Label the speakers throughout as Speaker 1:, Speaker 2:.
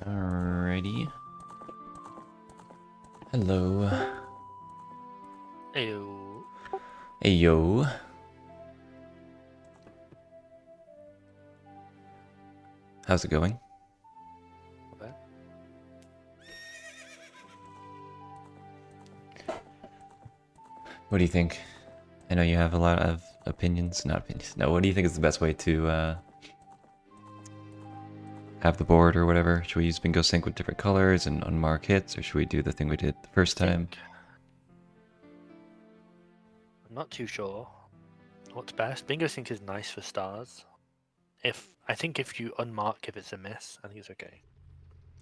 Speaker 1: Alrighty. Hello.
Speaker 2: Ew.
Speaker 1: Hey yo. How's it going?
Speaker 2: What?
Speaker 1: What do you think? I know you have a lot of opinions. Not opinions. No, what do you think is the best way to have the board or whatever? Should we use bingo sync with different colors and unmark hits, or should we do the thing we did the first time?
Speaker 2: I'm not too sure what's best. Bingo sync is nice for stars. I think if you unmark if it's a miss, I think it's okay.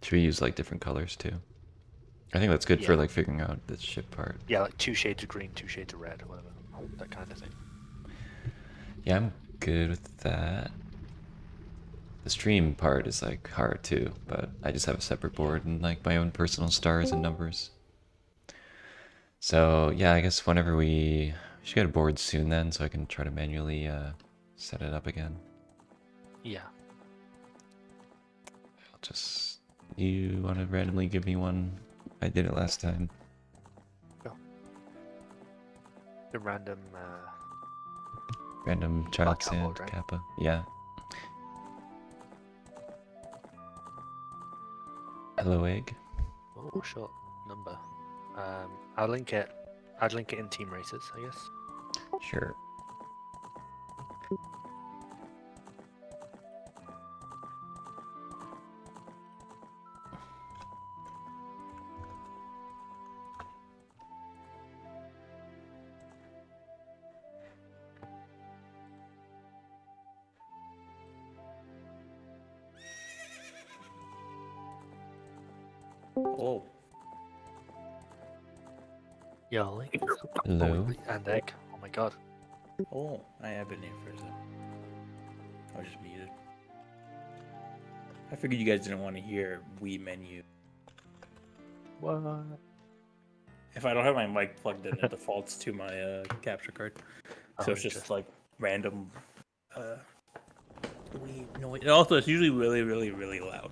Speaker 1: Should we use like different colors too? I think that's good for
Speaker 2: Yeah.
Speaker 1: like figuring out the ship part.
Speaker 2: Yeah, like 2 shades of green, 2 shades of red, or whatever. That kind of thing.
Speaker 1: Yeah, I'm good with that. The stream part is like hard too, but I just have a separate board and like my own personal stars and numbers. So yeah, I guess whenever we should get a board soon then, so I can try to manually set it up again.
Speaker 2: Yeah.
Speaker 1: I'll just. You want to randomly give me one? I did it last time.
Speaker 2: Go. The random.
Speaker 1: Random child
Speaker 2: Blackout
Speaker 1: sand
Speaker 2: board, right?
Speaker 1: kappa. Yeah. Hello egg.
Speaker 2: Oh, short number. I'll link it. I'd link it in team races, I guess.
Speaker 1: Sure.
Speaker 3: Oh,
Speaker 2: Yeah, I'll link.
Speaker 1: Hello.
Speaker 2: And egg. Oh my god.
Speaker 3: oh, I have been here for a second. I was just muted. I figured you guys didn't want to hear Wii menu.
Speaker 2: What?
Speaker 3: If I don't have my mic plugged in, it defaults to my capture card. So it's just like random Wii noise. And also, it's usually really, really, really loud.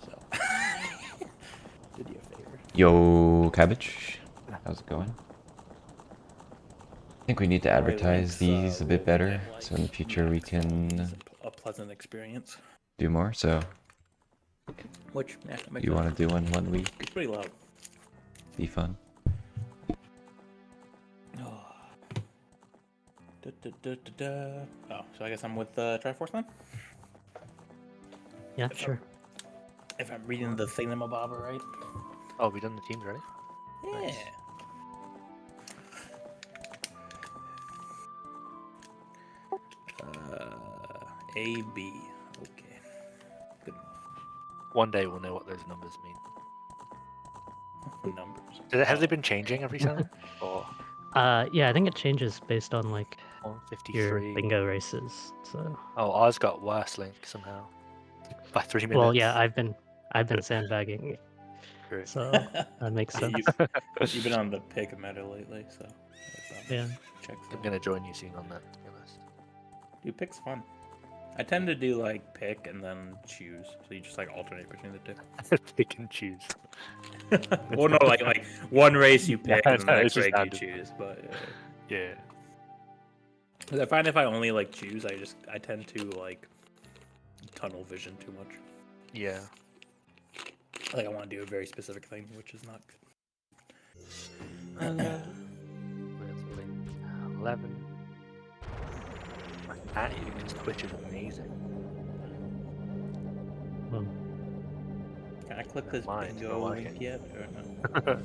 Speaker 3: So, did you a favor.
Speaker 1: Yo, cabbage. How's it going? I think we need to advertise these a bit better, so in the future we can
Speaker 3: a pleasant experience.
Speaker 1: do more. So,
Speaker 3: Which makes
Speaker 1: you
Speaker 3: sense.
Speaker 1: want to do one week?
Speaker 3: It's pretty loud.
Speaker 1: Be fun.
Speaker 3: Oh. Oh, so I guess I'm with Triforce then?
Speaker 4: Yeah, sure.
Speaker 3: If I'm reading the thingamabobber right?
Speaker 2: Oh, we done the teams already?
Speaker 3: Yeah.
Speaker 2: Nice.
Speaker 3: A, B. Okay. Good
Speaker 2: One day we'll know what those numbers mean.
Speaker 3: enough. Numbers.
Speaker 2: Have they been changing every time? Or
Speaker 4: Yeah, I think it changes based on like your
Speaker 2: 153?
Speaker 4: bingo races. So,
Speaker 2: Oh, ours got worse, Link, somehow. By 3 minutes.
Speaker 4: well, yeah, I've been sandbagging,
Speaker 2: Great.
Speaker 4: so that makes sense.
Speaker 3: You've been on the pick meta lately, so
Speaker 4: Yeah.
Speaker 3: checks
Speaker 2: I'm
Speaker 3: out.
Speaker 2: gonna join you soon on that, to be honest.
Speaker 3: Dude, pick's fun. I tend to do like pick and then choose, so you just like alternate between the two.
Speaker 2: Pick and choose.
Speaker 3: Well, no, like one race you pick
Speaker 2: Yeah,
Speaker 3: and the
Speaker 2: no,
Speaker 3: next
Speaker 2: it's just
Speaker 3: race you
Speaker 2: random.
Speaker 3: choose. But
Speaker 2: Yeah.
Speaker 3: 'cause I find if I only like choose, I tend to like tunnel vision too much.
Speaker 2: Yeah.
Speaker 3: Like I want to do a very specific thing, which is not good.
Speaker 2: Where's Link? 11. My attitude against Twitch is amazing.
Speaker 4: Well,
Speaker 3: Can I click this
Speaker 2: Mine,
Speaker 3: bingo
Speaker 2: no, I
Speaker 3: link
Speaker 2: can't.
Speaker 3: yet? Or no?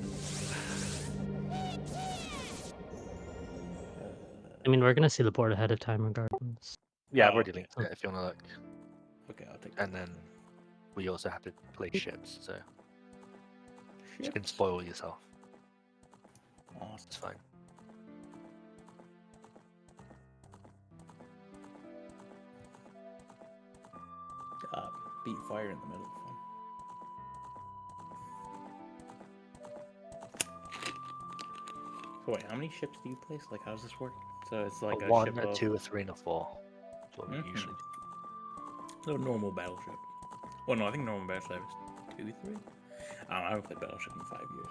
Speaker 4: I mean, we're gonna see the board ahead of time regardless.
Speaker 2: Yeah,
Speaker 3: Oh,
Speaker 2: I've already
Speaker 3: okay.
Speaker 2: linked it if you want to look.
Speaker 3: Okay, I'll take
Speaker 2: And then we also have to play ships, so you can spoil yourself.
Speaker 3: Awesome.
Speaker 2: It's fine.
Speaker 3: Beat fire in the middle. So wait, how many ships do you place? Like, how does this work? So it's like a
Speaker 2: 1,
Speaker 3: ship
Speaker 2: a
Speaker 3: of
Speaker 2: 2, a 3, and a 4. That's what we
Speaker 3: Mhm.
Speaker 2: usually do.
Speaker 3: no normal battleship. Well, no, I think normal Battleship is 2, 3. I haven't played Battleship in 5 years.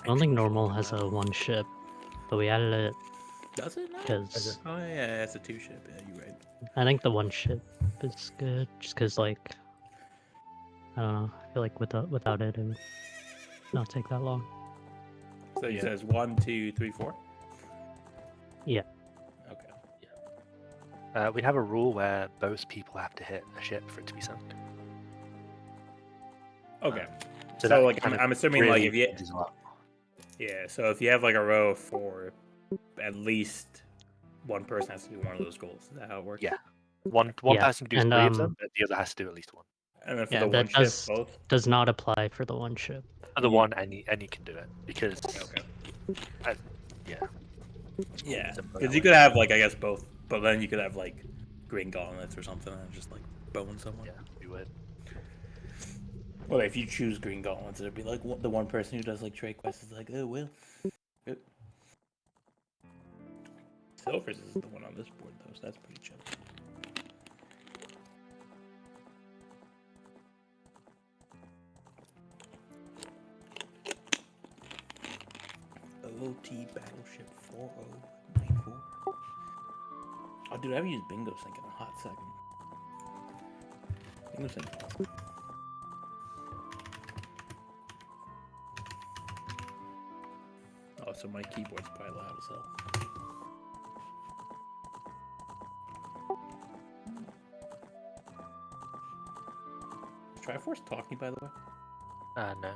Speaker 4: I don't think normal has a one ship, but we added it
Speaker 3: Does it not?
Speaker 4: because
Speaker 3: Oh yeah, it's a 2 ship. Yeah, you're right.
Speaker 4: I think the one ship is good. Just because, like, I don't know. I feel like without it, it would not take that long.
Speaker 3: So it
Speaker 2: Yeah.
Speaker 3: says 1, 2, 3, 4.
Speaker 4: Yeah.
Speaker 3: Okay.
Speaker 2: We have a rule where both people have to hit a ship for it to be sunk.
Speaker 3: Okay.
Speaker 2: So
Speaker 3: So
Speaker 2: that
Speaker 3: like
Speaker 2: kind of
Speaker 3: I'm assuming like
Speaker 2: really
Speaker 3: if you
Speaker 2: changes a lot.
Speaker 3: yeah, so if you have like a row of 4, at least one person has to do one of those goals. Is that how it works?
Speaker 2: Yeah. One
Speaker 4: Yeah,
Speaker 2: person can do
Speaker 4: and,
Speaker 2: 3 of them, but the other has to do at least one.
Speaker 3: And then for
Speaker 4: Yeah,
Speaker 3: the one
Speaker 4: that
Speaker 3: ship, both.
Speaker 4: does not apply for the one ship.
Speaker 2: For the
Speaker 3: Yeah.
Speaker 2: one, any can do it because
Speaker 3: Okay.
Speaker 2: yeah,
Speaker 3: Yeah,
Speaker 2: Simple
Speaker 3: because
Speaker 2: that
Speaker 3: you
Speaker 2: way.
Speaker 3: could have like I guess both, but then you could have like green gauntlets or something and just like bone someone.
Speaker 2: yeah, we would.
Speaker 3: Well, if you choose green gauntlets, it'd be like the one person who does like trade quests is like, oh well. Yep. Silvers is the one on this board though, so that's pretty chill. OOT Battleship 4094. Oh, dude, I haven't used Bingo Sync in a hot second. Bingo Sync. Oh, so my keyboard's probably loud as hell. Is Triforce talking, by the way?
Speaker 2: No.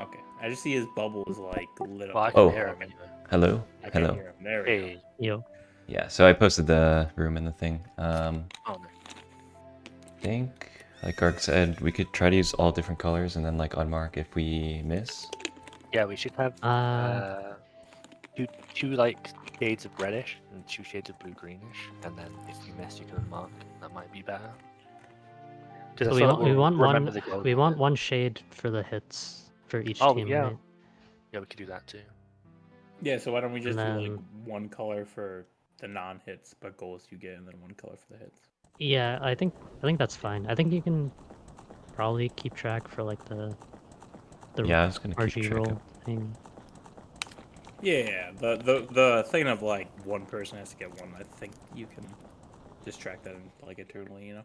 Speaker 3: Okay. I just see his bubble is like lit up.
Speaker 2: Well, I can
Speaker 1: Oh.
Speaker 2: hear him anyway.
Speaker 1: Hello?
Speaker 3: I can't
Speaker 1: Hello.
Speaker 3: hear him. There we go.
Speaker 2: Hey.
Speaker 4: Yo.
Speaker 1: Yeah, so I posted the room and the thing.
Speaker 2: Oh no.
Speaker 1: Think, like Garg said, we could try to use all different colors and then like unmark if we miss.
Speaker 2: Yeah, we should have two like shades of reddish and 2 shades of blue greenish, and then if you miss, you can unmark. That might be better.
Speaker 4: So we want one shade for the hits for each
Speaker 2: Oh,
Speaker 4: team,
Speaker 2: yeah.
Speaker 4: right?
Speaker 2: Yeah, we could do that too.
Speaker 3: Yeah, so why don't we just do like
Speaker 4: then-
Speaker 3: one color for the non-hits, but goals you get, and then one color for the hits?
Speaker 4: Yeah, I think that's fine. I think you can probably keep track for like the
Speaker 1: Yeah, I was gonna keep
Speaker 4: RG
Speaker 1: track
Speaker 4: roll
Speaker 1: of.
Speaker 4: thing.
Speaker 3: Yeah, the thing of like one person has to get one, I think you can just track that in, like internally, you know?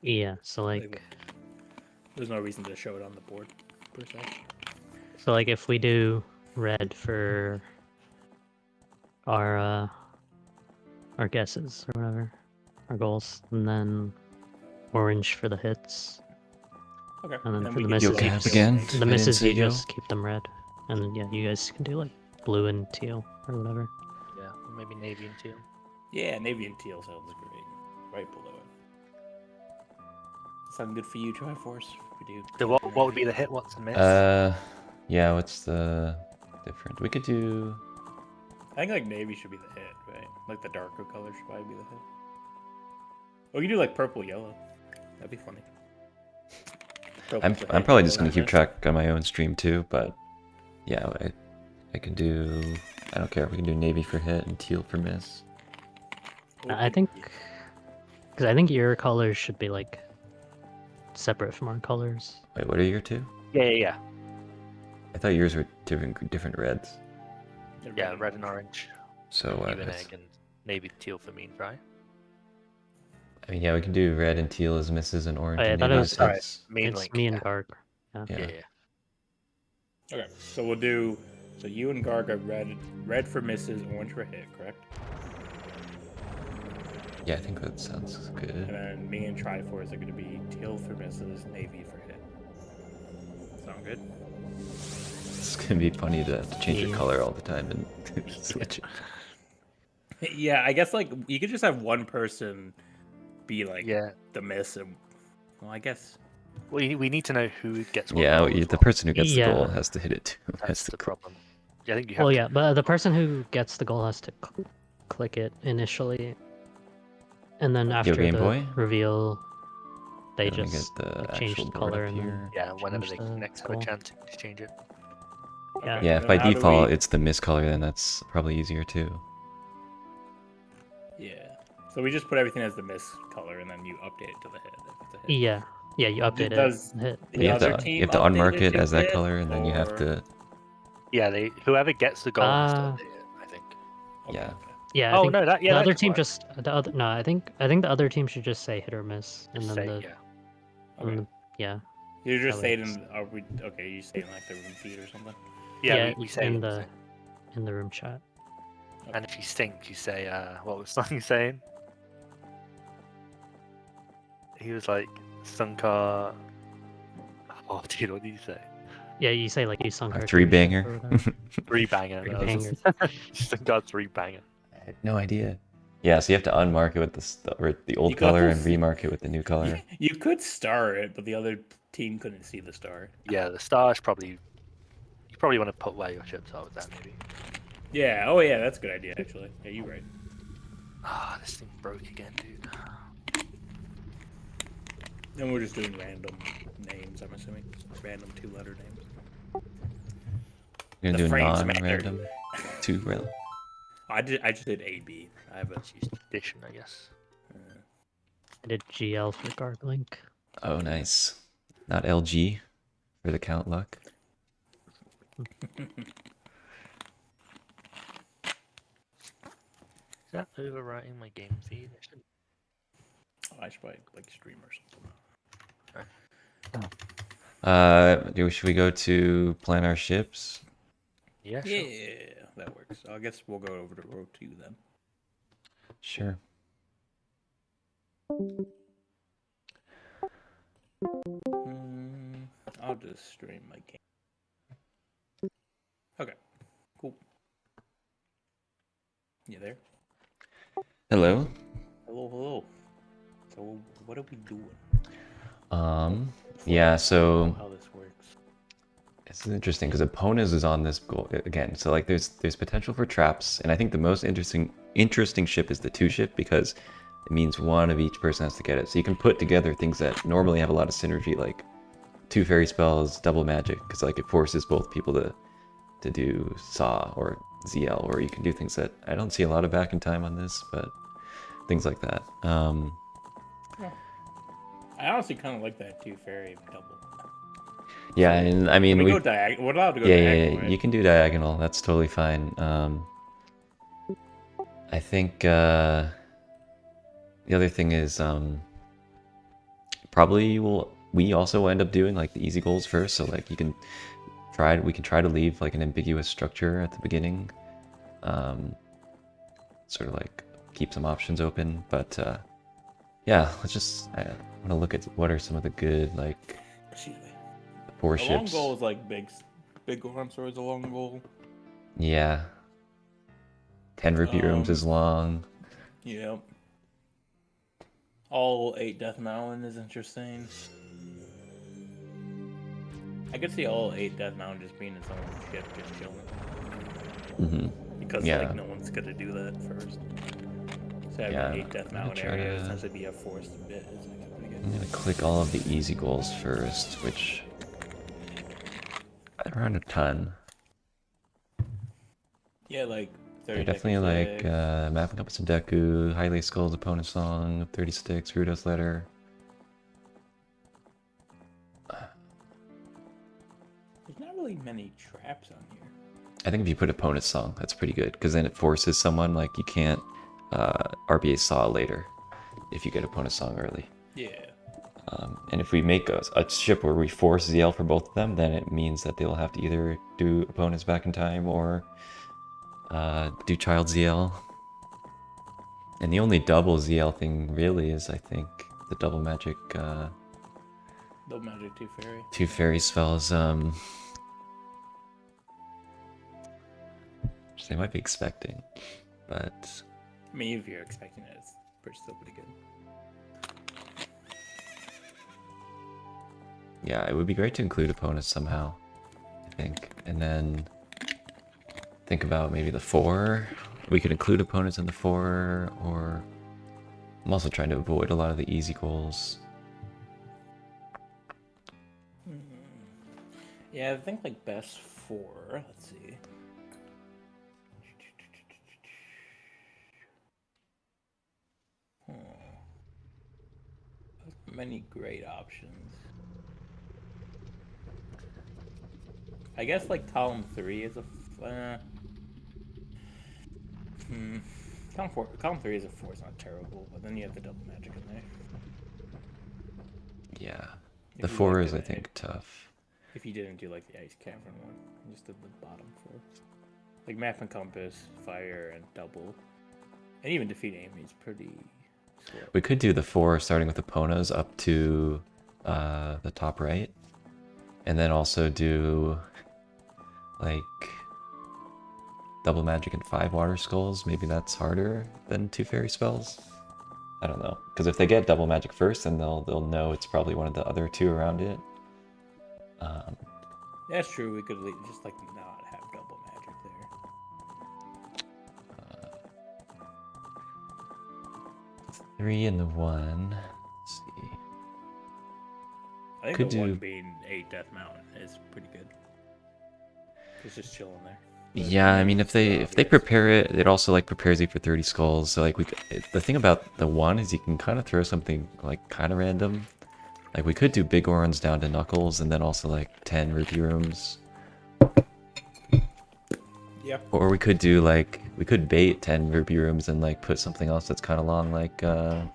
Speaker 4: Yeah, so like
Speaker 3: There's no reason to show it on the board, per se.
Speaker 4: so like if we do red for our guesses or whatever, our goals, and then orange for the hits,
Speaker 3: Okay.
Speaker 4: and then
Speaker 3: and
Speaker 4: for
Speaker 3: we
Speaker 4: the
Speaker 3: can
Speaker 4: misses,
Speaker 1: Yo,
Speaker 3: do,
Speaker 4: you
Speaker 3: like,
Speaker 1: Gab
Speaker 4: just
Speaker 1: again?
Speaker 3: make-
Speaker 1: I
Speaker 4: the
Speaker 1: didn't
Speaker 4: misses
Speaker 1: say
Speaker 4: you
Speaker 1: yo.
Speaker 4: just keep them red, and yeah, you guys can do like blue and teal or whatever.
Speaker 2: Yeah, or maybe navy and teal.
Speaker 3: Yeah, navy and teal sounds great. Right below it. Sound good for you, Triforce? We do.
Speaker 2: So what would be the hit? What's the miss?
Speaker 1: Yeah, what's the difference? We could do.
Speaker 3: I think like navy should be the hit, right? Like the darker color should probably be the hit. Or you can do like purple yellow. That'd be funny.
Speaker 1: I'm
Speaker 3: Purple's the
Speaker 1: I'm
Speaker 3: hit,
Speaker 1: probably
Speaker 3: yellow's
Speaker 1: just gonna
Speaker 3: the
Speaker 1: keep
Speaker 3: miss.
Speaker 1: track on my own stream too, but yeah, I can do. I don't care. We can do navy for hit and teal for miss.
Speaker 4: I think because I think your colors should be like separate from our colors.
Speaker 1: Wait, what are your two?
Speaker 2: Yeah.
Speaker 1: I thought yours were different reds.
Speaker 3: They're
Speaker 2: Yeah, red and orange.
Speaker 1: So
Speaker 2: You
Speaker 1: I
Speaker 2: and
Speaker 1: guess-
Speaker 2: egg, and maybe teal for me, right?
Speaker 1: I mean, yeah, we can do red and teal as misses and orange
Speaker 4: Oh, yeah, I
Speaker 1: and
Speaker 4: thought it
Speaker 1: navy
Speaker 4: was-
Speaker 1: as
Speaker 2: Sorry,
Speaker 1: hits.
Speaker 2: me and
Speaker 4: It's
Speaker 2: Link.
Speaker 4: me and
Speaker 2: yeah.
Speaker 4: Garg.
Speaker 1: Yeah.
Speaker 2: Yeah.
Speaker 3: Okay, so we'll do. So you and Garg are red for misses, orange for hit, correct?
Speaker 1: Yeah, I think that sounds good.
Speaker 3: And then me and Triforce are going to be teal for misses, navy for hit. Sound good?
Speaker 1: It's gonna be funny to have to change your
Speaker 4: Yeah.
Speaker 1: color all the time and switch it.
Speaker 3: Yeah, I guess like you could just have one person be like
Speaker 2: Yeah.
Speaker 3: the miss, and well, I guess
Speaker 2: We need to know who gets what.
Speaker 1: Yeah,
Speaker 2: goal as
Speaker 1: the
Speaker 2: well.
Speaker 1: person who gets the goal
Speaker 4: Yeah.
Speaker 1: has to hit it too.
Speaker 2: That's
Speaker 1: Has to
Speaker 2: the
Speaker 1: go.
Speaker 2: problem. Yeah, I think you have
Speaker 4: Well,
Speaker 2: to.
Speaker 4: yeah, but the person who gets the goal has to click it initially, and then after
Speaker 1: Game
Speaker 4: the
Speaker 1: Boy?
Speaker 4: reveal, they
Speaker 1: Then we
Speaker 4: just
Speaker 1: get the
Speaker 4: like, change
Speaker 1: actual
Speaker 4: the
Speaker 1: board
Speaker 4: color
Speaker 1: up
Speaker 4: and then
Speaker 1: here.
Speaker 2: Yeah, whenever
Speaker 4: change
Speaker 2: they
Speaker 4: the
Speaker 2: next have a
Speaker 4: goal.
Speaker 2: chance to change it.
Speaker 4: Yeah.
Speaker 3: Okay,
Speaker 1: Yeah, if
Speaker 3: then
Speaker 1: by
Speaker 3: how do
Speaker 1: default
Speaker 3: we-
Speaker 1: it's the miss color, then that's probably easier too.
Speaker 3: Yeah. So we just put everything as the miss color, and then you update it to the hit if it's a hit.
Speaker 4: Yeah, yeah, you update it.
Speaker 3: Does
Speaker 4: Hit.
Speaker 3: the
Speaker 1: You
Speaker 3: other
Speaker 1: have to
Speaker 3: team
Speaker 1: you have to
Speaker 3: update
Speaker 1: unmark it
Speaker 3: to
Speaker 1: as that
Speaker 3: hit,
Speaker 1: color, and then you have
Speaker 3: or-
Speaker 1: to
Speaker 2: Yeah, whoever gets the goal has to
Speaker 4: Uh,
Speaker 2: update it, I think.
Speaker 3: Okay,
Speaker 1: yeah.
Speaker 3: okay.
Speaker 4: Yeah, I
Speaker 2: Oh
Speaker 4: think
Speaker 2: no, that
Speaker 4: the other
Speaker 2: could
Speaker 4: team
Speaker 2: work.
Speaker 4: just the other. No, I think the other team should just say hit or miss, and
Speaker 2: Just
Speaker 4: then
Speaker 2: say,
Speaker 4: the,
Speaker 2: yeah.
Speaker 3: Okay.
Speaker 4: yeah,
Speaker 3: You're
Speaker 4: that
Speaker 3: just
Speaker 4: way
Speaker 3: saying,
Speaker 4: it's-
Speaker 3: are we okay? You saying like the room feed or something?
Speaker 2: Yeah, we say
Speaker 4: in
Speaker 2: it.
Speaker 4: the room chat.
Speaker 2: And if you stink, you say, what was Sonny saying? He was like, Sunkar. Oh, dude, what did you say?
Speaker 4: Yeah, you say like you sunk
Speaker 1: A
Speaker 4: our
Speaker 1: three
Speaker 4: team ship
Speaker 1: banger.
Speaker 4: or whatever.
Speaker 2: Three banger.
Speaker 4: Three
Speaker 2: That was
Speaker 4: bangers.
Speaker 2: Sunkar three banger.
Speaker 1: I had no idea. Yeah, so you have to unmark it with the old
Speaker 3: You could
Speaker 1: color
Speaker 3: also
Speaker 1: and
Speaker 3: see-
Speaker 1: remark it with the new color.
Speaker 3: You could star it, but the other team couldn't see the star.
Speaker 2: Yeah, the stars probably. You probably want to put where your chips are with that, maybe.
Speaker 3: Yeah. Oh yeah, that's a good idea actually. Yeah, you're right.
Speaker 2: Ah, this thing broke again, dude.
Speaker 3: Then we're just doing random names. I'm assuming random 2-letter names.
Speaker 1: You're
Speaker 3: The
Speaker 1: gonna do
Speaker 3: frames matter.
Speaker 1: non-random, two rail.
Speaker 3: I just did AB. I have a.
Speaker 2: Let's use tradition, I guess.
Speaker 4: I did GL for Garblink.
Speaker 1: Oh, nice. Not LG for the count luck.
Speaker 2: Is that overwriting my game feed? It should-
Speaker 3: I should probably like stream or something.
Speaker 1: Should we go to plan our ships?
Speaker 2: Yeah, sure.
Speaker 3: Yeah, that works. I guess we'll go over to row 2 then.
Speaker 1: Sure.
Speaker 3: I'll just stream my game. Okay, cool. You there?
Speaker 1: Hello.
Speaker 3: Hello, hello. So, what are we doing?
Speaker 1: Yeah, so
Speaker 3: How this works?
Speaker 1: this is interesting because opponents is on this goal again. So like there's potential for traps, and I think the most interesting ship is the 2 ship because it means one of each person has to get it. So you can put together things that normally have a lot of synergy, like 2 fairy spells, double magic, because like it forces both people to do Saw or ZL, or you can do things that I don't see a lot of back in time on this, but things like that.
Speaker 3: I honestly kind of like that 2 fairy double.
Speaker 1: Yeah, and I mean
Speaker 3: Can we
Speaker 1: we
Speaker 3: go diagonal? We're allowed to go
Speaker 1: yeah,
Speaker 3: diagonal,
Speaker 1: yeah,
Speaker 3: right?
Speaker 1: you can do diagonal. That's totally fine. I think the other thing is probably we also end up doing like the easy goals first. So like we can try to leave like an ambiguous structure at the beginning, sort of like keep some options open. But yeah, I want to look at what are some of the good like
Speaker 3: Excuse me.
Speaker 1: 4
Speaker 3: A long
Speaker 1: ships.
Speaker 3: goal is like big arm sword is a long goal.
Speaker 1: Yeah. 10 repeat rooms is long.
Speaker 3: Yeah. All 8 Death Mountain is interesting. I could see all 8 Death Mountain just being its own ship, just chilling. Because
Speaker 1: Yeah.
Speaker 3: like no one's gonna do that first. So having
Speaker 1: Yeah,
Speaker 3: 8 Death
Speaker 1: I'm gonna
Speaker 3: Mountain
Speaker 1: try
Speaker 3: area
Speaker 1: to-
Speaker 3: essentially be a forced bit is like pretty good.
Speaker 1: I'm gonna click all of the easy goals first, which around a ton.
Speaker 3: Yeah, like 30
Speaker 1: Yeah, definitely like
Speaker 3: 36.
Speaker 1: mapping up some Deku, Highly Skulls Opponent Song, 36, Rudos Letter.
Speaker 3: There's not really many traps on here.
Speaker 1: I think if you put Opponent Song, that's pretty good, because then it forces someone, like you can't RBA Saw later if you get Opponent Song early.
Speaker 3: Yeah.
Speaker 1: And if we make a ship where we force ZL for both of them, then it means that they'll have to either do opponents back in time or do child ZL. And the only double ZL thing really is, I think, the double magic
Speaker 3: Double magic 2 fairy.
Speaker 1: 2 fairy spells. Which they might be expecting, but
Speaker 3: I mean, if you're expecting it, it's still pretty good.
Speaker 1: yeah, it would be great to include opponents somehow, I think. And then think about maybe the 4. We could include opponents in the 4, or I'm also trying to avoid a lot of the easy goals.
Speaker 3: Yeah, I think like best 4. Let's see. many great options. I guess like column 3 is a column 3 is a 4 is not terrible, but then you have the double magic in there.
Speaker 1: Yeah.
Speaker 3: If
Speaker 1: The
Speaker 3: you,
Speaker 1: 4
Speaker 3: like,
Speaker 1: is, I
Speaker 3: did it-
Speaker 1: think, tough.
Speaker 3: If you didn't do like the ice cavern one, you just did the bottom 4. Like map and compass, fire, and double. And even defeat Amy is pretty slow.
Speaker 1: We could do the 4 starting with the Ponas up to the top right. And then also do like double magic and 5 water skulls. Maybe that's harder than 2 fairy spells. I don't know. Because if they get double magic first, then they'll know it's probably one of the other 2 around it.
Speaker 3: That's true, we could just like not have double magic there.
Speaker 1: 3 and the 1. Let's see.
Speaker 3: I think
Speaker 1: Could
Speaker 3: the 1
Speaker 1: do-
Speaker 3: being a Death Mountain is pretty good. It's just chilling there.
Speaker 1: Yeah, I mean, if they prepare it, it also like prepares you for 30 skulls. So like the thing about the 1 is you can kind of throw something like kind of random. Like we could do big orans down to knuckles, and then also like 10 rupee rooms.
Speaker 3: Yeah.
Speaker 1: Or we could do like we could bait 10 rupee rooms and like put something else that's kind of long, like and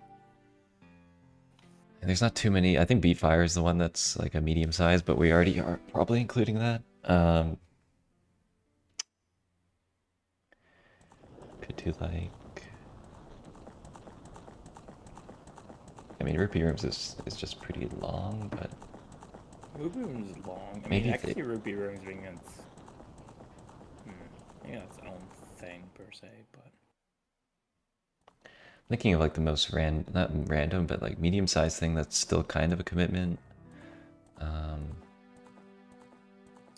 Speaker 1: there's not too many. I think beat fire is the one that's like a medium size, but we already are probably including that. Could do like, I mean, rupee rooms is just pretty long, but
Speaker 3: Ruby Room is long. I
Speaker 1: Maybe
Speaker 3: mean, I can
Speaker 1: they-
Speaker 3: see Ruby Rooms being its. Maybe that's its own thing per se, but.
Speaker 1: thinking of like the most not random, but like medium sized thing that's still kind of a commitment.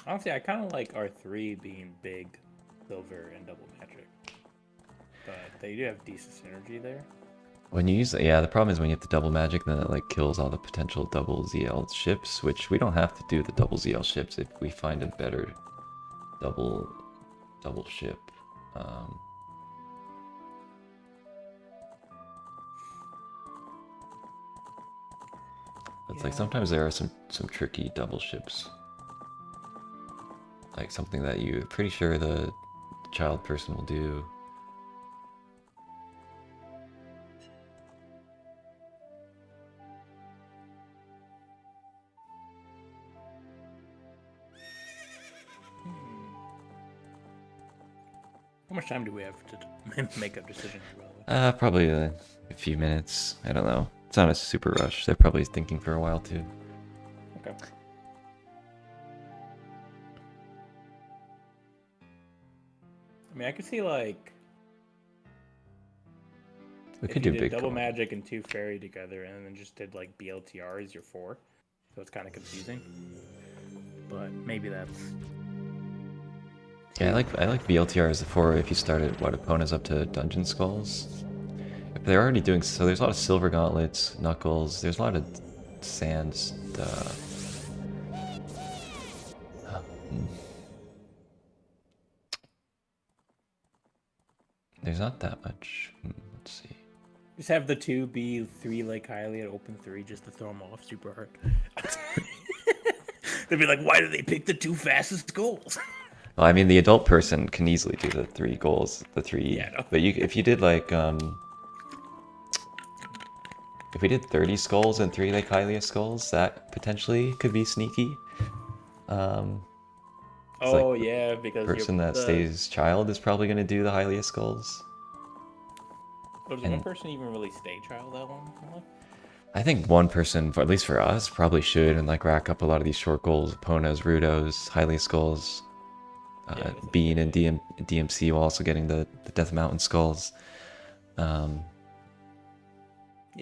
Speaker 3: Honestly, I kind of like R3 being big, silver, and double magic. But they do have decent synergy there.
Speaker 1: When you use it, yeah, the problem is when you have the double magic, then it like kills all the potential double ZL ships, which we don't have to do the double ZL ships if we find a better double ship. It's like
Speaker 3: Yeah.
Speaker 1: sometimes there are some tricky double ships. Like something that you're pretty sure the child person will do.
Speaker 3: How much time do we have to make a decision here, by the way?
Speaker 1: Probably a few minutes. I don't know. It's not a super rush. They're probably thinking for a while too.
Speaker 3: Okay. I mean, I could see like
Speaker 1: We
Speaker 3: if
Speaker 1: could
Speaker 3: you
Speaker 1: do
Speaker 3: did
Speaker 1: big
Speaker 3: double
Speaker 1: goal.
Speaker 3: magic and 2 fairy together, and then just did like BLTR as your 4, so it's kind of confusing. But maybe that's
Speaker 1: Yeah, I like BLTR as the 4 if you started what opponents up to dungeon skulls. If they're already doing so, there's a lot of silver gauntlets, knuckles. There's a lot of sand stuff. There's not that much. Let's see.
Speaker 3: just have the 2 be 3 like highly at open 3 just to throw them off super hard. They'd be like, why do they pick the 2 fastest goals?
Speaker 1: Well, I mean, the adult person can easily do the 3 goals, the 3.
Speaker 3: Yeah, no.
Speaker 1: But if you did like if we did 30 skulls and 3 like Hylia skulls, that potentially could be sneaky. It's
Speaker 3: Oh
Speaker 1: like
Speaker 3: yeah, because
Speaker 1: person that stays child is probably going to do the Hylia skulls.
Speaker 3: Does one person even really stay child that long?
Speaker 1: I think one person, at least for us, probably should and like rack up a lot of these short goals, Ponas, Rudos, Hylia skulls. Bean and DMC while also getting the Death Mountain skulls.
Speaker 3: Yeah,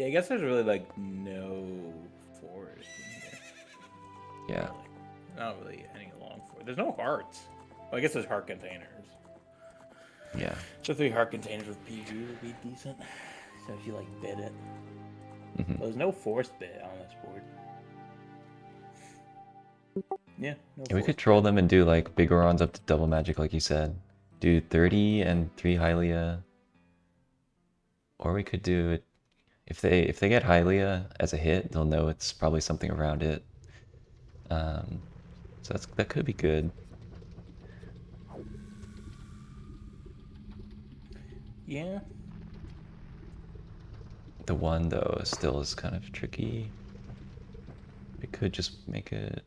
Speaker 3: I guess there's really like no forest in here.
Speaker 1: Yeah.
Speaker 3: Not really any long forest. There's no hearts. Well, I guess there's heart containers.
Speaker 1: Yeah.
Speaker 3: So 3 heart containers with PG would be decent. So if you like bid it.
Speaker 1: Mhm.
Speaker 3: Well, there's no forest bit on this board. Yeah, no
Speaker 1: And we could
Speaker 3: forest
Speaker 1: troll them and do like big Orons up to double magic, like you said. Do 30 and 3 Hylia. Or we could do it. If they get Hylia as a hit, they'll know it's probably something around it. So that could be good.
Speaker 3: Yeah.
Speaker 1: The one though still is kind of tricky. It could just make it.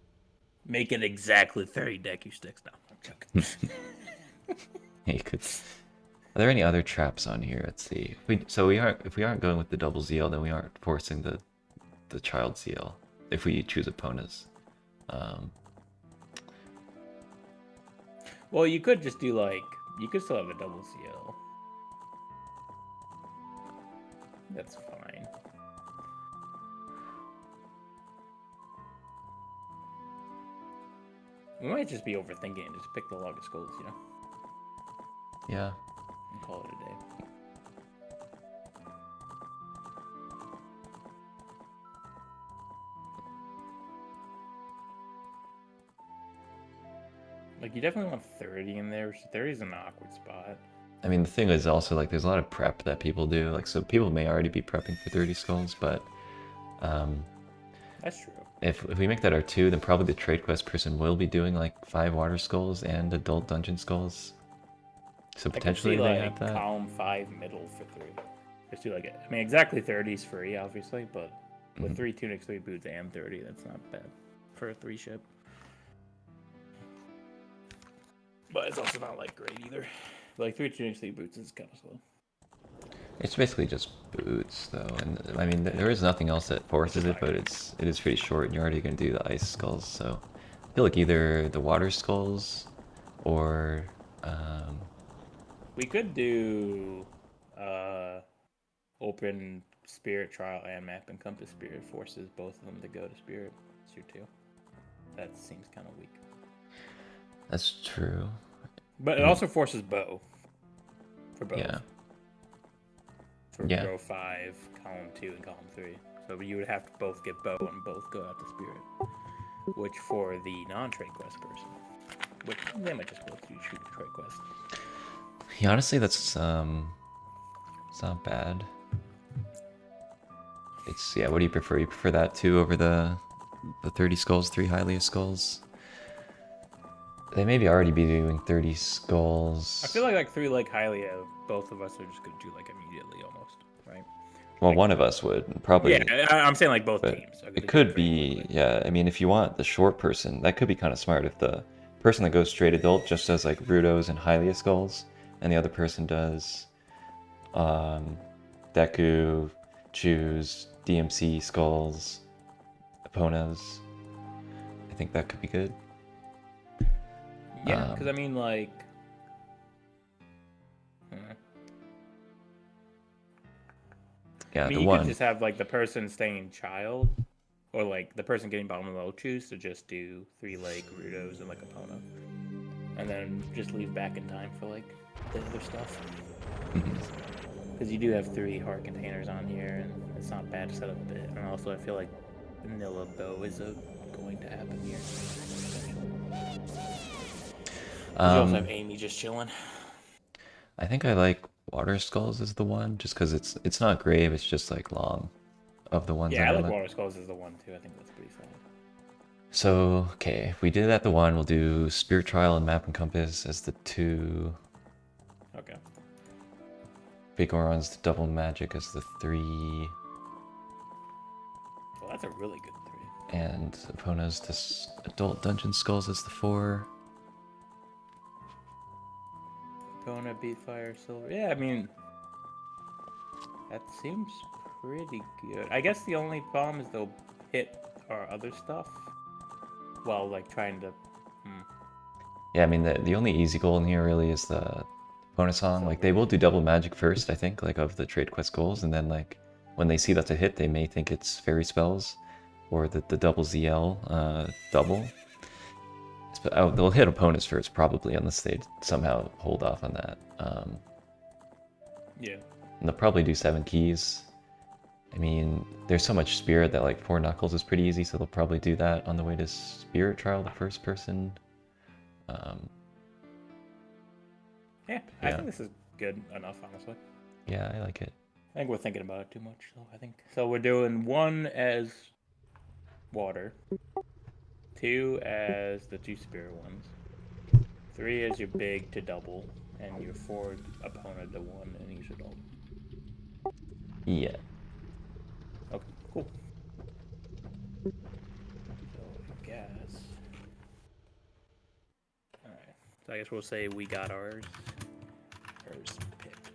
Speaker 3: Make it exactly 30 deku sticks. No, I'm joking.
Speaker 1: You could. Are there any other traps on here? Let's see. If we aren't going with the double zeal, then we aren't forcing the child zeal. If we choose opponents.
Speaker 3: Well, you could just do like, you could still have a double CL. That's fine. We might just be overthinking it. Just pick the longest goals, you know?
Speaker 1: Yeah.
Speaker 3: And call it a day. Like, you definitely want 30 in there. 30 is an awkward spot.
Speaker 1: I mean, the thing is also like there's a lot of prep that people do. Like, so people may already be prepping for 30 skulls, but
Speaker 3: That's true.
Speaker 1: if we make that our 2, then probably the trade quest person will be doing like 5 water skulls and adult dungeon skulls. So potentially
Speaker 3: I could
Speaker 1: they
Speaker 3: see,
Speaker 1: have
Speaker 3: like,
Speaker 1: that.
Speaker 3: column 5 middle for 3. Just do like it. I mean, exactly 30 is free, obviously, but with 3 tunics, 3 boots, and 30, that's not bad for a 3 ship. But it's also not like great either. Like 3 tunics, 3 boots is kind of slow.
Speaker 1: It's basically just boots, though, and I mean there is nothing else that forces it, but it is pretty short, and you're already gonna do the ice skulls. So I feel like either the water skulls, or
Speaker 3: We could do open spirit trial and map and compass spirit forces both of them to go to spirit. It's your 2. That seems kind of weak.
Speaker 1: that's true.
Speaker 3: But it also forces bow for both.
Speaker 1: Yeah.
Speaker 3: For
Speaker 1: Yeah.
Speaker 3: row 5, column 2, and column 3. So you would have to both get bow and both go out to spirit. Which for the non-trade quest person, which they might just both do shoot a trade quest.
Speaker 1: Yeah, honestly, that's it's not bad. It's What do you prefer? You prefer that too over the 30 skulls, 3 Hylia skulls? They maybe already be doing 30 skulls.
Speaker 3: I feel like 3 like Hylia, both of us are just gonna do like immediately almost, right?
Speaker 1: Well,
Speaker 3: like-
Speaker 1: one of us would probably.
Speaker 3: Yeah, I'm saying like both
Speaker 1: But
Speaker 3: teams. Are gonna
Speaker 1: it
Speaker 3: do
Speaker 1: could
Speaker 3: it pretty
Speaker 1: be,
Speaker 3: quickly.
Speaker 1: yeah. I mean, if you want the short person, that could be kind of smart. If the person that goes straight adult just does like Rudos and Hylia skulls, and the other person does Deku, Choose, DMC skulls, Eponas. I think that could be good.
Speaker 3: Yeah, because I mean like.
Speaker 1: Yeah,
Speaker 3: I mean,
Speaker 1: the
Speaker 3: you
Speaker 1: one.
Speaker 3: could just have like the person staying child, or like the person getting bottom low choose to just do 3 like Rudos and like Epona, and then just leave back in time for like the other stuff. Because you do have 3 heart containers on here, and it's not bad to set up a bit. And also, I feel like vanilla bow is going to happen here. You also have Amy just chilling.
Speaker 1: I think I like Water Skulls as the one, just because it's not grave, it's just like long of the ones
Speaker 3: Yeah, I
Speaker 1: that
Speaker 3: like
Speaker 1: are
Speaker 3: Water Skulls as the one too. I think that's pretty solid.
Speaker 1: So, okay, if we did that the one, we'll do Spirit Trial and Map and Compass as the 2.
Speaker 3: Okay.
Speaker 1: Big Oron's the Double Magic as the 3.
Speaker 3: Well, that's a really good 3.
Speaker 1: And Epona's the Adult Dungeon Skulls as the 4.
Speaker 3: Epona, Beat Fire, Silver. Yeah, I mean, that seems pretty good. I guess the only problem is they'll hit our other stuff while like trying to.
Speaker 1: Yeah, I mean, the only easy goal in here really is the Epona song. Like, they will do Double Magic first, I think, like of the trade quest goals, and then like when they see that's a hit, they may think it's fairy spells or the double ZL double. Oh, they'll hit opponents first, probably, unless they somehow hold off on that.
Speaker 3: Yeah.
Speaker 1: And they'll probably do 7 keys. I mean, there's so much spirit that like 4 knuckles is pretty easy, so they'll probably do that on the way to Spirit Trial, the first person.
Speaker 3: Yeah, I think this is good enough, honestly.
Speaker 1: Yeah, I like it.
Speaker 3: I think we're thinking about it too much. So I think so. We're doing 1 as water, 2 as the 2 spirit ones, 3 as your big to double, and your 4 opponent to 1 and each adult.
Speaker 1: Yeah.
Speaker 3: Okay, cool. So I guess. All right. So I guess we'll say we got ours. Hers picked.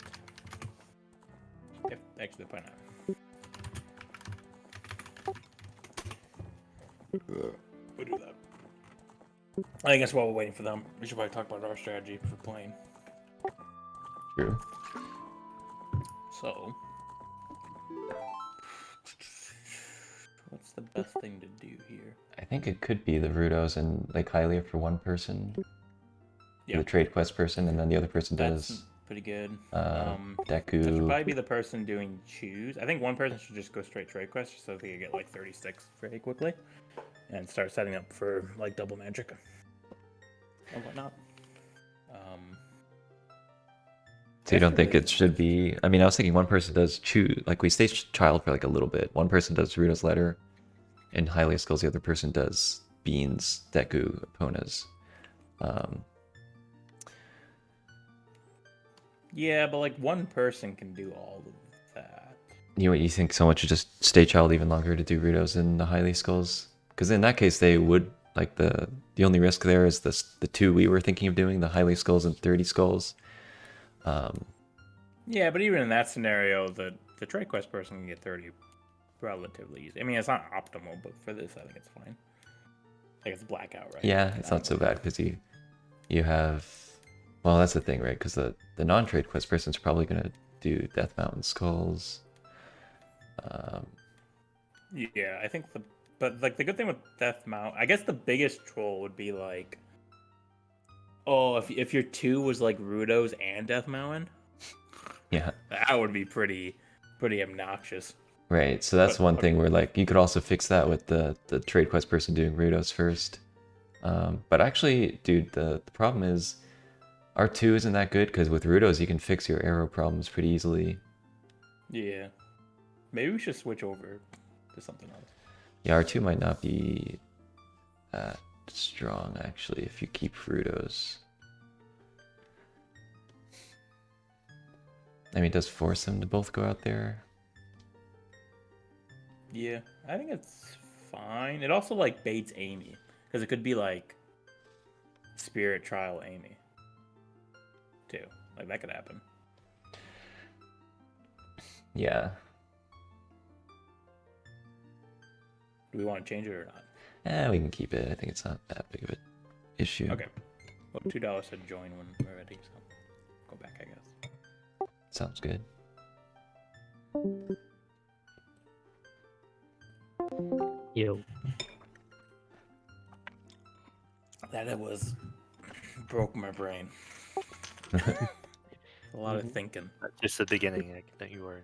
Speaker 3: Yep. Actually, probably not. We'll do that. I guess while we're waiting for them, we should probably talk about our strategy for playing.
Speaker 1: True.
Speaker 3: So, what's the best thing to do here?
Speaker 1: I think it could be the Rudos and like Hylia for one person.
Speaker 3: Yeah.
Speaker 1: The trade quest person, and then the other person
Speaker 3: That's
Speaker 1: does
Speaker 3: pretty good.
Speaker 1: Deku.
Speaker 3: That should probably be the person doing choose. I think one person should just go straight trade quest so they can get like 36 very quickly and start setting up for like double magic and whatnot.
Speaker 1: So you don't think it should be? I mean, I was thinking one person does choose, like we stay child for like a little bit. One person does Rudo's letter, and Hylia skills. The other person does Beans, Deku, Eponas.
Speaker 3: Yeah, but like one person can do all of that.
Speaker 1: You think someone should just stay child even longer to do Rudos and the Hylia skulls? Because in that case, they would like the only risk there is the 2 we were thinking of doing, the Hylia skulls and 30 skulls.
Speaker 3: Yeah, but even in that scenario, the trade quest person can get 30 relatively easy. I mean, it's not optimal, but for this, I think it's fine. Like it's blackout, right?
Speaker 1: Yeah, it's not so bad because you have, well, that's the thing, right? Because the non-trade quest person's probably gonna do Death Mountain skulls.
Speaker 3: Yeah, I think but like the good thing with Death Mount, I guess the biggest troll would be like, oh, if your 2 was like Rudos and Death Mountain,
Speaker 1: Yeah.
Speaker 3: that would be pretty obnoxious.
Speaker 1: Right, so that's
Speaker 3: But,
Speaker 1: one
Speaker 3: okay.
Speaker 1: thing where like you could also fix that with the trade quest person doing Rudos first. But actually, dude, the problem is R2 isn't that good because with Rudos you can fix your arrow problems pretty easily.
Speaker 3: Yeah, maybe we should switch over to something else.
Speaker 1: Yeah, R2 might not be that strong actually if you keep Rudos. I mean, it does force them to both go out there.
Speaker 3: Yeah, I think it's fine. It also like baits Amy because it could be like Spirit Trial Amy too. Like that could happen.
Speaker 1: Yeah.
Speaker 3: Do we want to change it or not?
Speaker 1: We can keep it. I think it's not that big of an issue.
Speaker 3: Okay. Well, $2 said join when we're ready, so go back, I guess.
Speaker 1: Sounds good.
Speaker 4: Yo.
Speaker 3: That it was broke my brain. A lot of thinking.
Speaker 2: That's just the beginning. Like, don't you worry.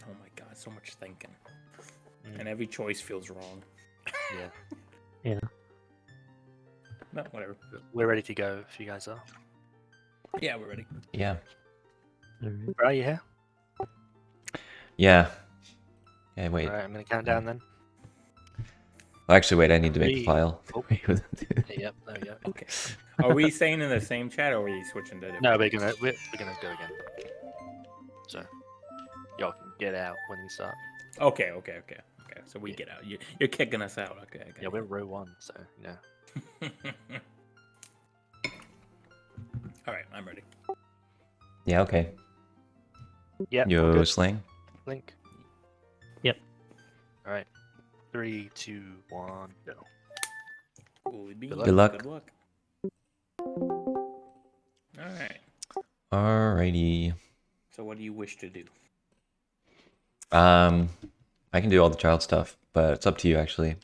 Speaker 3: Oh my god, so much thinking.
Speaker 2: Mm.
Speaker 3: And every choice feels wrong.
Speaker 2: Yeah,
Speaker 4: Yeah.
Speaker 3: No, whatever.
Speaker 2: we're ready to go if you guys are.
Speaker 3: Yeah, we're ready.
Speaker 1: Yeah.
Speaker 4: Alright.
Speaker 2: Right, you here?
Speaker 1: Yeah. Yeah, wait.
Speaker 2: All right, I'm gonna count down then.
Speaker 1: Well, actually, wait, I need to make a
Speaker 2: 3.
Speaker 1: file.
Speaker 2: Oh. Yep, there we go.
Speaker 3: Okay. Are we staying in the same chat or are we switching to different?
Speaker 2: No, we're gonna go again. So y'all can get out when we start.
Speaker 3: Okay. So we get out. You're kicking us out. Okay.
Speaker 2: Yeah, we're row 1, so yeah.
Speaker 3: All right, I'm ready.
Speaker 1: Yeah, okay.
Speaker 2: Yeah.
Speaker 1: Yo, Slang.
Speaker 2: Link.
Speaker 4: Yep.
Speaker 2: All right. 3, 2, 1, go.
Speaker 3: Holy beans.
Speaker 2: luck.
Speaker 1: Good luck.
Speaker 3: Good luck. All right.
Speaker 1: Alrighty.
Speaker 3: So what do you wish to do?
Speaker 1: I can do all the child stuff, but it's up to you, actually.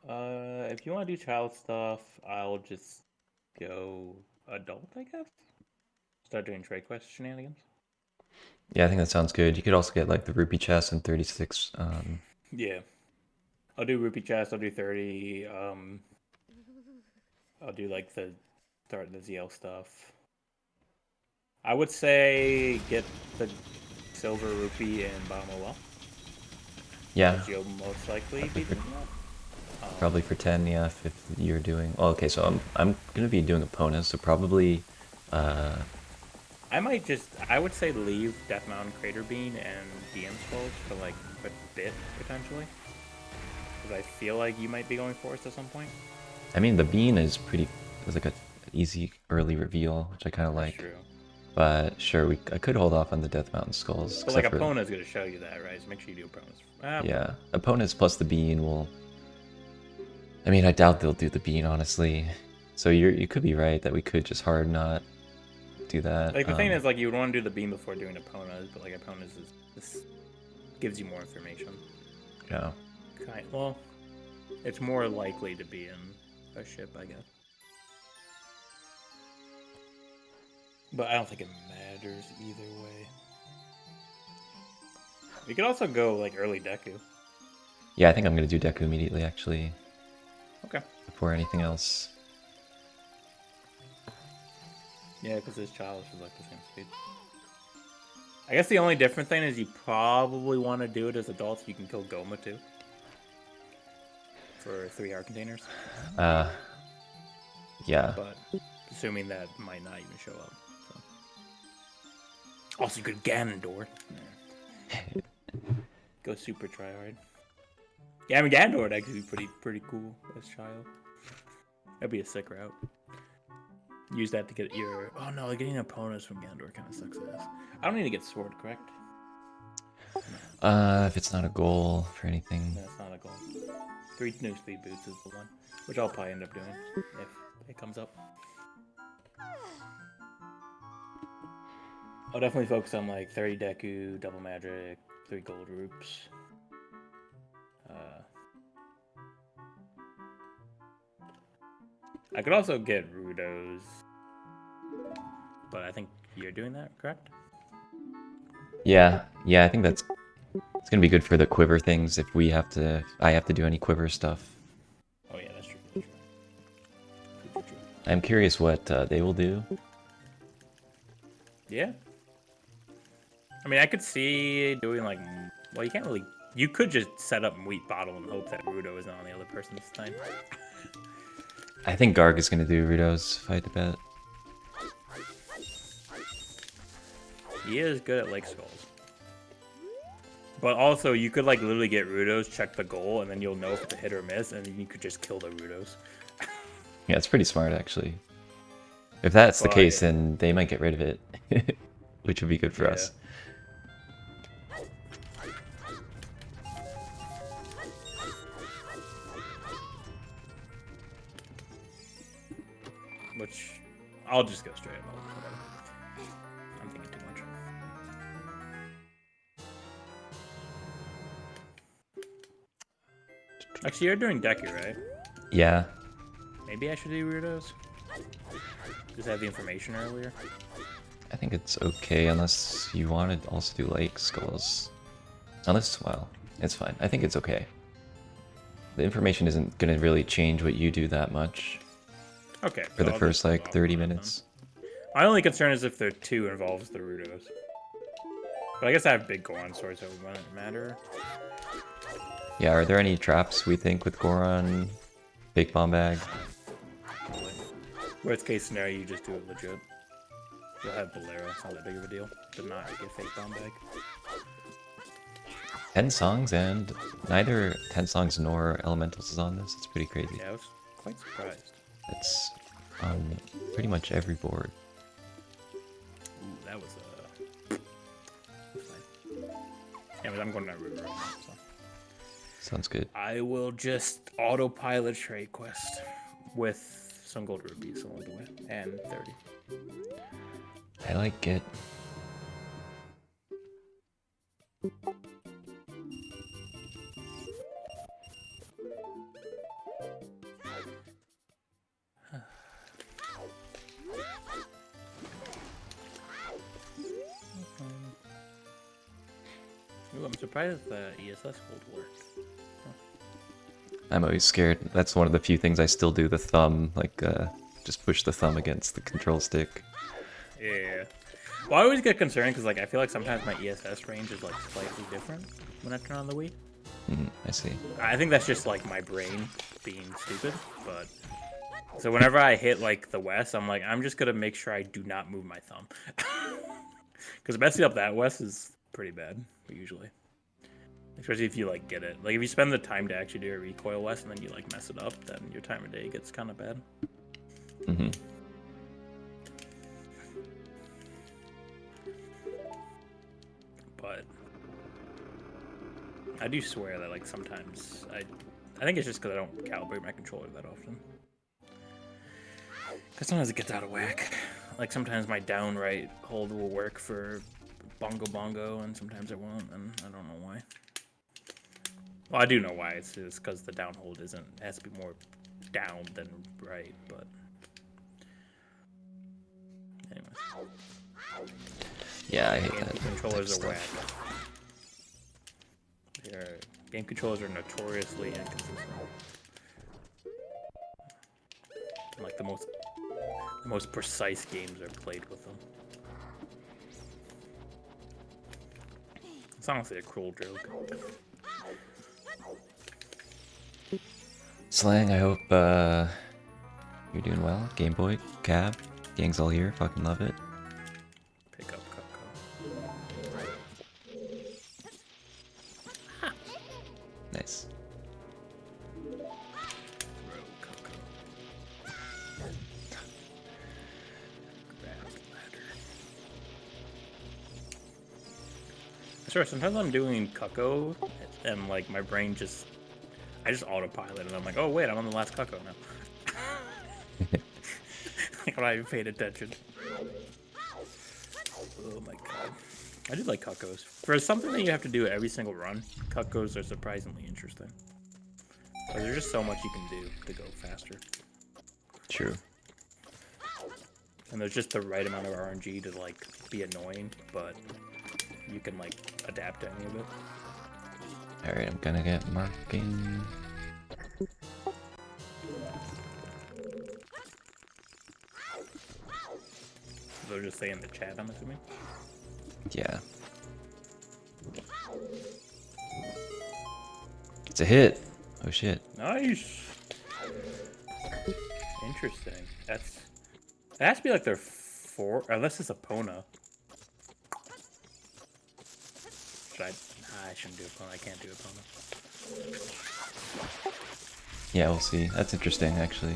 Speaker 3: If you want to do child stuff, I'll just go adult, I guess. Start doing trade quest shenanigans.
Speaker 1: Yeah, I think that sounds good. You could also get like the rupee chest and 36.
Speaker 3: Yeah. I'll do rupee chest. I'll do 30. I'll do like the ZL stuff. I would say get the silver rupee and bottom of well.
Speaker 1: Yeah,
Speaker 3: Which you'll most likely be doing that.
Speaker 1: probably for 10, yeah, if you're doing... Oh, okay, so I'm going to be doing Epona, so probably...
Speaker 3: I would say leave Death Mountain Crater Bean and DM Skulls for like a bit, potentially. Because I feel like you might be going Forest at some point.
Speaker 1: I mean, the bean is like a easy early reveal, which I kind of like.
Speaker 3: True.
Speaker 1: But sure, I could hold off on the Death Mountain Skulls.
Speaker 3: But like
Speaker 1: except for-
Speaker 3: Epona's going to show you that, right? So make sure you do Epona's.
Speaker 1: Yeah, opponents plus the bean will... I mean, I doubt they'll do the bean, honestly. So you could be right that we could just hard not do that.
Speaker 3: Like the thing is, like you would want to do the bean before doing Epona's, but like Epona's this gives you more information.
Speaker 1: Yeah.
Speaker 3: Well, it's more likely to be in a ship, I guess. But I don't think it matters either way. You could also go like early Deku.
Speaker 1: Yeah, I think I'm going to do Deku immediately, actually.
Speaker 3: Okay.
Speaker 1: Before anything else.
Speaker 3: Yeah, because his child is like the same speed. I guess the only different thing is you probably want to do it as adults. You can kill Goma too. For 3 heart containers.
Speaker 1: Yeah.
Speaker 3: But assuming that might not even show up. So. Also, you could Ganondorf. Yeah. Go super try hard. Yeah, I mean Ganondorf would actually be pretty cool as child. That'd be a sick route. Use that to get your... Oh no, getting opponents from Ganondorf kind of sucks ass. I don't need to get sword, correct?
Speaker 1: If it's not a goal for anything.
Speaker 3: No, it's not a goal. 3 new speed boots is the one, which I'll probably end up doing if it comes up. I'll definitely focus on like 30 Deku, double magic, 3 gold roops. I could also get Rudos, but I think you're doing that, correct?
Speaker 1: Yeah, I think it's gonna be good for the quiver things if I have to do any quiver stuff.
Speaker 3: Oh yeah, that's true. That's true. True.
Speaker 1: I'm curious what they will do.
Speaker 3: Yeah. I mean, I could see doing like, well, you can't really. You could just set up Wheat Bottle and hope that Rudo isn't on the other person this time.
Speaker 1: I think Garg is gonna do Rudo's fight a bet.
Speaker 3: He is good at Lake Skulls. But also, you could like literally get Rudos, check the goal, and then you'll know if it's a hit or miss, and then you could just kill the Rudos.
Speaker 1: Yeah, it's pretty smart actually. If that's the
Speaker 3: But-
Speaker 1: case, then they might get rid of it, which would be good for
Speaker 3: Yeah.
Speaker 1: us.
Speaker 3: Which, I'll just go straight up. Whatever. I'm thinking too much. Actually, you're doing Deku, right?
Speaker 1: Yeah.
Speaker 3: Maybe I should do Rudos? Just have the information earlier.
Speaker 1: I think it's okay unless you want to also do Lake Skulls. Unless, well, it's fine. I think it's okay. The information isn't going to really change what you do that much
Speaker 3: Okay.
Speaker 1: for
Speaker 3: so
Speaker 1: the
Speaker 3: I'll
Speaker 1: first
Speaker 3: just
Speaker 1: like
Speaker 3: go
Speaker 1: 30
Speaker 3: off on it then.
Speaker 1: minutes.
Speaker 3: My only concern is if the 2 involves the Rudos. But I guess I have big Goron swords, so it wouldn't matter.
Speaker 1: Yeah, are there any traps we think with Goron? Big bomb bag?
Speaker 3: Worst case scenario, you just do it legit. You'll have Bolero, it's not that big of a deal. To not get fake bomb bag.
Speaker 1: 10 songs and neither 10 songs nor Elementals is on this. It's pretty crazy.
Speaker 3: Yeah, I was quite surprised.
Speaker 1: It's on pretty much every board.
Speaker 3: Ooh, that was fine. Yeah, but I'm going to River right now, so.
Speaker 1: Sounds good.
Speaker 3: I will just autopilot trade quest with some gold rupees along the way, and 30.
Speaker 1: I like it.
Speaker 3: Ooh, I'm surprised the ESS hold worked.
Speaker 1: I'm always scared. That's one of the few things I still do. The thumb, like, just push the thumb against the control stick.
Speaker 3: Yeah. Well, I always get concerned because like I feel like sometimes my ESS range is like slightly different when I turn on the Wii.
Speaker 1: I see.
Speaker 3: I think that's just like my brain being stupid, but so whenever I hit like the west, I'm like, I'm just gonna make sure I do not move my thumb. Because messing up that west is pretty bad, usually. Especially if you like get it. Like if you spend the time to actually do a recoil west and then you like mess it up, then your time of day gets kind of bad. But I do swear that like sometimes I think it's just because I don't calibrate my controller that often. Because sometimes it gets out of whack. Like sometimes my down right hold will work for bongo bongo, and sometimes it won't, and I don't know why. Well, I do know why. It's just because the down hold isn't. It has to be more down than right, but anyways.
Speaker 1: Yeah, I hate
Speaker 3: Game
Speaker 1: that.
Speaker 3: controllers
Speaker 1: type
Speaker 3: are
Speaker 1: of
Speaker 3: whack.
Speaker 1: stuff.
Speaker 3: Game controllers are notoriously inconsistent. And, like the most precise games are played with them. It's honestly a cruel joke.
Speaker 1: Slang, I hope you're doing well. Game Boy, Cab, gang's all here. Fucking love it.
Speaker 3: Pick up Cupco.
Speaker 1: Nice.
Speaker 3: Bro, Cupco. Grab ladder. I swear, sometimes I'm doing Cucko and like my brain I just autopilot and I'm like, oh wait, I'm on the last Cucko now. Like I'm not even paying attention. Oh my god. I do like Cuckos. For something that you have to do every single run, Cuckos are surprisingly interesting. There's just so much you can do to go faster.
Speaker 1: True.
Speaker 3: And there's just the right amount of RNG to like be annoying, but you can like adapt to any of it.
Speaker 1: Alright, I'm gonna get marking.
Speaker 3: They'll just say in the chat, I'm assuming.
Speaker 1: Yeah. It's a hit. Oh shit.
Speaker 3: Nice. Interesting. It has to be like their unless it's a Pona. I shouldn't do a Pona. I can't do a Pona.
Speaker 1: Yeah, we'll see. That's interesting, actually.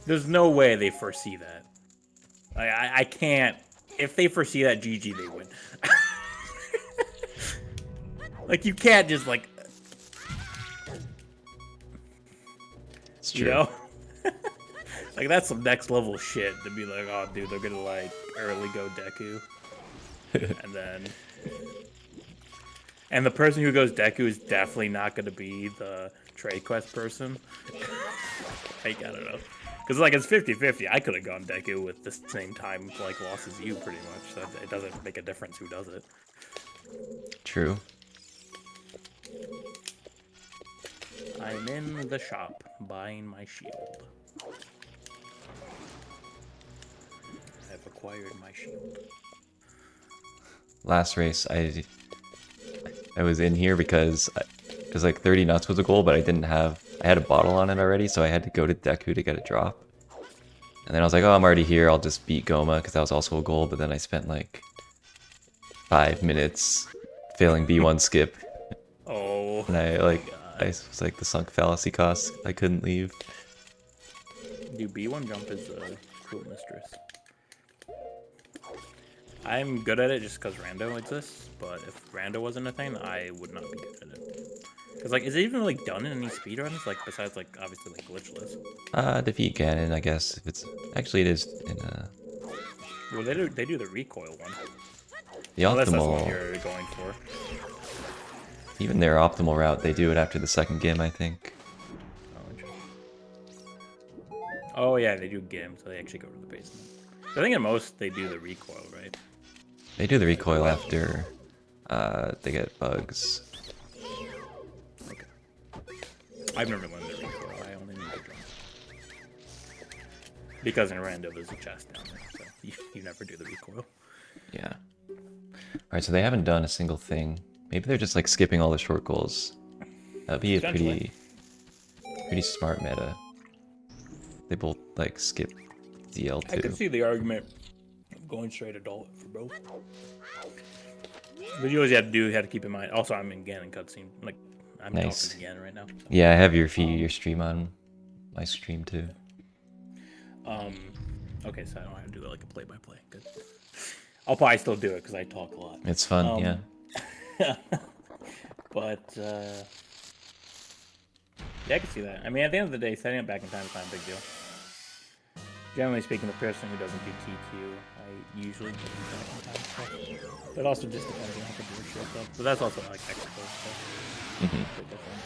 Speaker 3: There's no way they foresee that. I can't. If they foresee that, GG, they win. Like, you can't just, like...
Speaker 1: It's true.
Speaker 3: You know? Like, that's some next level shit to be like, oh, dude, they're gonna, like, early go Deku. And then... And the person who goes Deku is definitely not gonna be the trade quest person. Like, I don't know. Because, like, it's 50-50. I could have gone Deku with the same time, like, loss as you, pretty much. So it doesn't make a difference who does it.
Speaker 1: True.
Speaker 3: I'm in the shop buying my shield. I've acquired my shield.
Speaker 1: Last race, I was in here because it was like 30 nuts was a goal, but I had a bottle on it already, so I had to go to Deku to get a drop. And then I was like, oh, I'm already here, I'll just beat Goma, because that was also a goal, but then I spent like 5 minutes failing B1 skip.
Speaker 3: Oh.
Speaker 1: And I was like the sunk fallacy cost, I couldn't leave.
Speaker 3: Dude, B1 jump is a cool mistress. I'm good at it just because Rando exists, but if Rando wasn't a thing, I would not be good at it. Because, like, is it even, like, done in any speedruns? Like, besides, like, obviously, like, glitchless?
Speaker 1: Defeat Ganon, I guess. If it's actually it is in
Speaker 3: Well, they do the recoil one.
Speaker 1: the
Speaker 3: Unless that's the one
Speaker 1: optimal.
Speaker 3: you're going for.
Speaker 1: Even their optimal route, they do it after the second game, I think.
Speaker 3: Oh, interesting. Oh, yeah, they do GIM, so they actually go to the basement. I think at most they do the recoil, right?
Speaker 1: They do the recoil after they get bugs.
Speaker 3: Okay. I've never learned the recoil. I only need the Because in rando there's a chest down there, so you never do the recoil.
Speaker 1: Yeah. Alright, so they haven't done a single thing. Maybe they're just like skipping all the short goals. That'd be a
Speaker 3: Potentially.
Speaker 1: pretty smart meta. They both like skip
Speaker 3: I
Speaker 1: DL2.
Speaker 3: could see the argument of going straight adult for both. But you always have to keep in mind. Also, I'm again in cutscene. Like I'm
Speaker 1: Nice.
Speaker 3: talking again right now. So.
Speaker 1: Yeah, I have your stream on my stream too.
Speaker 3: Okay, so I don't have to do it like a play-by-play. Good. I'll probably still do it because I talk a lot.
Speaker 1: It's fun, yeah.
Speaker 3: But yeah, I can see that. I mean, at the end of the day, setting up back in time is not a big deal. Generally speaking, the person who doesn't do TQ, I usually do back in time stuff. But also just depends on how the board shows up. But that's also like extra stuff.
Speaker 1: Mhm.
Speaker 3: A bit different.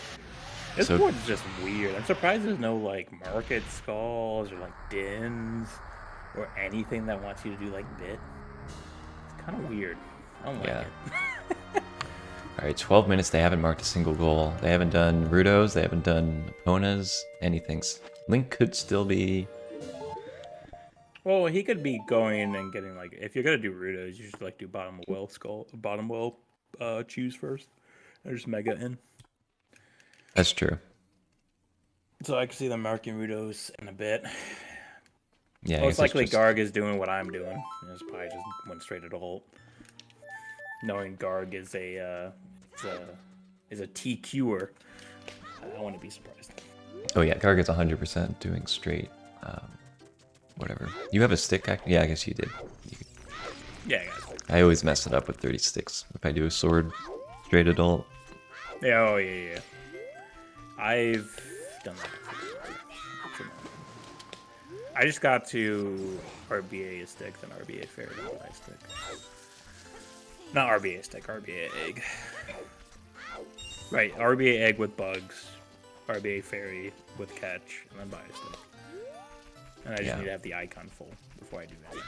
Speaker 3: This
Speaker 1: So-
Speaker 3: board is just weird. I'm surprised there's no like market skulls or like dins or anything that wants you to do like bit. It's kind of weird. I don't like
Speaker 1: Yeah.
Speaker 3: it.
Speaker 1: Alright, 12 minutes, they haven't marked a single goal. They haven't done Rudos, they haven't done Eponas, anything. Link could still be...
Speaker 3: Well, he could be going and getting like, if you're gonna do Rudos, you should like do bottom well choose first, and just mega in.
Speaker 1: That's true.
Speaker 3: So I can see them marking Rudos in a bit.
Speaker 1: Yeah, I
Speaker 3: Most
Speaker 1: guess it's
Speaker 3: likely
Speaker 1: just-
Speaker 3: Garg is doing what I'm doing. It's probably just went straight at ult. Knowing Garg is a TQer, I wouldn't be surprised.
Speaker 1: Oh yeah, Garget's 100% doing straight, whatever. You have a stick? Yeah, I guess you did.
Speaker 3: Yeah, guys.
Speaker 1: I always mess it up with 30 sticks. If I do a sword straight adult.
Speaker 3: Yeah, oh yeah. I've done that. I just got to RBA a stick, then RBA fairy, then my stick. Not RBA stick, RBA egg. Right, RBA egg with bugs, RBA fairy with catch, and then buy a stick. And I just
Speaker 1: Yeah.
Speaker 3: need to have the icon full before I do that.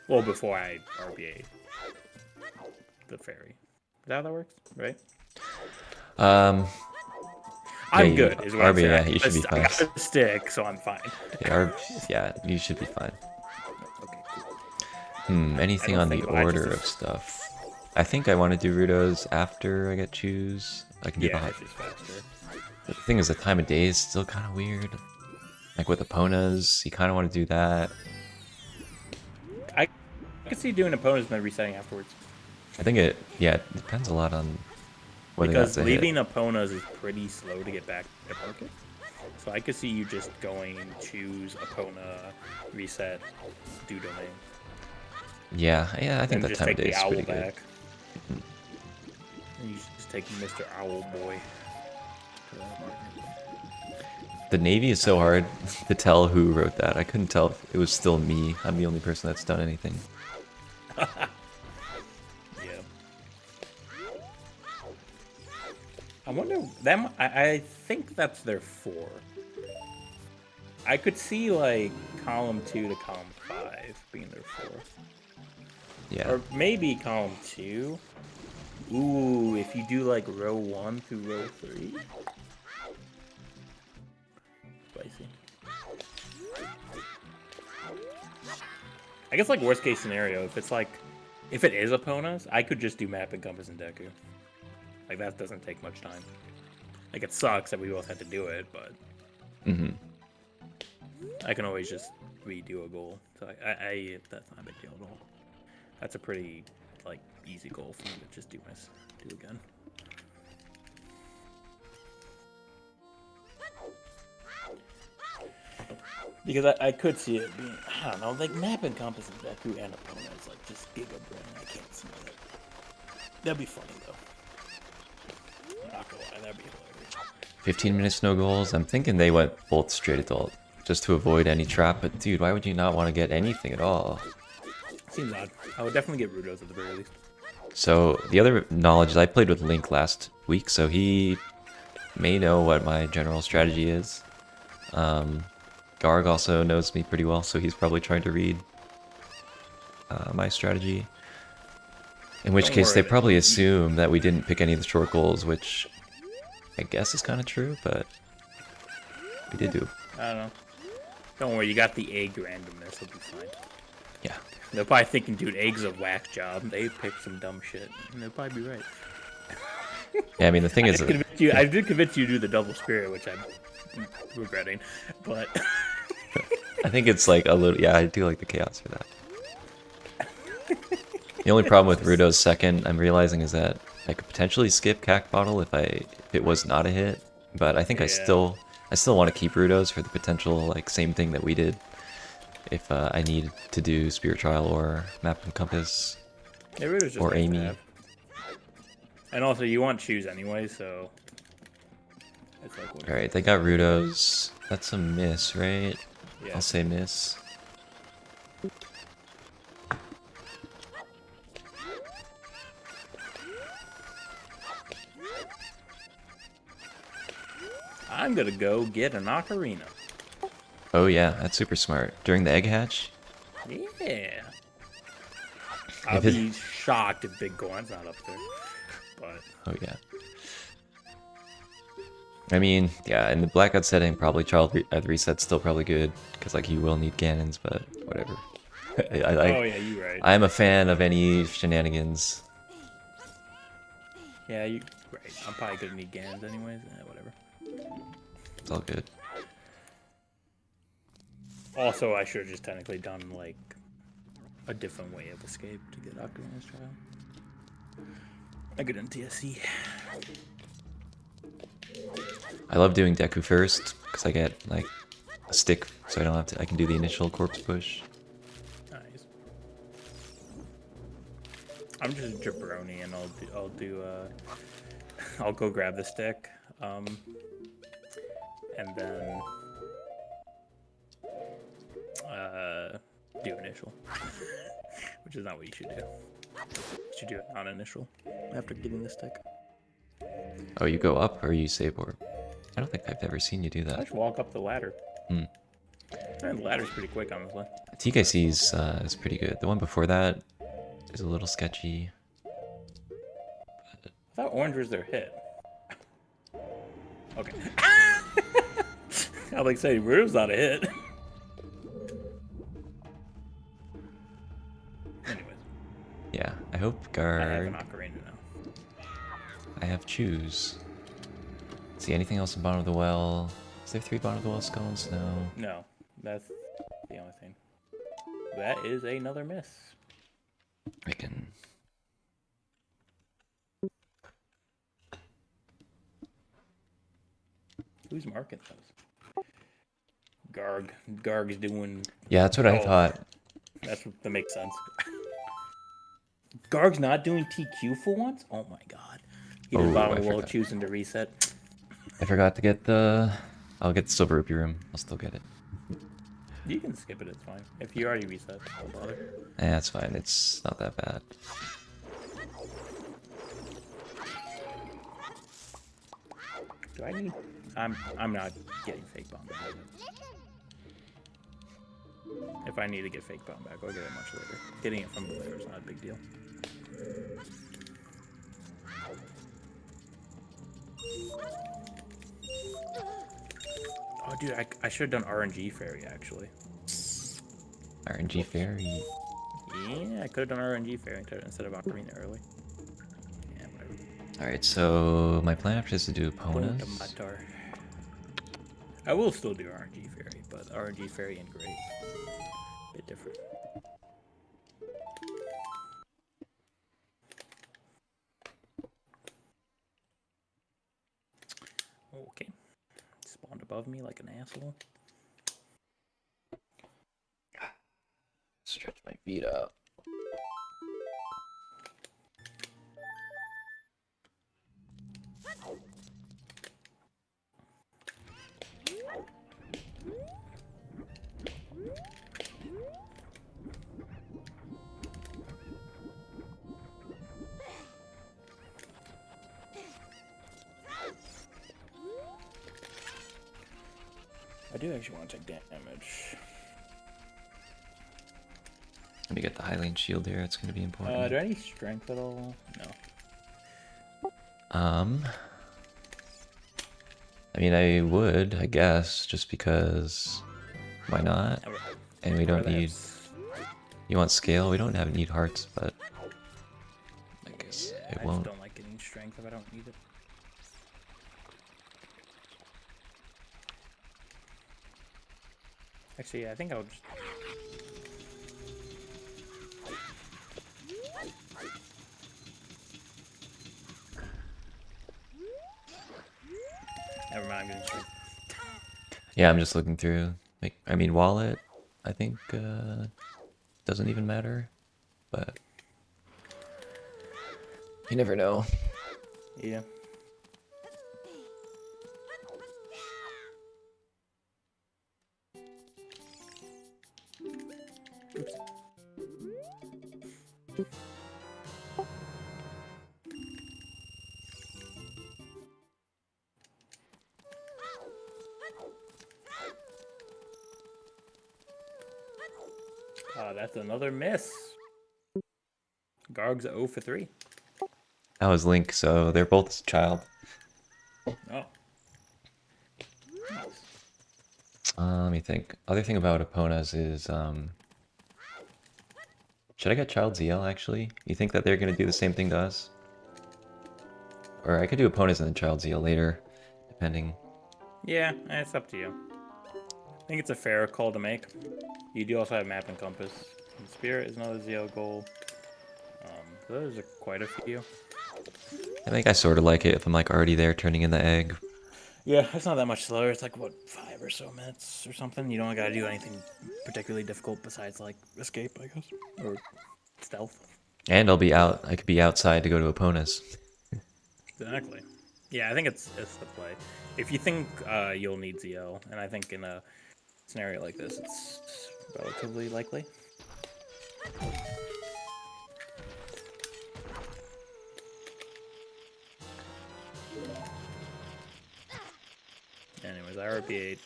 Speaker 3: Well, before I RBA the fairy. Is that how that works? Right? I'm
Speaker 1: you-
Speaker 3: good, is what I'm
Speaker 1: RBA,
Speaker 3: saying.
Speaker 1: yeah, you should be
Speaker 3: I
Speaker 1: fine.
Speaker 3: got a stick, so I'm fine.
Speaker 1: Yeah, you should be fine.
Speaker 3: Okay, cool.
Speaker 1: Anything
Speaker 3: don't
Speaker 1: on the
Speaker 3: think Elijah's
Speaker 1: order
Speaker 3: is-
Speaker 1: of stuff? I think I want to do Rudos after I get choose. I can do the
Speaker 3: Yeah,
Speaker 1: hot.
Speaker 3: it's just faster.
Speaker 1: The thing is, the time of day is still kind of weird. Like with Eponas, you kind of want to do that.
Speaker 3: I could see doing opponents and then resetting afterwards.
Speaker 1: I think it depends a lot on whether
Speaker 3: Because
Speaker 1: that's a hit.
Speaker 3: leaving opponents is pretty slow to get back to market. So I could see you just going, choose Epona, reset, do domain.
Speaker 1: Yeah, I think
Speaker 3: Then
Speaker 1: that
Speaker 3: just
Speaker 1: time of
Speaker 3: take
Speaker 1: day
Speaker 3: the
Speaker 1: is
Speaker 3: owl
Speaker 1: pretty good.
Speaker 3: back. And you should just take Mr. Owl Boy to that market.
Speaker 1: The Navy is so hard to tell who wrote that. I couldn't tell if it was still me. I'm the only person that's done anything.
Speaker 3: Yeah. I wonder them. I think that's their 4. I could see like column 2 to column 5 being their 4,
Speaker 1: Yeah.
Speaker 3: or maybe column 2. Ooh, if you do like row 1 through row 3. Spicy. I guess like worst case scenario, if it is Eponas, I could just do map and compass and Deku. Like that doesn't take much time. Like it sucks that we both had to do it, but
Speaker 1: Mm-hmm.
Speaker 3: I can always just redo a goal. So I that's not a big deal at all. That's a pretty like easy goal for me to just do again. Because I could see it being, I don't know, like map and compass and Deku and opponents, like just Giga Brain. I can't see it. That'd be funny though. I'm not gonna lie, that'd be hilarious.
Speaker 1: 15 minutes, no goals. I'm thinking they went both straight adult just to avoid any trap. But dude, why would you not want to get anything at all?
Speaker 3: Seems odd. I would definitely get Rudos at the very least.
Speaker 1: So the other knowledge is I played with Link last week, so he may know what my general strategy is. Garg also knows me pretty well, so he's probably trying to read my strategy. In which
Speaker 3: Don't
Speaker 1: case,
Speaker 3: worry,
Speaker 1: they probably
Speaker 3: you-
Speaker 1: assume that we didn't pick any of the short goals, which I guess is kind of true, but we did do.
Speaker 3: I don't know. Don't worry, you got the egg randomness. It'll be fine.
Speaker 1: Yeah.
Speaker 3: They're probably thinking, dude, egg's a whack job. They picked some dumb shit. And they'll probably be right.
Speaker 1: Yeah, I mean, the thing is...
Speaker 3: I did convince you to do the double spirit, which I'm regretting. But...
Speaker 1: I think it's like a little... Yeah, I do like the chaos for that. The only problem with Rudo's second, I'm realizing, is that I could potentially skip Cack Bottle if it was not a hit. But I think I still want to keep Rudo's for the potential, like, same thing that we did. If I need to do Spirit Trial or Map and Compass.
Speaker 3: Yeah, Rudo's just
Speaker 1: or
Speaker 3: nice to
Speaker 1: Amy.
Speaker 3: have. And also, you want shoes anyway, so... It's like, what-
Speaker 1: Alright, they got Rudo's. That's a miss, right?
Speaker 3: Yeah.
Speaker 1: I'll say miss.
Speaker 3: I'm gonna go get an ocarina.
Speaker 1: Oh yeah, that's super smart. During the egg hatch?
Speaker 3: Yeah. I'll
Speaker 1: If it-
Speaker 3: be shocked if Big Goron's not up there. But
Speaker 1: Oh yeah. I mean, yeah, in the blackout setting, probably child reset's still probably good, because like you will need cannons, but whatever.
Speaker 3: oh yeah, you're right.
Speaker 1: I'm a fan of any shenanigans.
Speaker 3: Yeah, you right. I'm probably gonna need Gans anyways. Whatever.
Speaker 1: It's all good.
Speaker 3: Also, I should have just technically done like a different way of escape to get Ocarina's Trial. I get into TSC.
Speaker 1: I love doing Deku first, because I get like a stick, so I don't have to. I can do the initial corpse push.
Speaker 3: Nice. I'm just a jabroni, and I'll go grab the stick, and then do initial, which is not what you should do. You should do it non-initial after getting the stick.
Speaker 1: Oh, you go up or you save orb? I don't think I've ever seen you do
Speaker 3: I
Speaker 1: that.
Speaker 3: just walk up the ladder.
Speaker 1: Hmm.
Speaker 3: And the ladder's pretty quick, honestly.
Speaker 1: TKC's is pretty good. The one before that is a little sketchy.
Speaker 3: I thought orange was their hit. Okay. I like saying Rudo's not a hit. Anyways,
Speaker 1: Yeah, I hope
Speaker 3: I have
Speaker 1: guard.
Speaker 3: an ocarina now.
Speaker 1: I have choose. See anything else in bottom of the well? Is there 3 bottom of the well skulls? No.
Speaker 3: No, that's the only thing. That is another miss.
Speaker 1: I can.
Speaker 3: Who's marking those? Garg. Garg's doing.
Speaker 1: Yeah, that's what I
Speaker 3: Oh.
Speaker 1: thought.
Speaker 3: That makes sense. Garg's not doing TQ for once? Oh my god. He did
Speaker 1: Oh,
Speaker 3: bottom
Speaker 1: I
Speaker 3: of the wall
Speaker 1: forgot.
Speaker 3: choosing to reset.
Speaker 1: I forgot to get the. I'll get the silver rupee room. I'll still get it.
Speaker 3: You can skip it, it's fine. If you already reset, don't bother.
Speaker 1: Yeah, it's fine. It's not that bad.
Speaker 3: Do I need? I'm not getting fake bomb back. If I need to get fake bomb back, I'll get it much later. Getting it from the layer is not a big deal. Oh, dude, I should have done RNG fairy actually.
Speaker 1: RNG fairy.
Speaker 3: Yeah, I could have done RNG fairy instead of ocarina early. Yeah, whatever.
Speaker 1: Alright, so my plan after is to do Eponas.
Speaker 3: Matar. I will still do RNG fairy, but RNG fairy and great. Bit different. Okay. Spawned above me like an asshole.
Speaker 1: Stretch my feet out.
Speaker 3: I do actually want to take damage.
Speaker 1: Let me get the Hylian shield here. It's going to be important.
Speaker 3: Do I need strength at all? No.
Speaker 1: I mean, I would, I guess, just because Why not? And we don't need... You want scale? We don't need hearts, but... I guess
Speaker 3: Yeah,
Speaker 1: it
Speaker 3: I
Speaker 1: won't.
Speaker 3: just don't like getting strength if I don't need it. Actually, yeah, I think I'll just... Never mind, I'm getting strength.
Speaker 1: Yeah, I'm just looking through. I mean, wallet, I think, doesn't even matter. But... You never know.
Speaker 3: Yeah. Oops. That's another miss. Garg's 0 for 3.
Speaker 1: That was Link, so they're both child.
Speaker 3: Oh. Nice.
Speaker 1: Let me think. Other thing about Eponas is, should I get Child ZL, actually? You think that they're gonna do the same thing to us? Or I could do Eponas and then Child ZL later, depending.
Speaker 3: Yeah, it's up to you. I think it's a fair call to make. You do also have Map and Compass. And Spirit is another ZL goal. Those are quite a few.
Speaker 1: I think I sort of like it if I'm like already there turning in the egg.
Speaker 3: Yeah, it's not that much slower. It's like, what, 5 or so minutes or something? You don't gotta do anything particularly difficult besides, like, escape, I guess. Or stealth.
Speaker 1: And I'll be out. I could be outside to go to Eponas.
Speaker 3: Exactly. Yeah, I think it's the play. If you think you'll need ZL, and I think in a scenario like this, it's relatively likely. Anyways, I RP8.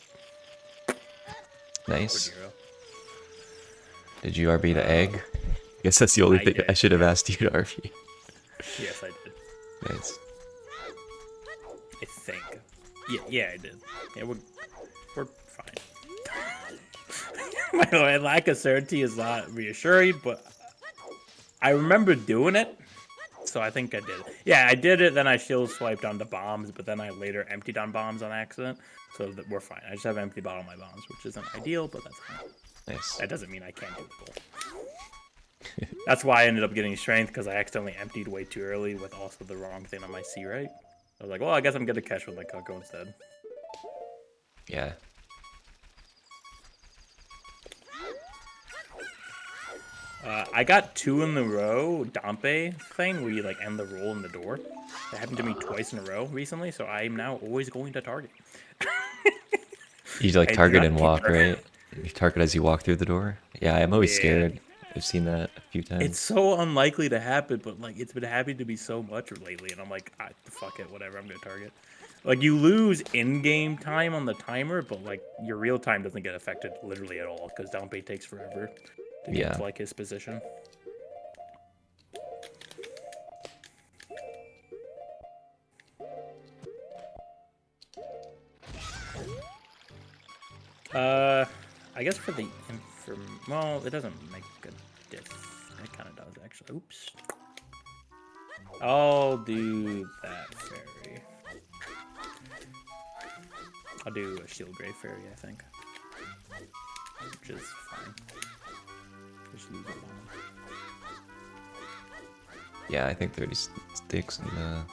Speaker 1: Nice. Did you RB the egg? I guess that's the only
Speaker 3: I
Speaker 1: thing
Speaker 3: did,
Speaker 1: I should have asked you to RB.
Speaker 3: Yes, I did.
Speaker 1: Nice.
Speaker 3: I think. Yeah, I did. Yeah, we're fine. My lack of certainty is not reassuring, but I remember doing it, so I think I did it. Yeah, I did it, then I shield swiped onto bombs, but then I later emptied on bombs on accident, so that we're fine. I just have empty bottle on my bombs, which isn't ideal, but that's fine.
Speaker 1: Nice.
Speaker 3: That doesn't mean I can't do the goal. That's why I ended up getting strength, because I accidentally emptied way too early with also the wrong thing on my C right. I was like, well, I guess I'm gonna catch with my Coco instead.
Speaker 1: Yeah.
Speaker 3: I got 2 in the row Dompe thing where you like end the roll in the door. That happened to me twice in a row recently, so I'm now always going to target.
Speaker 1: You like
Speaker 3: I do
Speaker 1: target
Speaker 3: not
Speaker 1: and walk,
Speaker 3: care.
Speaker 1: right? You target as you walk through the door. Yeah, I'm always
Speaker 3: Yeah.
Speaker 1: scared. I've seen that a few times.
Speaker 3: It's so unlikely to happen, but like it's been happening to me so much lately, and I'm like, fuck it, whatever, I'm gonna target. Like you lose in-game time on the timer, but like your real time doesn't get affected literally at all because Dompe takes forever to get to like his position. I guess for the well, it doesn't make a difference. It kind of does actually. Oops. I'll do that fairy. I'll do a shield grave fairy, I think, which is fine. Just lose it on.
Speaker 1: Yeah, I think 30 sticks and gold.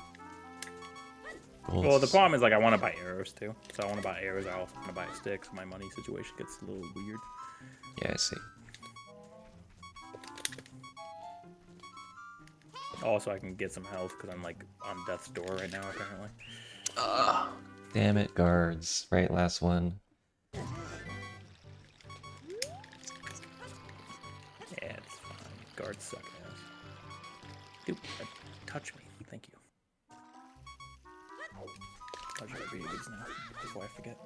Speaker 3: Well, the problem is like I want to buy arrows too, so I want to buy arrows. I also want to buy sticks. So my money situation gets a little weird.
Speaker 1: Yeah, I see.
Speaker 3: Also, I can get some health because I'm like on death's door right now, apparently.
Speaker 1: Damn it, guards. Right, last one.
Speaker 3: Yeah, it's fine. Guards suck ass. Dude, touch me. Thank you. I'll try to read these now before I forget.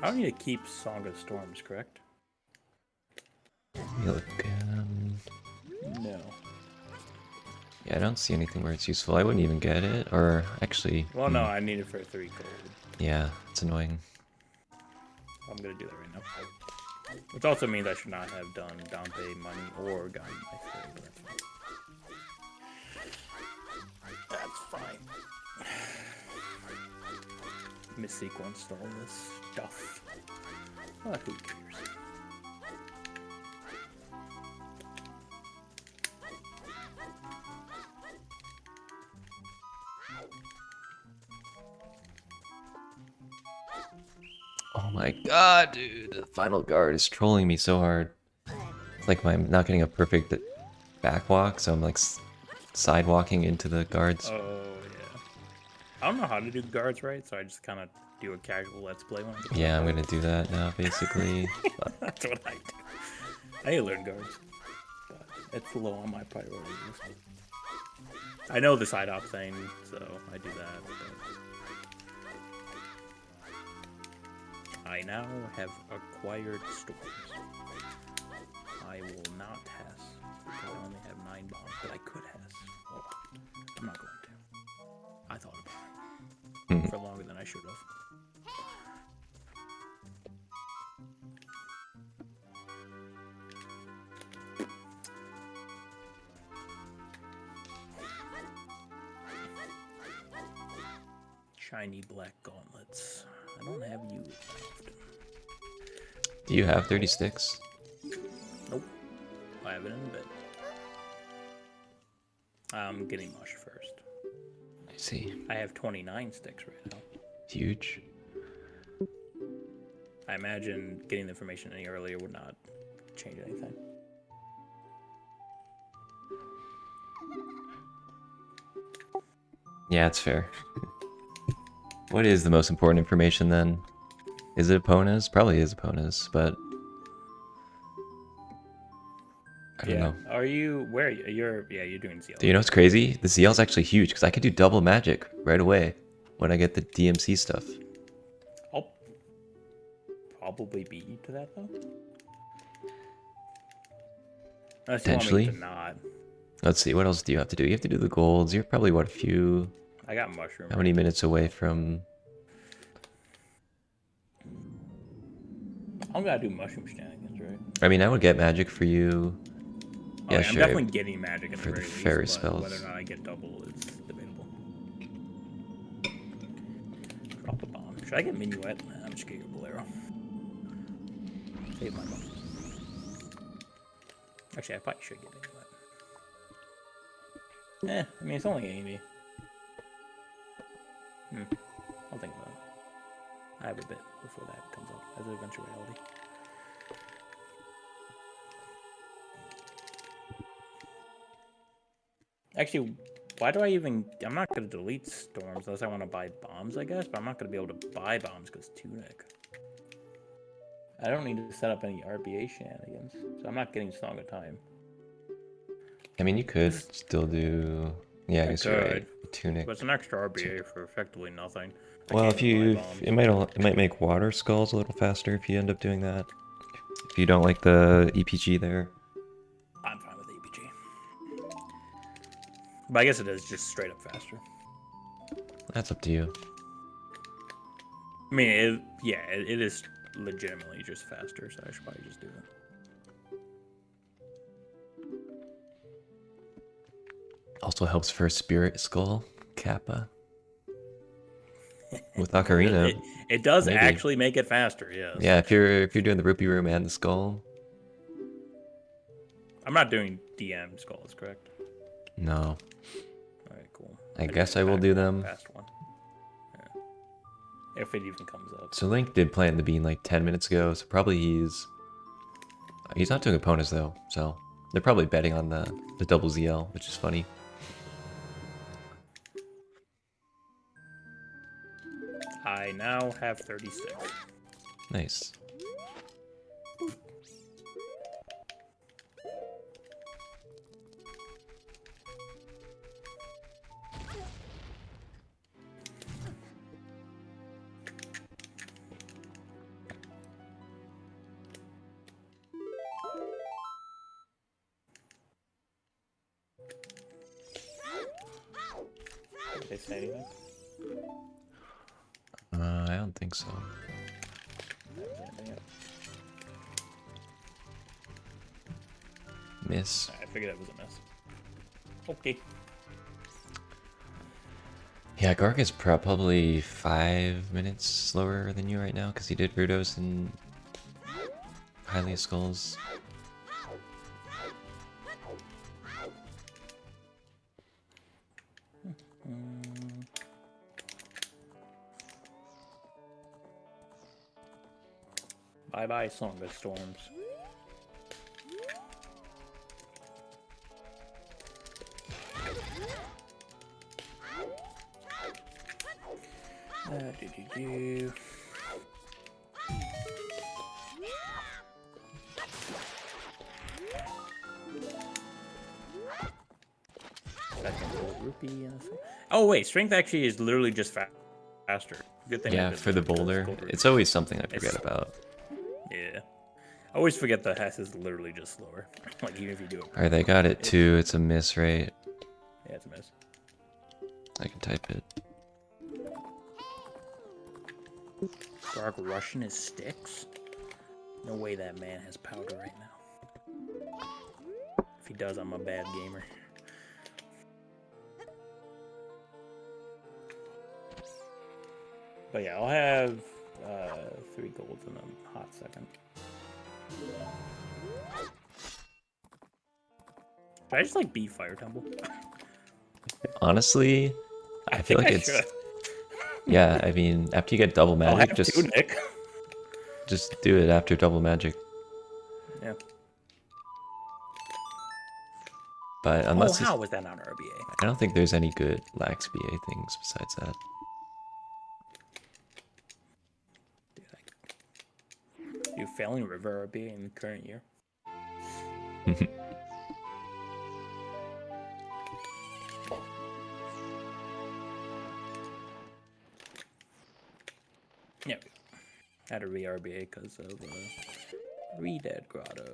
Speaker 3: I don't need to keep Song of Storms, correct?
Speaker 1: You look good. Yeah, I don't see anything where it's useful. I wouldn't even get it, or actually...
Speaker 3: Well, no, I need it for 3 gold.
Speaker 1: Yeah, it's annoying.
Speaker 3: I'm gonna do that right now. Which also means I should not have done Dante money or gotten my 3, but that's fine. That's fine. Missequenced all this stuff. Who cares?
Speaker 1: Oh my god, dude. The final guard is trolling me so hard. It's like I'm not getting a perfect backwalk, so I'm like sidewalking into the guards.
Speaker 3: Oh, yeah. I don't know how to do guards right, so I just kind of do a casual let's play when I get to
Speaker 1: Yeah,
Speaker 3: that
Speaker 1: I'm
Speaker 3: part.
Speaker 1: gonna do that now, basically.
Speaker 3: That's what I do. I need to learn guards, but it's low on my priority list. I know the side op thing, so I do that. But I now have acquired storms. I will not Hess because I only have 9 bombs, but I could Hess. Oh, I'm not going to. I thought about it for longer than I should have. Shiny black gauntlets. I don't have you left.
Speaker 1: Do you have 30 sticks?
Speaker 3: Nope. I have it in a bit. I'm getting mush first.
Speaker 1: I see.
Speaker 3: I have 29 sticks right now.
Speaker 1: Huge.
Speaker 3: I imagine getting the information any earlier would not change anything.
Speaker 1: Yeah, it's fair. What is the most important information then? Is it Epona's? Probably is Epona's, but I don't know.
Speaker 3: Are you where are you? You're doing CL.
Speaker 1: Do you know what's crazy? The CL's actually huge because I could do double magic right away when I get the DMC stuff.
Speaker 3: I'll probably beat you to that though. Unless you want me
Speaker 1: Potentially.
Speaker 3: to not.
Speaker 1: Let's see, what else do you have to do? You have to do the golds. You're probably, what, a few...
Speaker 3: I got mushroom.
Speaker 1: How many minutes away from...
Speaker 3: I'm gonna do mushroom shenanigans, right?
Speaker 1: I mean, I would get magic for you.
Speaker 3: Oh,
Speaker 1: Yeah,
Speaker 3: I'm
Speaker 1: sure.
Speaker 3: definitely getting magic at
Speaker 1: For
Speaker 3: the
Speaker 1: the
Speaker 3: very
Speaker 1: fairy
Speaker 3: least, but
Speaker 1: spells.
Speaker 3: whether or not I get double is debatable. Drop a bomb. Should I get minuet? Nah, I'm just gonna get bolero. Save my bombs. Actually, I probably should get minuet. I mean, it's only 80. I'll think about it. I have a bit before that comes up as an eventuality. Actually, why do I even... I'm not going to delete storms unless I want to buy bombs, I guess, but I'm not going to be able to buy bombs because Tunic. I don't need to set up any RBA shenanigans, so I'm not getting Song of Time.
Speaker 1: I mean, you could still do... Yeah, I guess you're right. Tunic.
Speaker 3: But it's an extra RBA for effectively nothing. I
Speaker 1: Well,
Speaker 3: can't
Speaker 1: if
Speaker 3: even buy
Speaker 1: you...
Speaker 3: bombs.
Speaker 1: It might make water skulls a little faster if you end up doing that. If you don't like the EPG there.
Speaker 3: I'm fine with APG. But I guess it is just straight up faster.
Speaker 1: That's up to you.
Speaker 3: I mean, it is legitimately just faster, so I should probably just do it.
Speaker 1: Also helps for Spirit Skull, Kappa. With Ocarina.
Speaker 3: It does
Speaker 1: maybe.
Speaker 3: actually make it faster, yes.
Speaker 1: Yeah, if you're doing the rupee room and the skull.
Speaker 3: I'm not doing DM skulls, correct?
Speaker 1: No.
Speaker 3: Alright, cool.
Speaker 1: I guess I will do them.
Speaker 3: Fast one. Yeah. If it even comes up.
Speaker 1: So Link did plant the bean like 10 minutes ago, so probably he's not doing opponents though, so they're probably betting on the double ZL, which is funny.
Speaker 3: I now have 36.
Speaker 1: Nice.
Speaker 3: They say anything?
Speaker 1: I don't think so.
Speaker 3: That was anything yet?
Speaker 1: Miss.
Speaker 3: I figured that was a miss. Okay.
Speaker 1: Yeah, Garg is probably 5 minutes slower than you right now because he did Rudos and Hylia Skulls.
Speaker 3: Bye bye, Song of Storms. Do. Second gold rupee and a second. Oh wait, strength actually is literally just faster. Good thing. I
Speaker 1: Yeah,
Speaker 3: did
Speaker 1: for the
Speaker 3: that, because
Speaker 1: boulder.
Speaker 3: gold rupee-
Speaker 1: It's always something I forget
Speaker 3: It's-
Speaker 1: about.
Speaker 3: Yeah. I always forget the Hess is literally just slower. Like even if you do it.
Speaker 1: Alright, they got it too. It's a miss, right?
Speaker 3: Yeah, it's a miss.
Speaker 1: I can type it.
Speaker 3: Dark Russian is sticks? No way that man has powder right now. If he does, I'm a bad gamer. But yeah, I'll have 3 golds in a hot second. Should I just like beat Fire Temple?
Speaker 1: Honestly, I feel
Speaker 3: think
Speaker 1: like
Speaker 3: I
Speaker 1: it's...
Speaker 3: should.
Speaker 1: Yeah, I mean, after you get double
Speaker 3: I'll
Speaker 1: magic,
Speaker 3: have 2, Nick.
Speaker 1: just do it after double magic.
Speaker 3: Yeah.
Speaker 1: But
Speaker 3: Oh,
Speaker 1: unless
Speaker 3: how was that not RBA?
Speaker 1: I don't think there's any good lax BA things besides that.
Speaker 3: Dude, you failing River RBA in the current year? Yeah, had a re-RBA because of Re-Dead Grotto.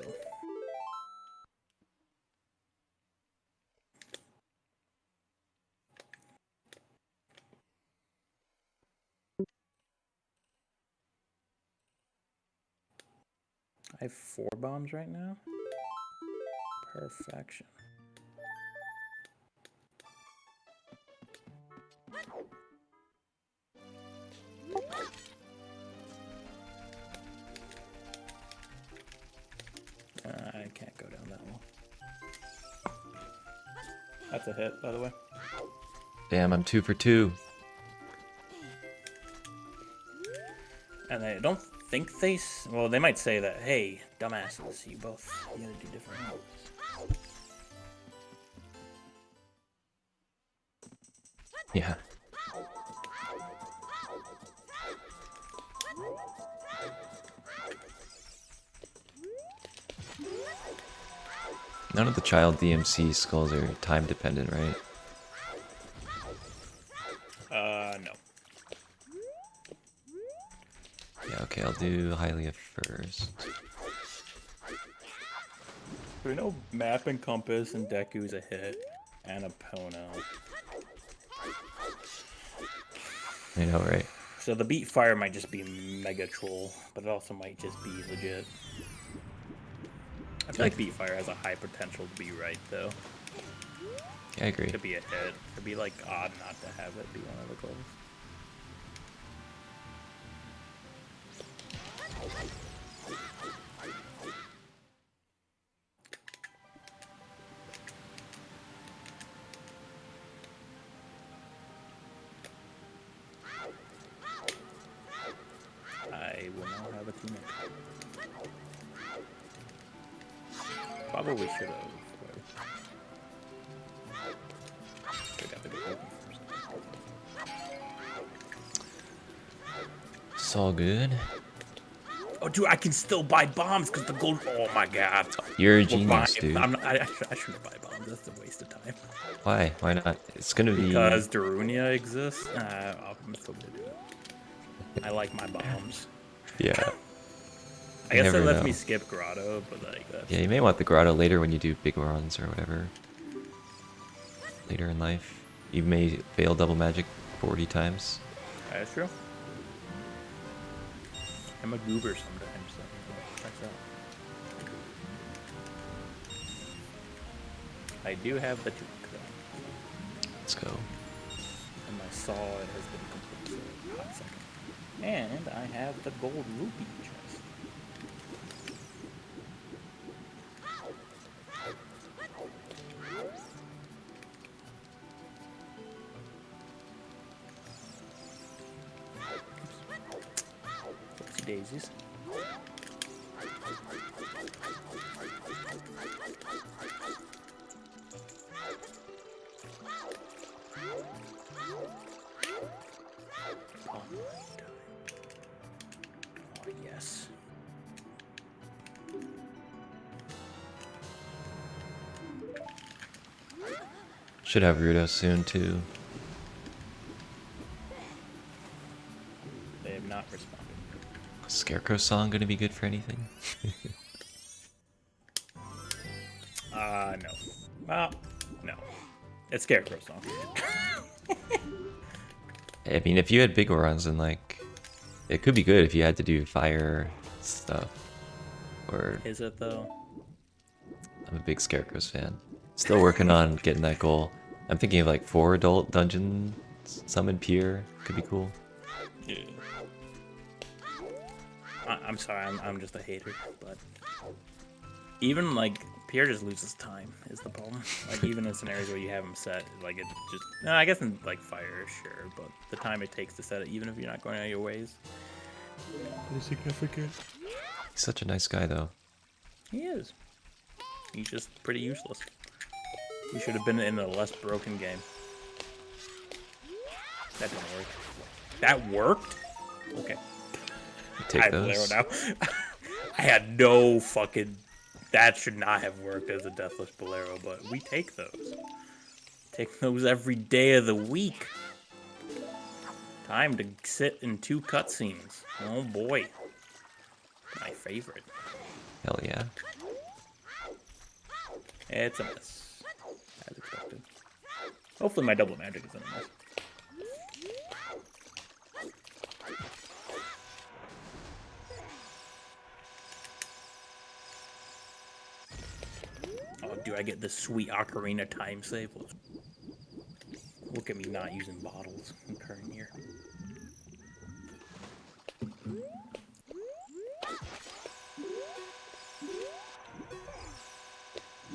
Speaker 3: I have 4 bombs right now. Perfection. I can't go down that one. That's a hit, by the way.
Speaker 1: Damn, I'm 2 for 2.
Speaker 3: And I don't think they... Well, they might say that, hey, dumbasses, you gotta do different routes.
Speaker 1: Yeah. None of the child DMC skulls are time dependent, right?
Speaker 3: No.
Speaker 1: Yeah, okay, I'll do Hylia first.
Speaker 3: So we know Map and Compass and Deku's a hit, and a Pono.
Speaker 1: I know, right?
Speaker 3: So the Beat Fire might just be Mega Troll, but it also might just be legit. I feel like Beat Fire has a high potential to be right, though.
Speaker 1: Yeah, I agree.
Speaker 3: Could be a hit. It'd be like odd not to have it be one of the goals. I will now have a teammate. Probably should have.
Speaker 1: It's all good.
Speaker 3: Oh, dude, I can still buy bombs because the gold. Oh my god.
Speaker 1: You're a
Speaker 3: Well,
Speaker 1: genius,
Speaker 3: fine.
Speaker 1: dude.
Speaker 3: I shouldn't buy bombs. That's a waste of time.
Speaker 1: Why? Why not? It's gonna be...
Speaker 3: Because Darunia exists. I'm still gonna do it. I like my bombs.
Speaker 1: Yeah.
Speaker 3: I
Speaker 1: You
Speaker 3: guess that
Speaker 1: never
Speaker 3: lets
Speaker 1: know.
Speaker 3: me skip Grotto, but like that's...
Speaker 1: Yeah, you may want the grotto later when you do big runs or whatever. Later in life. You may fail double magic 40 times.
Speaker 3: That's true. I'm a goober sometimes, so checks out. I do have the toque, though.
Speaker 1: Let's go.
Speaker 3: And my saw has been complete for a hot second. And I have the gold rupee chest. Oopsie daisies. Oh, yes.
Speaker 1: Should have Rudo soon too.
Speaker 3: They have not responded.
Speaker 1: Scarecrow song gonna be good for anything?
Speaker 3: No. Well, no. It's Scarecrow song.
Speaker 1: I mean, if you had big runs, then like, it could be good if you had to do fire stuff. Or
Speaker 3: Is it though?
Speaker 1: I'm a big Scarecrows fan. Still working on getting that goal. I'm thinking of like 4 adult dungeon summon Pier. Could be cool.
Speaker 3: Yeah. I'm sorry, I'm just a hater, but even like Pierre just loses time is the problem. Like even in scenarios where you have him set, like it just no, I guess in like fire, sure, but the time it takes to set it, even if you're not going out of your ways, is significant.
Speaker 1: He's such a nice guy though.
Speaker 3: He is. He's just pretty useless. He should have been in a less broken game. That didn't work. That worked? Okay.
Speaker 1: Take
Speaker 3: I
Speaker 1: those.
Speaker 3: Bolero now. I had no fucking. That should not have worked as a Deathless Bolero, but we take those. Take those every day of the week. Time to sit in 2 cutscenes. Oh boy. My favorite.
Speaker 1: Hell yeah.
Speaker 3: It's a mess. As expected. Hopefully my double magic isn't a mess. Oh, do I get this sweet ocarina time save? Look at me not using bottles in current year.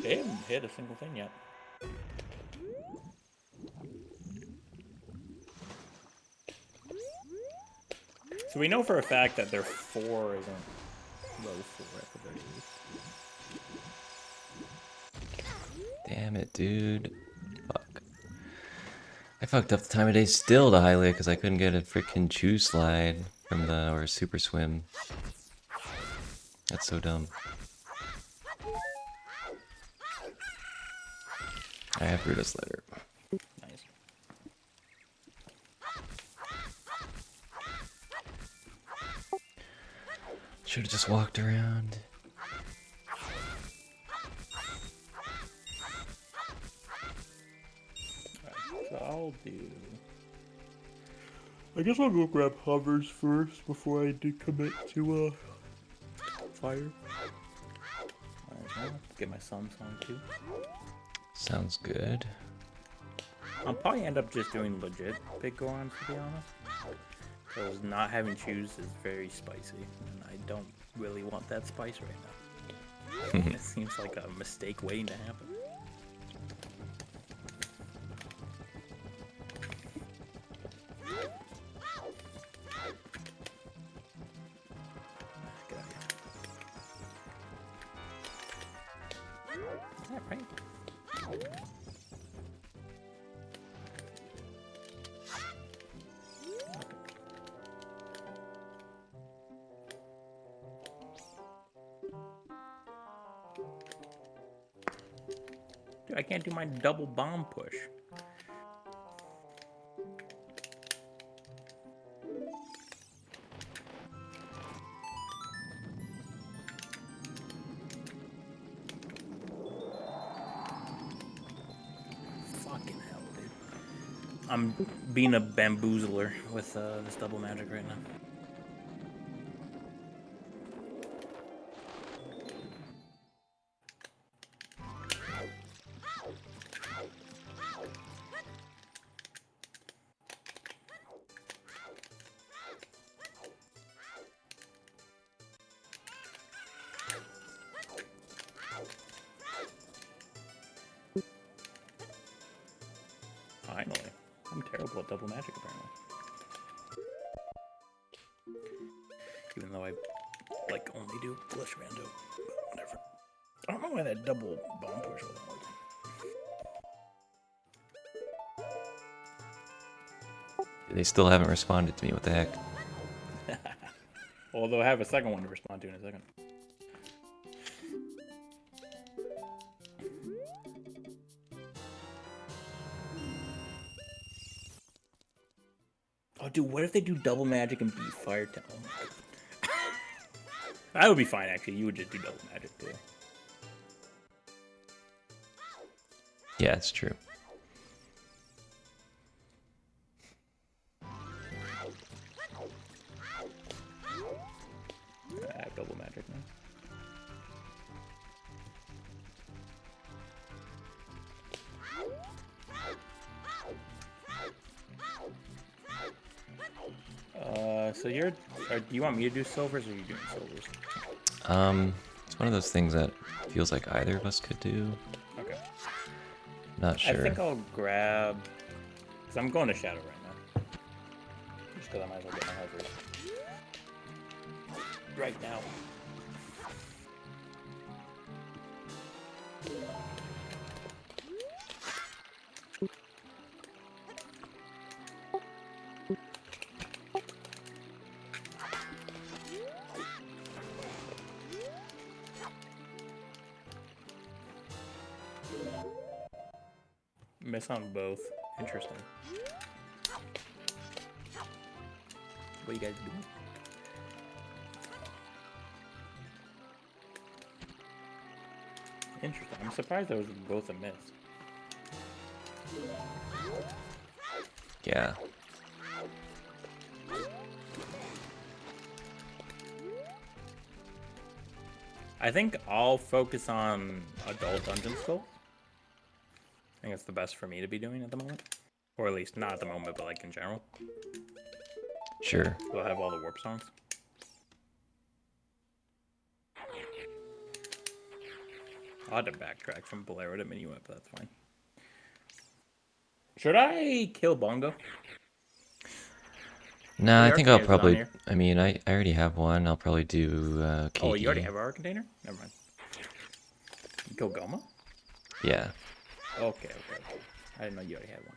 Speaker 3: They haven't hit a single thing yet. So we know for a fact that their 4 isn't low 4 at the very least.
Speaker 1: Damn it, dude. Fuck. I fucked up the time of day still to highlight because I couldn't get a freaking chew slide from the or super swim. That's so dumb. I have Ruda's letter.
Speaker 3: Nice.
Speaker 1: Should have just walked around.
Speaker 3: So I'll do. I guess I'll go grab hovers first before I do commit to fire. Alright, well, get my sun song too.
Speaker 1: Sounds good.
Speaker 3: I'll probably end up just doing legit big Gorons to be honest. Because not having chews is very spicy, and I don't really want that spice right now. It seems like a mistake waiting to happen. Get out of here. Is that right? Dude, I can't do my double bomb push. Fucking hell, dude. I'm being a bamboozler with this double magic right now. Finally. I'm terrible at double magic, apparently. Even though I, like, only do Glish Rando. But whatever. I don't know why that double bomb push wasn't working.
Speaker 1: They still haven't responded to me. What the heck?
Speaker 3: Although I have a second one to respond to in a second. Oh, dude, what if they do double magic and beat Fire Town? Oh my god. That would be fine, actually. You would just do double magic, too.
Speaker 1: Yeah, it's true.
Speaker 3: I have double magic now. So you're... do you want me to do silvers, or are you doing silvers?
Speaker 1: It's one of those things that feels like either of us could do.
Speaker 3: Okay.
Speaker 1: Not sure.
Speaker 3: I think I'll grab... Because I'm going to Shadow right now. Just because I might as well get my hovers. Right now. Miss on both. Interesting. What are you guys doing? Interesting. I'm surprised those were both a miss.
Speaker 1: Yeah.
Speaker 3: I think I'll focus on Adult Dungeon Skull. I think it's the best for me to be doing at the moment. Or at least not at the moment, but like in general.
Speaker 1: Sure.
Speaker 3: We'll have all the warp songs. I'll have to backtrack from Bolero to Minuet, but that's fine. Should I kill Bongo?
Speaker 1: Nah, I
Speaker 3: The
Speaker 1: think
Speaker 3: arcade
Speaker 1: I'll
Speaker 3: is on
Speaker 1: probably...
Speaker 3: here.
Speaker 1: I mean, I already have one. I'll probably do
Speaker 3: Oh, you already
Speaker 1: Keiki.
Speaker 3: have our container? Never mind. You kill Goma?
Speaker 1: Yeah.
Speaker 3: Okay, okay. I didn't know you already had one.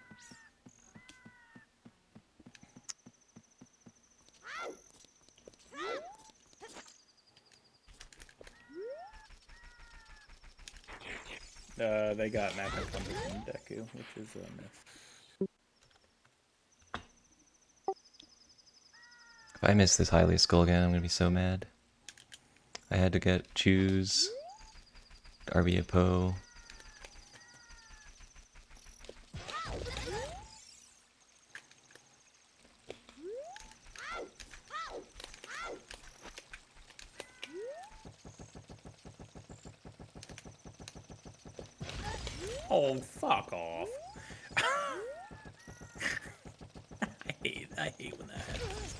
Speaker 3: They got Map and Compass and Deku, which is a miss.
Speaker 1: If I miss this Highly Skull again, I'm gonna be so mad. I had to choose RBA Poe.
Speaker 3: Oh, fuck off. I hate when that happens.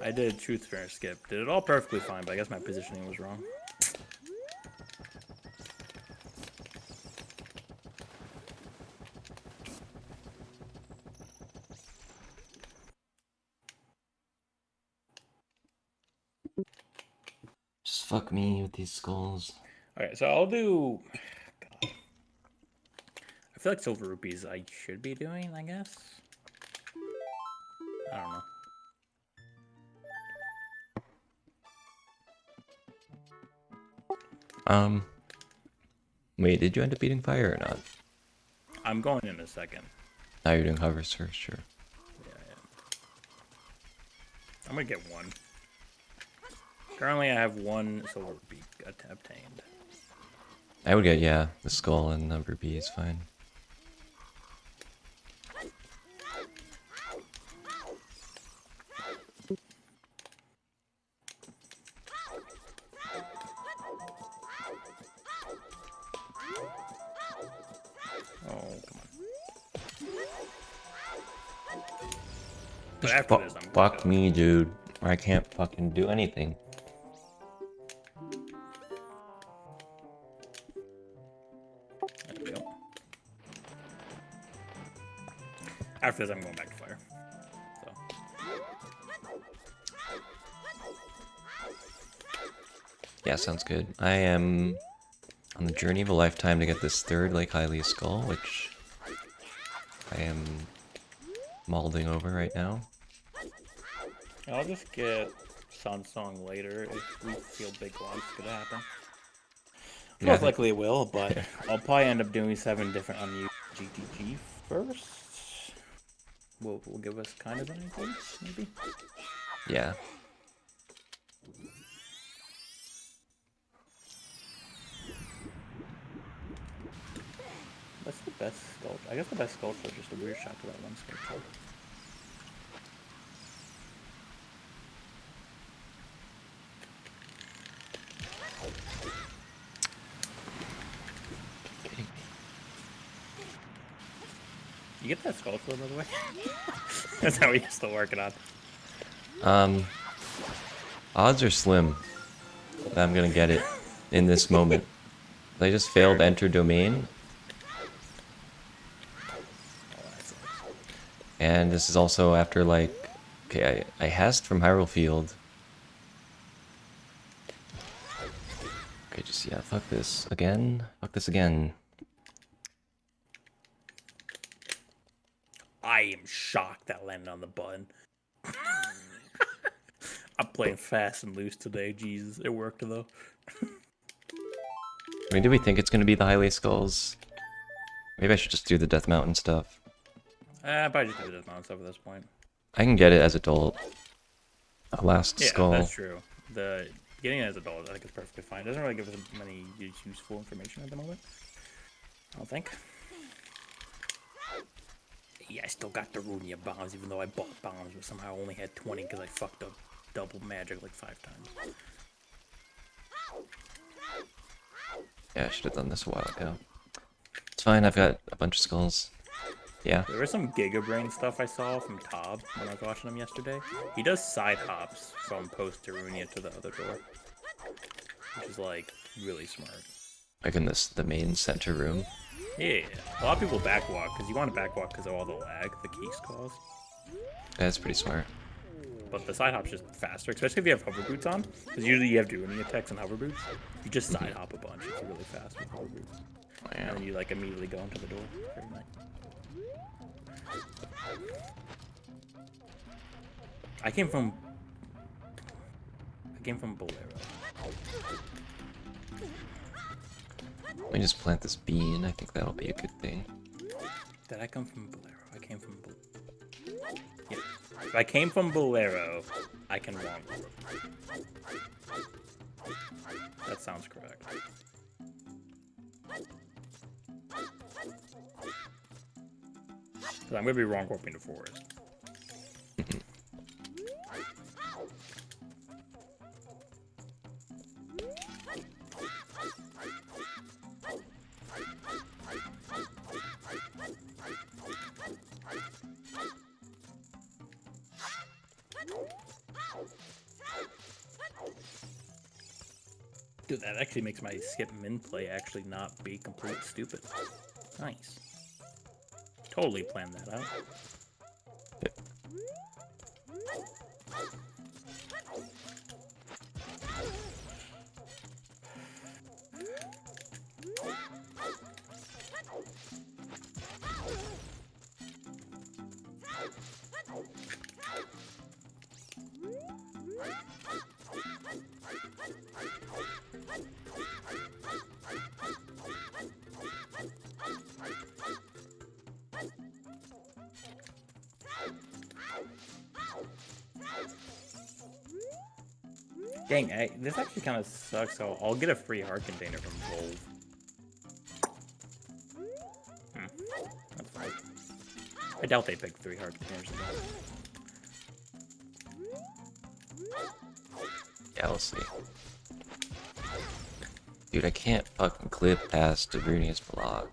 Speaker 3: I did Truth Fair skip. Did it all perfectly fine, but I guess my positioning was wrong.
Speaker 1: Just fuck me with these skulls.
Speaker 3: Okay, so I'll do... God. I feel like Silver Rupees I should be doing, I guess. I don't know.
Speaker 1: Wait, did you end up beating fire or not?
Speaker 3: I'm going in a second.
Speaker 1: Now you're doing hovers first, sure.
Speaker 3: Yeah, yeah. I'm gonna get one. Currently, I have one Silver Rupee obtained.
Speaker 1: I would get, yeah, the skull and number B is fine.
Speaker 3: But
Speaker 1: Just
Speaker 3: after this, I'm gonna
Speaker 1: fuck
Speaker 3: go.
Speaker 1: me, dude. I can't fucking do anything.
Speaker 3: There we go. After this, I'm going back to fire. So.
Speaker 1: Yeah, sounds good. I am on the journey of a lifetime to get this third Lake Hylia skull, which I am mauling over right now.
Speaker 3: I'll just get Sun Song later if we feel big loss could happen.
Speaker 1: Yeah, I
Speaker 3: Most
Speaker 1: think-
Speaker 3: likely it will, but I'll probably end up doing 7 different unused GTG first. Will give us kind of an idea, maybe.
Speaker 1: Yeah.
Speaker 3: What's the best sculpture? I guess the best sculpture is just a weird shot to that one sculpture. You get that sculpture, by the way? That's how we still working on.
Speaker 1: Odds are slim that I'm gonna get it in this moment. I just failed enter domain, and this is also after like, okay, I hast from Hyrule Field. Okay, just yeah, fuck this again. Fuck this again.
Speaker 3: I am shocked that landed on the button. I'm playing fast and loose today. Jesus, it worked though.
Speaker 1: I mean, do we think it's gonna be the Hylia skulls? Maybe I should just do the Death Mountain stuff.
Speaker 3: Probably just do the dismount stuff at this point.
Speaker 1: I can get it as adult. A last
Speaker 3: Yeah,
Speaker 1: skull.
Speaker 3: that's true. The getting it as adult, I think, is perfectly fine. It doesn't really give us many useful information at the moment. I don't think. Yeah, I still got the Runia bombs, even though I bought bombs, but somehow only had 20 because I fucked up double magic like 5 times.
Speaker 1: Yeah, I should have done this a while ago. It's fine, I've got a bunch of skulls. Yeah.
Speaker 3: There was some Giga Brain stuff I saw from Tob when I was watching him yesterday. He does side hops from post Darunia to the other door, which is like really smart.
Speaker 1: Like in the main center room.
Speaker 3: Yeah, a lot of people backwalk because you want to backwalk because of all the lag the keys cause.
Speaker 1: That's pretty smart.
Speaker 3: But the side hop's just faster, especially if you have hover boots on. Because usually you have Darunia attacks and hover boots. You just side hop a bunch. It's really fast with hover boots.
Speaker 1: Oh, yeah.
Speaker 3: And then you like immediately go into the door. Very nice. I came from Bolero.
Speaker 1: Let me just plant this bean. I think that'll be a good thing.
Speaker 3: Did I come from Bolero? I came from Yeah. If I came from Bolero, I can wrong. That sounds correct. So I'm gonna be wrong warping to forest. Dude, that actually makes my skip min play actually not be complete stupid. Nice. Totally planned that out. Dang, this actually kind of sucks. So I'll get a free heart container from Volve. That's fine. I doubt they picked 3 heart containers again.
Speaker 1: Yeah, we'll see. Dude, I can't fucking clip past Dabrunia's block.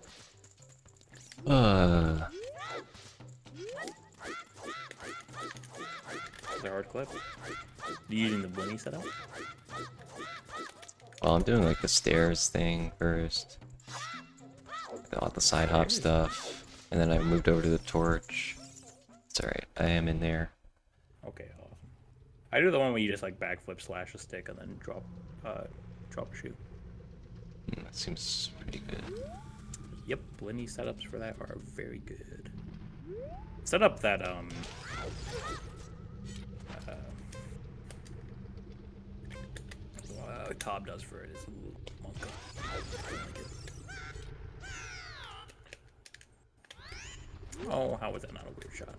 Speaker 3: backflip? You using the Blinny setup?
Speaker 1: Well, I'm doing like the stairs thing first. All the side hop stuff. And then I moved over to the torch. It's alright, I am in there.
Speaker 3: Okay, awesome. I do the one where you just like backflip, slash a stick, and then drop a shoe.
Speaker 1: That seems pretty good.
Speaker 3: Yep, Blinny setups for that are very good. Setup that Cobb does for it is a little monka. I like it. Oh, how was that not a weird shot?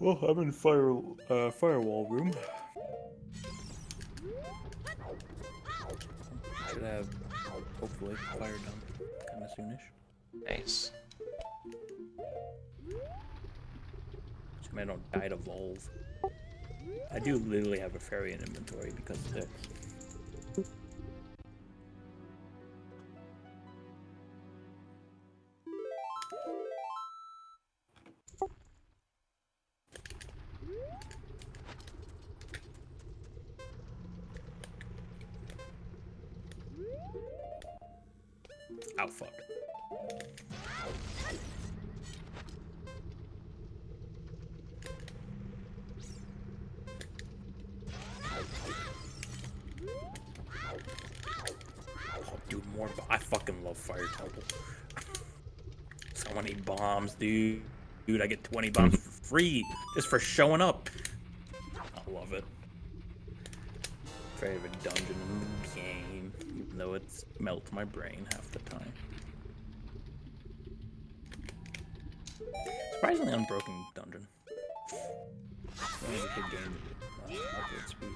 Speaker 3: Well, I'm in firewall room. Should have, hopefully, fire done kind of soonish.
Speaker 1: Nice.
Speaker 3: So I don't die to Volve. I do literally have a fairy in inventory because of this. Oh, fuck. Oh, dude, more. I fucking love Fire Temple. So many bombs, dude. Dude, I get 20 bombs for free just for showing up. I love it. Favorite dungeon in the game, even though it's melts my brain half the time. Surprisingly unbroken dungeon. Only a good game. Upward speed.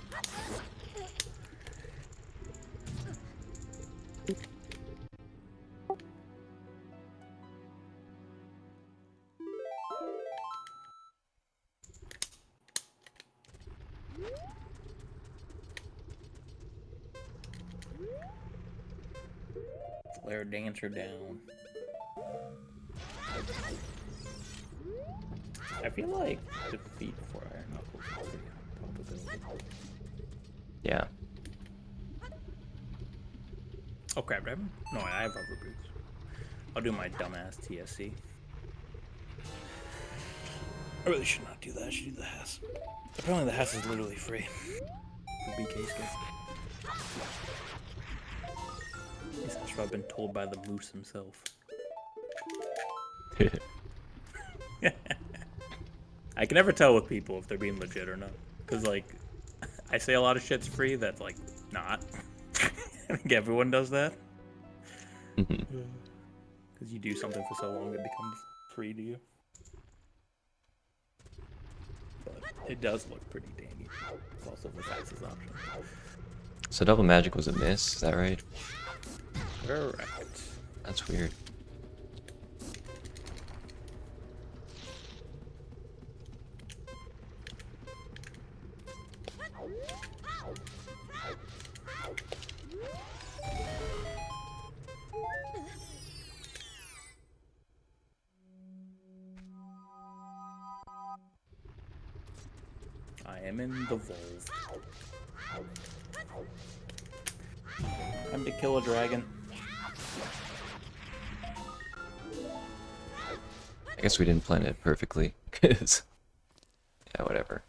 Speaker 3: Flare Dancer down. I feel like defeat before Iron Knuckles is a pretty high probability.
Speaker 1: Yeah.
Speaker 3: Oh crap, do I have? No, I have rubber boots. I'll do my dumbass TSC. I really should not do that. I should do the Hess. Apparently the Hess is literally free. For BK skin. That's what I've been told by the moose himself. I can never tell with people if they're being legit or not. Because, like, I say a lot of shit's free that's, like, not. I think everyone does that. Because you do something for so long, it becomes free to you. But it does look pretty dandy. It's also the fastest option.
Speaker 1: So double magic was a miss, is that right?
Speaker 3: Correct.
Speaker 1: That's weird.
Speaker 3: I am in the Volve. Time to kill a dragon.
Speaker 1: I guess we didn't plan it perfectly, cause yeah, whatever.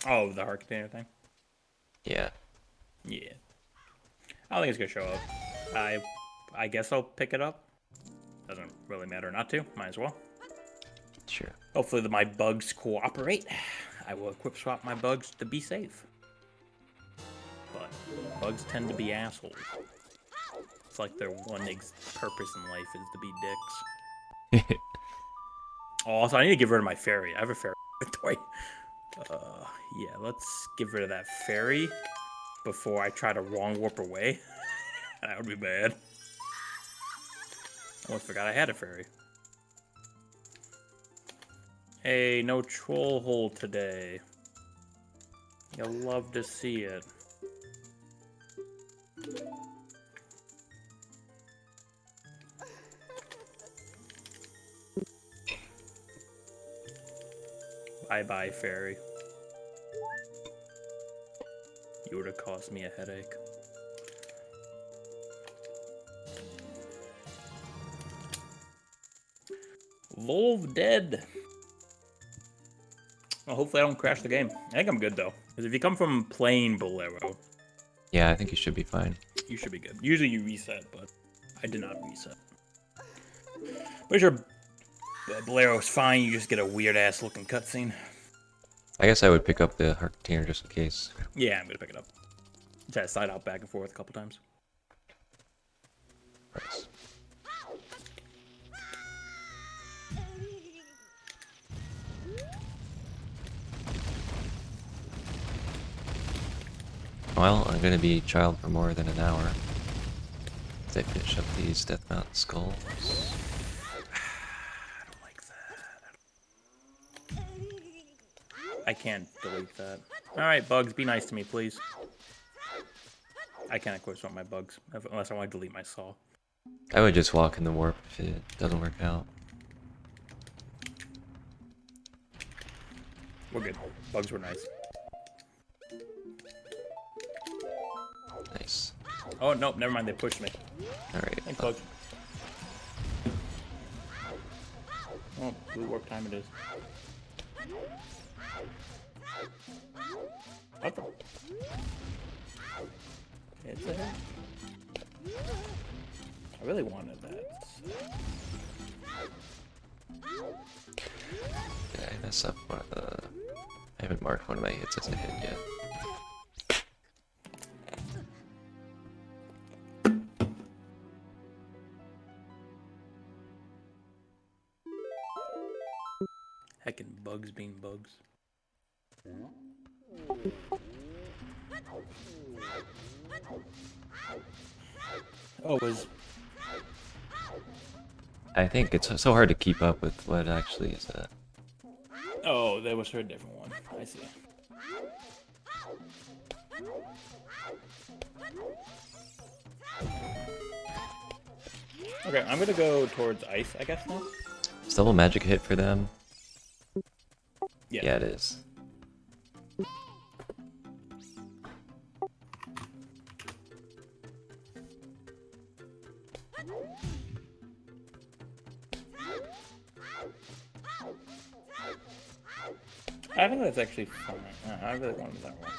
Speaker 3: Oh, the heart container thing?
Speaker 1: Yeah.
Speaker 3: Yeah. I don't think it's gonna show up. I guess I'll pick it up. Doesn't really matter not to. Might as well.
Speaker 1: Sure.
Speaker 3: Hopefully my bugs cooperate. I will equip swap my bugs to be safe. But bugs tend to be assholes. It's like their one purpose in life is to be dicks. Oh, so I need to get rid of my fairy. I have a fairy inventory. Yeah, let's get rid of that fairy before I try to wrong warp away. That would be bad. I almost forgot I had a fairy. Hey, no troll hole today. You'll love to see it. Bye-bye, fairy. You would have caused me a headache. Love dead. Well, hopefully I don't crash the game. I think I'm good, though. Because if you come from playing Bolero,
Speaker 1: Yeah, I think you should be fine.
Speaker 3: you should be good. Usually you reset, but I did not reset. Pretty sure Bolero's fine, you just get a weird-ass looking cutscene.
Speaker 1: I guess I would pick up the heart container just in case.
Speaker 3: Yeah, I'm gonna pick it up. Try to slide out back and forth a couple times.
Speaker 1: Nice. Well, I'm gonna be child for more than an hour. As I finish up these Death Mountain skulls.
Speaker 3: I don't like that. I can't delete that. Alright, bugs, be nice to me, please. I can't, of course, want my bugs, unless I want to delete my saw.
Speaker 1: I would just walk in the warp if it doesn't work out.
Speaker 3: We're good. Bugs were nice.
Speaker 1: Nice.
Speaker 3: Oh, nope, never mind, they pushed me.
Speaker 1: Alright.
Speaker 3: Thanks, bugs. Oh, blue warp time it is. What the? It's a hit. I really wanted that.
Speaker 1: Did I mess up one of the... I haven't marked one of my hits as a hit yet.
Speaker 3: Heckin' bugs being bugs. Oh, was
Speaker 1: I think it's so hard to keep up with what actually is a...
Speaker 3: oh, that was for a different one. I see. Okay, I'm gonna go towards ice, I guess now.
Speaker 1: Is double magic hit for them?
Speaker 3: Yeah.
Speaker 1: Yeah, it is.
Speaker 3: I think that's actually fine. I really wanted that one.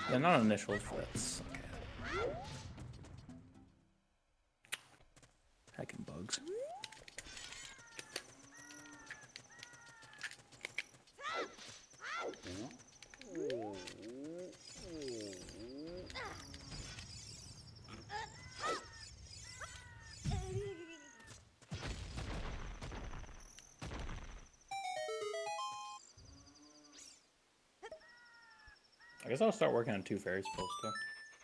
Speaker 3: They're not initials, that's okay. Heckin' bugs. I guess I'll start working on 2 fairy spells too.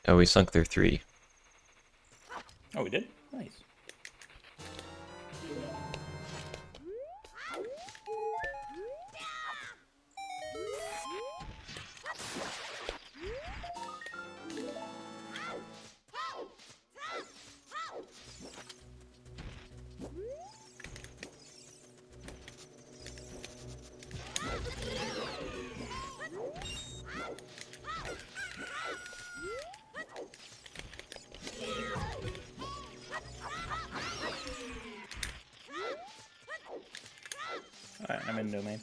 Speaker 1: Oh, we sunk their 3.
Speaker 3: Oh, we did? Nice. Alright, I'm in domain.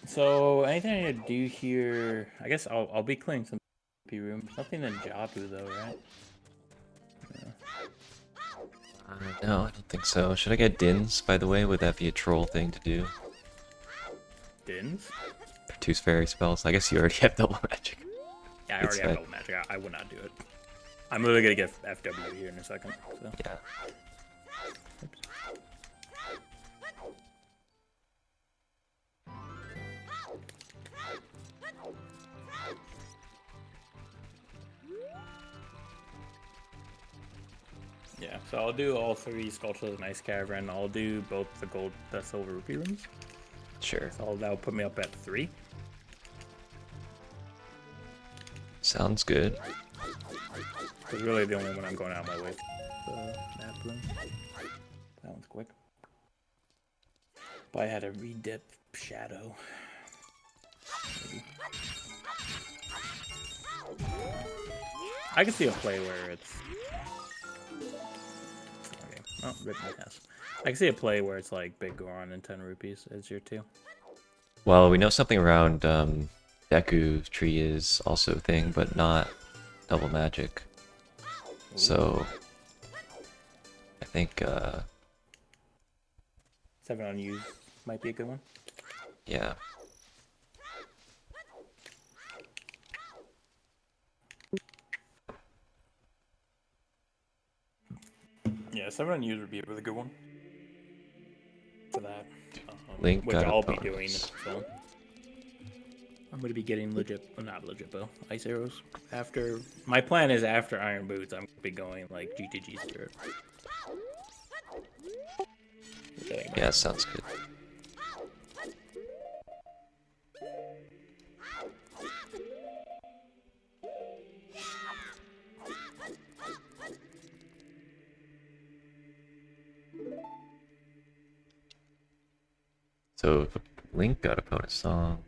Speaker 3: So, anything I need to do here? I guess I'll be cleaning some P rooms. Nothing in Jabu though, right?
Speaker 1: No, I don't think so. Should I get Dins, by the way? Would that be a troll thing to do?
Speaker 3: Dins?
Speaker 1: For 2 fairy spells? I guess you already have double magic.
Speaker 3: Yeah, I
Speaker 1: It's
Speaker 3: already have
Speaker 1: fine.
Speaker 3: double magic. I would not do it. I'm literally gonna get FW here in a second. So.
Speaker 1: Yeah.
Speaker 3: Oops. Yeah, so I'll do all 3 Sculptures and Ice Cavern. I'll do both the silver rupee rooms.
Speaker 1: Sure.
Speaker 3: So that'll put me up at 3.
Speaker 1: Sounds good.
Speaker 3: It's really the only one I'm going out of my way. The map room. That one's quick. But I had to redip Shadow. Maybe. I can see a play where it's. Okay. Oh, rip my ass. I can see a play where it's like Big Goron and 10 rupees as your 2.
Speaker 1: Well, we know something around Deku tree is also a thing, but not double magic. So I think
Speaker 3: 7 on use might be a good one.
Speaker 1: yeah.
Speaker 3: Yeah, 7 on use would be a really good one. For that.
Speaker 1: Link
Speaker 3: Which
Speaker 1: got
Speaker 3: I'll be
Speaker 1: opponents.
Speaker 3: doing, so. I'm going to be getting legit, well, not legit, but ice arrows. After, my plan is after Iron Boots, I'm going to be going, like, GTG Spirit.
Speaker 1: Yeah, sounds good. So if Link got opponent song,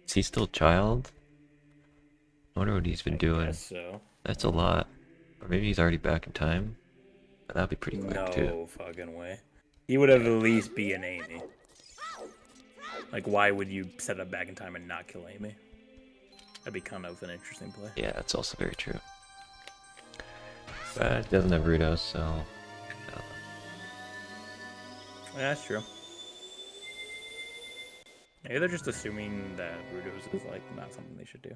Speaker 1: is he still child? I wonder what he's been doing.
Speaker 3: Guess so.
Speaker 1: That's a lot. Or maybe he's already back in time. That'd be pretty quick
Speaker 3: No
Speaker 1: too.
Speaker 3: fucking way. He would have at least be an Amy. Like, why would you set up back in time and not kill Amy? That'd be kind of an interesting play.
Speaker 1: Yeah, that's also very true. But it doesn't have Rudos, so
Speaker 3: Yeah, that's true. Maybe they're just assuming that Rudos is, like, not something they should do.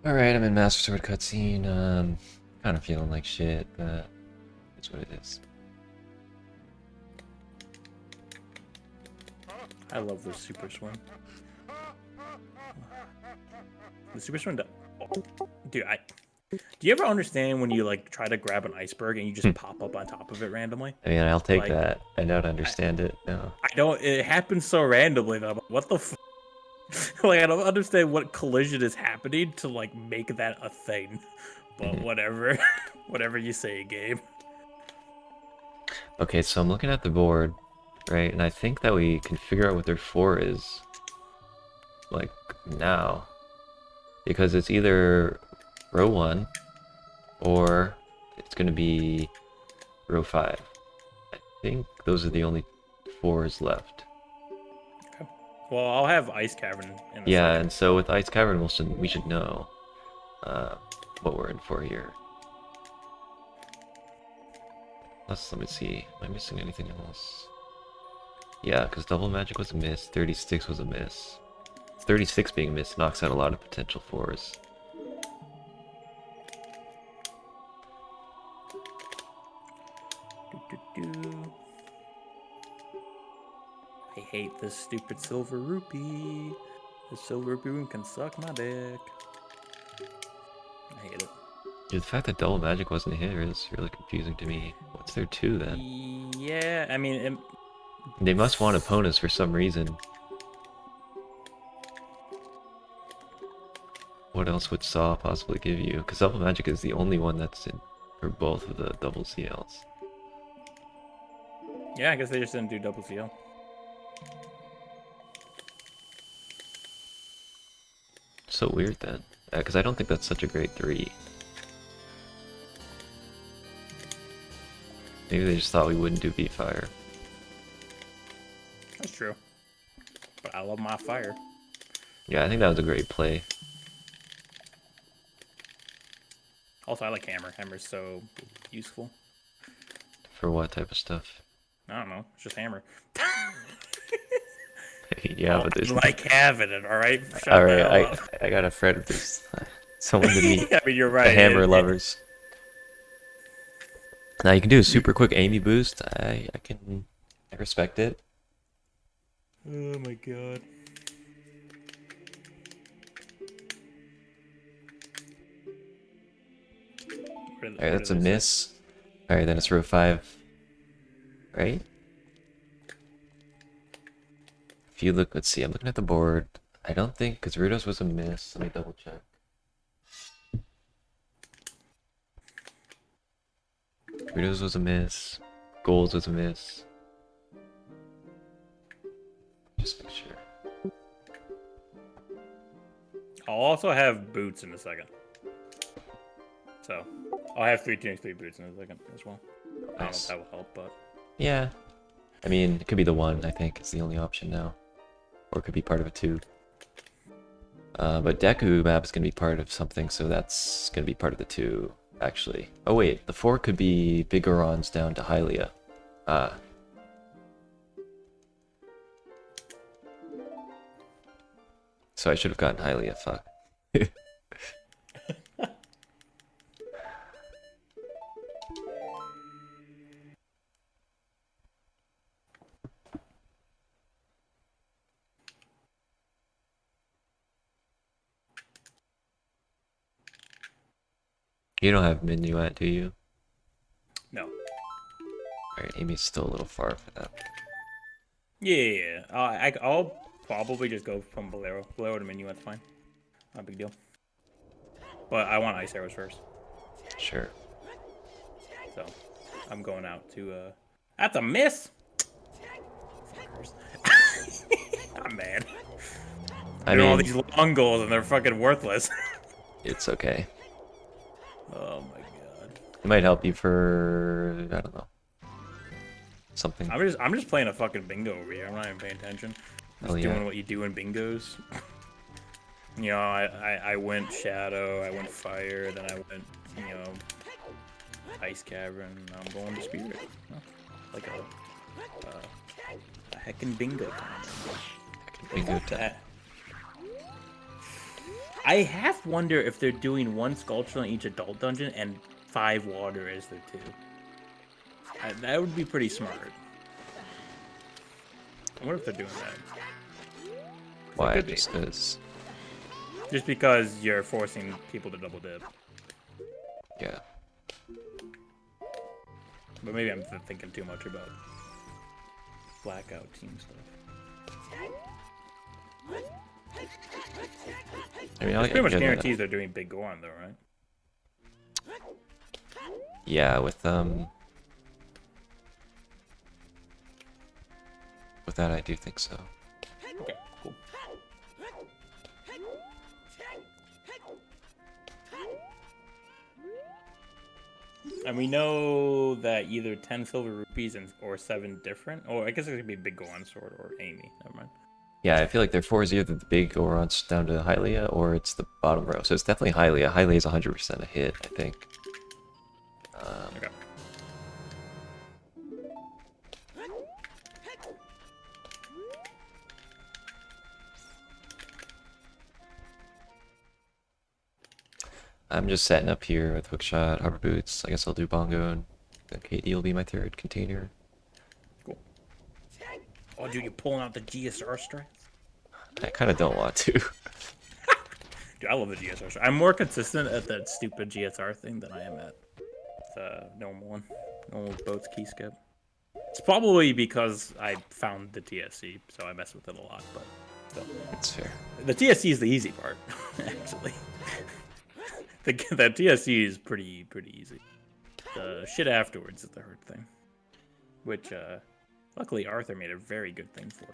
Speaker 1: alright, I'm in Master Sword cutscene. Kind of feeling like shit, but it's what it is.
Speaker 3: I love the super swing. The super swing, dude. Do you ever understand when you like try to grab an iceberg and you just pop up on top of it randomly?
Speaker 1: I mean, I'll take
Speaker 3: Like,
Speaker 1: that. I don't understand it. No.
Speaker 3: I don't. It happens so randomly that I'm like, what the? Like, I don't understand what collision is happening to like make that a thing. But whatever, whatever you say, game.
Speaker 1: Okay, so I'm looking at the board, right, and I think that we can figure out what their 4 is, like, now. Because it's either row 1, or it's going to be row 5. I think those are the only 4s left.
Speaker 3: Okay. Well, I'll have Ice Cavern in a
Speaker 1: Yeah,
Speaker 3: second.
Speaker 1: and so with Ice Cavern, we should know what we're in for here. Let me see. Am I missing anything else? Yeah, because Double Magic was a miss, 36 was a miss. 36 being a miss knocks out a lot of potential 4s.
Speaker 3: Do. I hate this stupid silver rupee. The silver rupee room can suck my dick. I hate it.
Speaker 1: Dude, the fact that Double Magic wasn't here is really confusing to me. What's their 2 then?
Speaker 3: Yeah, I mean,
Speaker 1: They must want opponents for some reason. What else would Saw possibly give you? Because Double Magic is the only one that's in for both of the double CLs.
Speaker 3: yeah, I guess they just didn't do double CL.
Speaker 1: So weird then. Because I don't think that's such a great 3. Maybe they just thought we wouldn't do Beat Fire.
Speaker 3: That's true. But I love my fire.
Speaker 1: Yeah, I think that was a great play.
Speaker 3: Also, I like hammer. Hammer's so useful.
Speaker 1: For what type of stuff?
Speaker 3: I don't know. It's just hammer.
Speaker 1: Yeah, but there's...
Speaker 3: like having it, all right? Shut the
Speaker 1: Alright,
Speaker 3: hell up.
Speaker 1: I got a friend of this. Someone to meet.
Speaker 3: I mean, you're right.
Speaker 1: The hammer
Speaker 3: it-
Speaker 1: lovers. Now you can do a super quick Amy boost. I respect it.
Speaker 3: Oh my god.
Speaker 1: Alright, that's a miss. Alright, then it's row 5. Right? If you look, let's see, I'm looking at the board. I don't think, because Rudos was a miss. Let me double check. Rudos was a miss. Goals was a miss. Just make sure.
Speaker 3: I'll also have boots in a second. So, I'll have 3 tunics, 3 boots in a second as well. I don't know if
Speaker 1: Nice.
Speaker 3: that will help, but...
Speaker 1: Yeah. I mean, it could be the 1, I think. It's the only option now. Or it could be part of a 2. But Deku map is going to be part of something, so that's going to be part of the 2, actually. Oh wait, the 4 could be Big Orons down to Hylia. So I should have gotten Hylia, fuck. You don't have Minuet, do you?
Speaker 3: No.
Speaker 1: Alright, Amy's still a little far for that.
Speaker 3: Yeah. I'll probably just go from Bolero. Bolero to Minuet's fine. Not a big deal. But I want ice arrows first.
Speaker 1: Sure.
Speaker 3: So, I'm going out to, That's a miss! Fuckers. I'm mad.
Speaker 1: I
Speaker 3: All
Speaker 1: mean,
Speaker 3: these long goals and they're fucking worthless.
Speaker 1: it's okay.
Speaker 3: Oh my god.
Speaker 1: It might help you for, I don't know, something.
Speaker 3: I'm just playing a fucking bingo over here. I'm not even paying attention. Just
Speaker 1: Oh, yeah.
Speaker 3: doing what you do in bingos. You know, I went shadow, I went fire, then I went, you know, ice cavern. Now I'm going to spirit. Huh? Like a heckin' bingo time.
Speaker 1: Bingo time.
Speaker 3: That. I half wonder if they're doing 1 sculpture in each adult dungeon and 5 water as their 2. That would be pretty smart. I wonder if they're doing that.
Speaker 1: Why?
Speaker 3: could be.
Speaker 1: Just because.
Speaker 3: Just because you're forcing people to double dip.
Speaker 1: Yeah.
Speaker 3: But maybe I'm thinking too much about blackout team stuff.
Speaker 1: I mean,
Speaker 3: It's pretty much
Speaker 1: get that.
Speaker 3: guarantees they're doing Big Goron though, right?
Speaker 1: Yeah, with that, I do think so.
Speaker 3: Okay, cool. And we know that either 10 silver rupees or 7 different. Or I guess it could be Big Goron Sword or Amy. Never mind.
Speaker 1: Yeah, I feel like their 4 is either the big Orons down to Hylia, or it's the bottom row. So it's definitely Hylia. Hylia is 100% a hit, I think.
Speaker 3: Okay.
Speaker 1: I'm just setting up here with hookshot, hover boots. I guess I'll do bongo, and then KD will be my 3rd container.
Speaker 3: Cool. Oh, dude, you're pulling out the GSR strats?
Speaker 1: I kind of don't want to.
Speaker 3: Dude, I love the GSR strat. I'm more consistent at that stupid GSR thing than I am at the normal one. Normal boats key skip. It's probably because I found the TSC, so I mess with it a lot, but still.
Speaker 1: It's fair.
Speaker 3: The TSC is the easy part, actually. The TSC is pretty easy. The shit afterwards is the hard thing. Which, luckily Arthur made a very good thing for.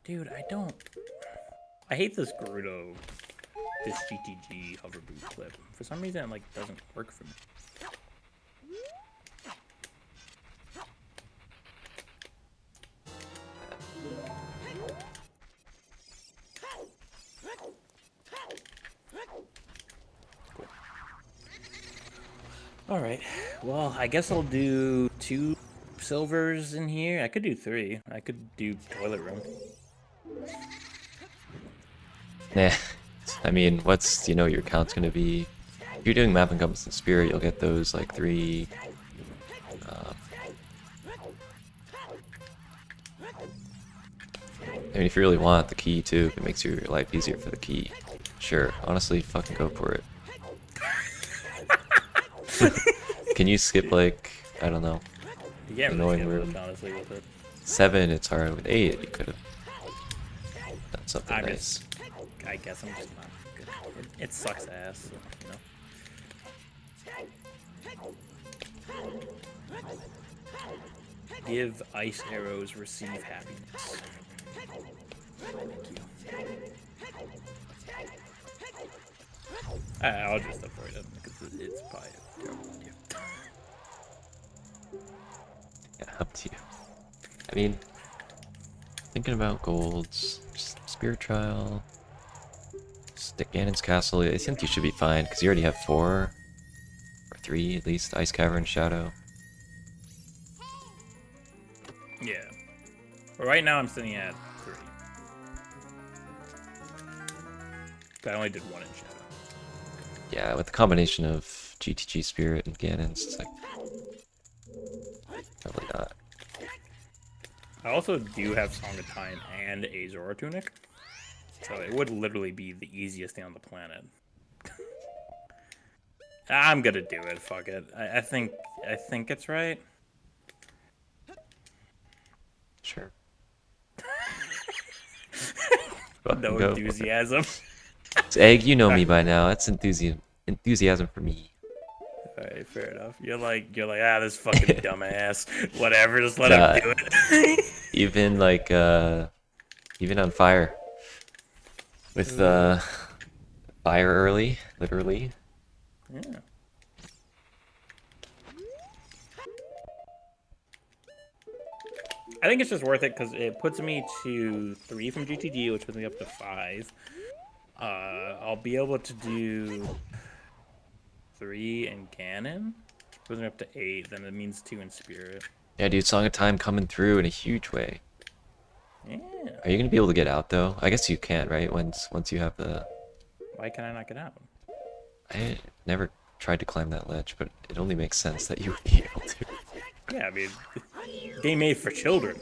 Speaker 3: Dude, I hate this Gerudo, this GTG hover boot clip. For some reason, it like doesn't work for me. Cool. All right. Well, I guess I'll do 2 silvers in here. I could do 3. I could do toilet room.
Speaker 1: Nah. I mean, what's your count's gonna be? If you're doing map encompass and spirit, you'll get those like 3. I mean, if you really want the key too, if it makes your life easier for the key, sure. Honestly, fucking go for it. Can you skip like, I don't know,
Speaker 3: You can't
Speaker 1: annoying
Speaker 3: really
Speaker 1: room?
Speaker 3: skip, honestly, with it.
Speaker 1: 7, it's hard. With 8, you could have done something
Speaker 3: I'm
Speaker 1: nice.
Speaker 3: just, I guess I'm just not good. It sucks ass, so, Give ice arrows, receive happiness. Thank you. I'll just avoid it because it's probably a terrible idea.
Speaker 1: Yeah, up to you. I mean, thinking about golds, just spirit trial, stick Ganon's castle. I think you should be fine because you already have 4 or 3 at least. Ice cavern, shadow.
Speaker 3: Yeah. But right now I'm sitting at 3. I only did 1 in shadow.
Speaker 1: Yeah, with the combination of GTG spirit and Ganon's, it's like probably not.
Speaker 3: I also do have Song of Time and a Zora Tunic. So it would literally be the easiest thing on the planet. I'm gonna do it, fuck it. I think it's right.
Speaker 1: Sure.
Speaker 3: No
Speaker 1: Go.
Speaker 3: enthusiasm.
Speaker 1: It's Egg, you know me by now. That's enthusiasm for me.
Speaker 3: Alright, fair enough. You're like, this fucking dumbass. Whatever, just let him do it.
Speaker 1: Even like even on fire. With fire early, literally.
Speaker 3: Yeah. I think it's just worth it because it puts me to 3 from GTD, which puts me up to 5. I'll be able to do 3 in Ganon, which puts me up to 8. Then it means 2 in Spirit.
Speaker 1: Yeah, dude, Song of Time coming through in a huge way.
Speaker 3: Yeah.
Speaker 1: Are you gonna be able to get out though? I guess you can, right? Once you have the.
Speaker 3: Why can I not get out?
Speaker 1: I never tried to climb that ledge, but it only makes sense that you would be able to.
Speaker 3: Yeah, I mean, game made for children.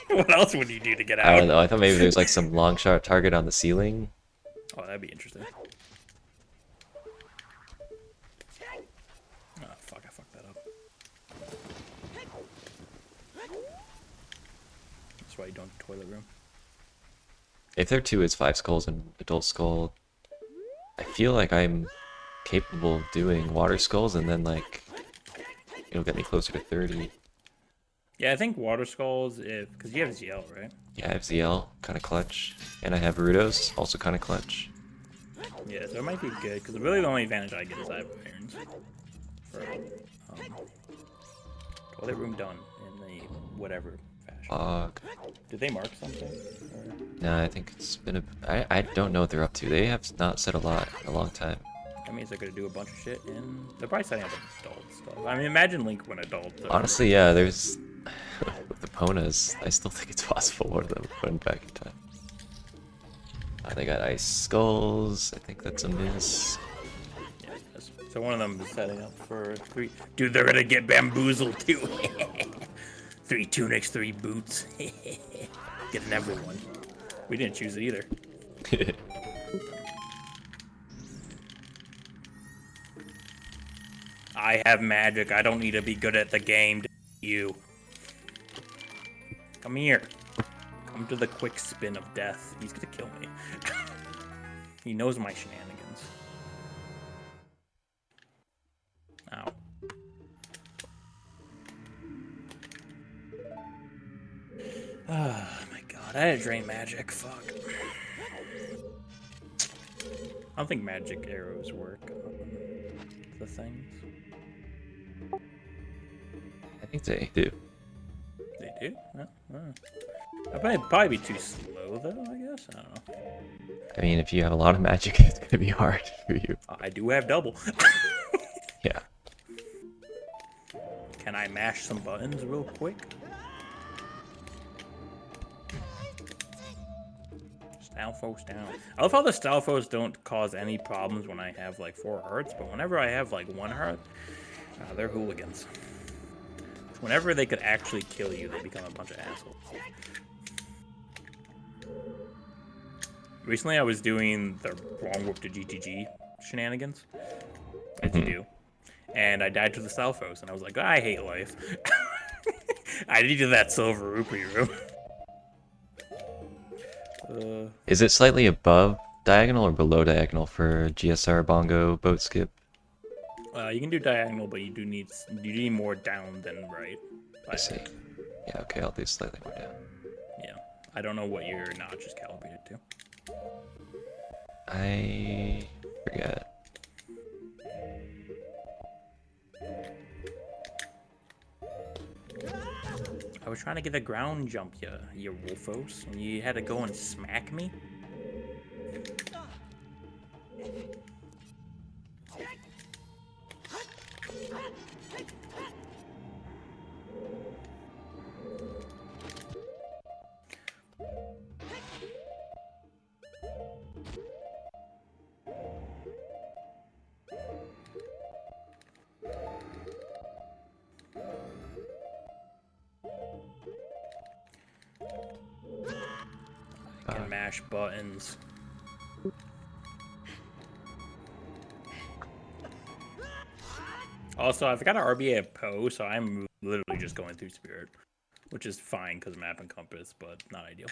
Speaker 3: What else would you do to get out?
Speaker 1: I don't know. I thought maybe there's like some long shot target on the ceiling.
Speaker 3: Oh, that'd be interesting. Oh, fuck, I fucked that up. That's why you don't toilet room.
Speaker 1: If there are 2, it's 5 skulls and adult skull. I feel like I'm capable of doing water skulls, and then like it'll get me closer to 30.
Speaker 3: Yeah, I think water skulls, because you have ZL, right?
Speaker 1: Yeah, I have ZL, kind of clutch, and I have Rudos, also kind of clutch.
Speaker 3: Yeah, so it might be good, because really the only advantage I get is I have irons. For, toilet room done in the whatever fashion.
Speaker 1: Fog.
Speaker 3: Did they mark something? Or...
Speaker 1: No, I think it's been a. I don't know what they're up to. They have not said a lot in a long time.
Speaker 3: That means they're gonna do a bunch of shit, and they're probably setting up adult stuff. I mean, imagine Link when adult.
Speaker 1: Honestly, yeah, there's. With the Ponas, I still think it's possible one of them going back in time. They got ice skulls. I think that's a miss.
Speaker 3: Yeah, so one of them is setting up for 3. Dude, they're gonna get bamboozled too. 3 tunics, 3 boots. Getting everyone. We didn't choose it either. I have magic. I don't need to be good at the game. You. Come here. Come to the quick spin of death. He's gonna kill me. He knows my shenanigans. Ow. Oh my god, I had to drain magic. Fuck. I don't think magic arrows work on the things.
Speaker 1: I think they do.
Speaker 3: They do? I'd probably be too slow though, I guess. I don't know.
Speaker 1: I mean, if you have a lot of magic, it's gonna be hard for you.
Speaker 3: I do have double.
Speaker 1: Yeah.
Speaker 3: Can I mash some buttons real quick? Just Stalfos down. I love how the Stalfos don't cause any problems when I have like 4 hearts, but whenever I have like 1 heart, they're hooligans. Whenever they could actually kill you, they become a bunch of assholes. Recently, I was doing the wrong whip to GTG shenanigans, as you do, and I died to the Stalfos, and I was like, I hate life. I needed that silver rupee room.
Speaker 1: Is it slightly above diagonal or below diagonal for GSR bongo boat skip?
Speaker 3: You can do diagonal, but you need more down than right.
Speaker 1: I see. Yeah, okay, I'll do slightly more down.
Speaker 3: Yeah, I don't know what your notch is calibrated to.
Speaker 1: I forget.
Speaker 3: I was trying to get a ground jump, you wolfos, and you had to go and smack me? I can mash buttons. Also, I've got an RBA of Poe, so I'm literally just going through Spirit, which is fine because map and compass, but not ideal.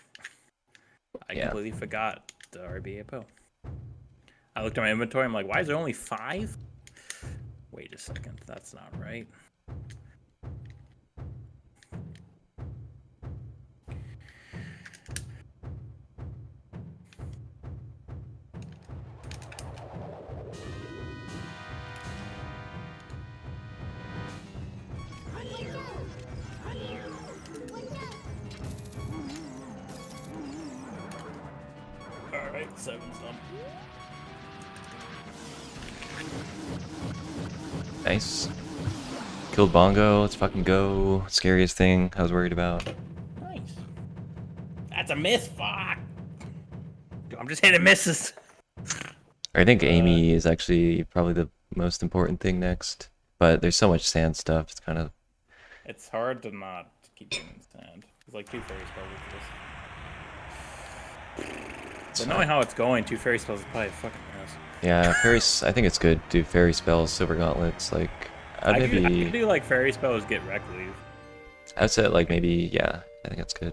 Speaker 3: I completely forgot the RBA of Poe. I looked at my inventory, I'm like, why is there only 5? Wait a second, that's not right. Alright, 7's done.
Speaker 1: Nice. Killed bongo, let's fucking go. Scariest thing I was worried about.
Speaker 3: Nice. That's a miss, fuck! I'm just hitting misses.
Speaker 1: I think Amy is actually probably the most important thing next. But there's so much sand stuff, it's kind of...
Speaker 3: It's hard to not keep doing sand. There's like 2 fairy spells with this. But knowing how it's going, 2 fairy spells is probably a fucking mess.
Speaker 1: Yeah, fairies, I think it's good. Do fairy spells, silver gauntlets, like...
Speaker 3: I could do like fairy spells, get wreck leave.
Speaker 1: I'd say like maybe, yeah, I think that's good.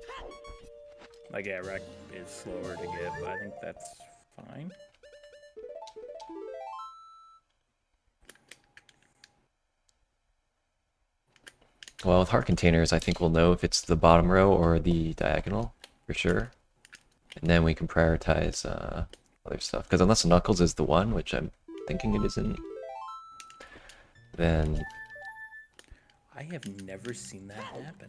Speaker 3: Like, yeah, wreck is slower to get, but I think that's fine.
Speaker 1: Well, with heart containers, I think we'll know if it's the bottom row or the diagonal, for sure. And then we can prioritize other stuff. Because unless Knuckles is the one, which I'm thinking it isn't, then...
Speaker 3: I have never seen that happen.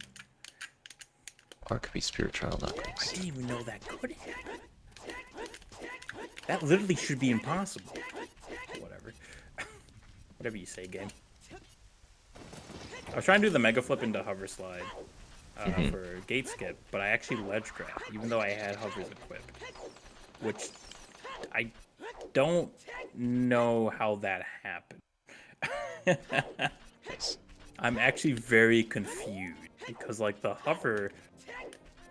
Speaker 1: Or it could be Spirit Trial
Speaker 3: I
Speaker 1: Knuckles.
Speaker 3: didn't even know that could happen. That literally should be impossible. Whatever. Whatever you say, game. I was trying to do the Mega Flip into Hover Slide for Gate Skip, but I actually ledge grabbed, even though I had Hovers equipped. Which, I don't know how that happened. I'm actually very confused, because, like, the Hover...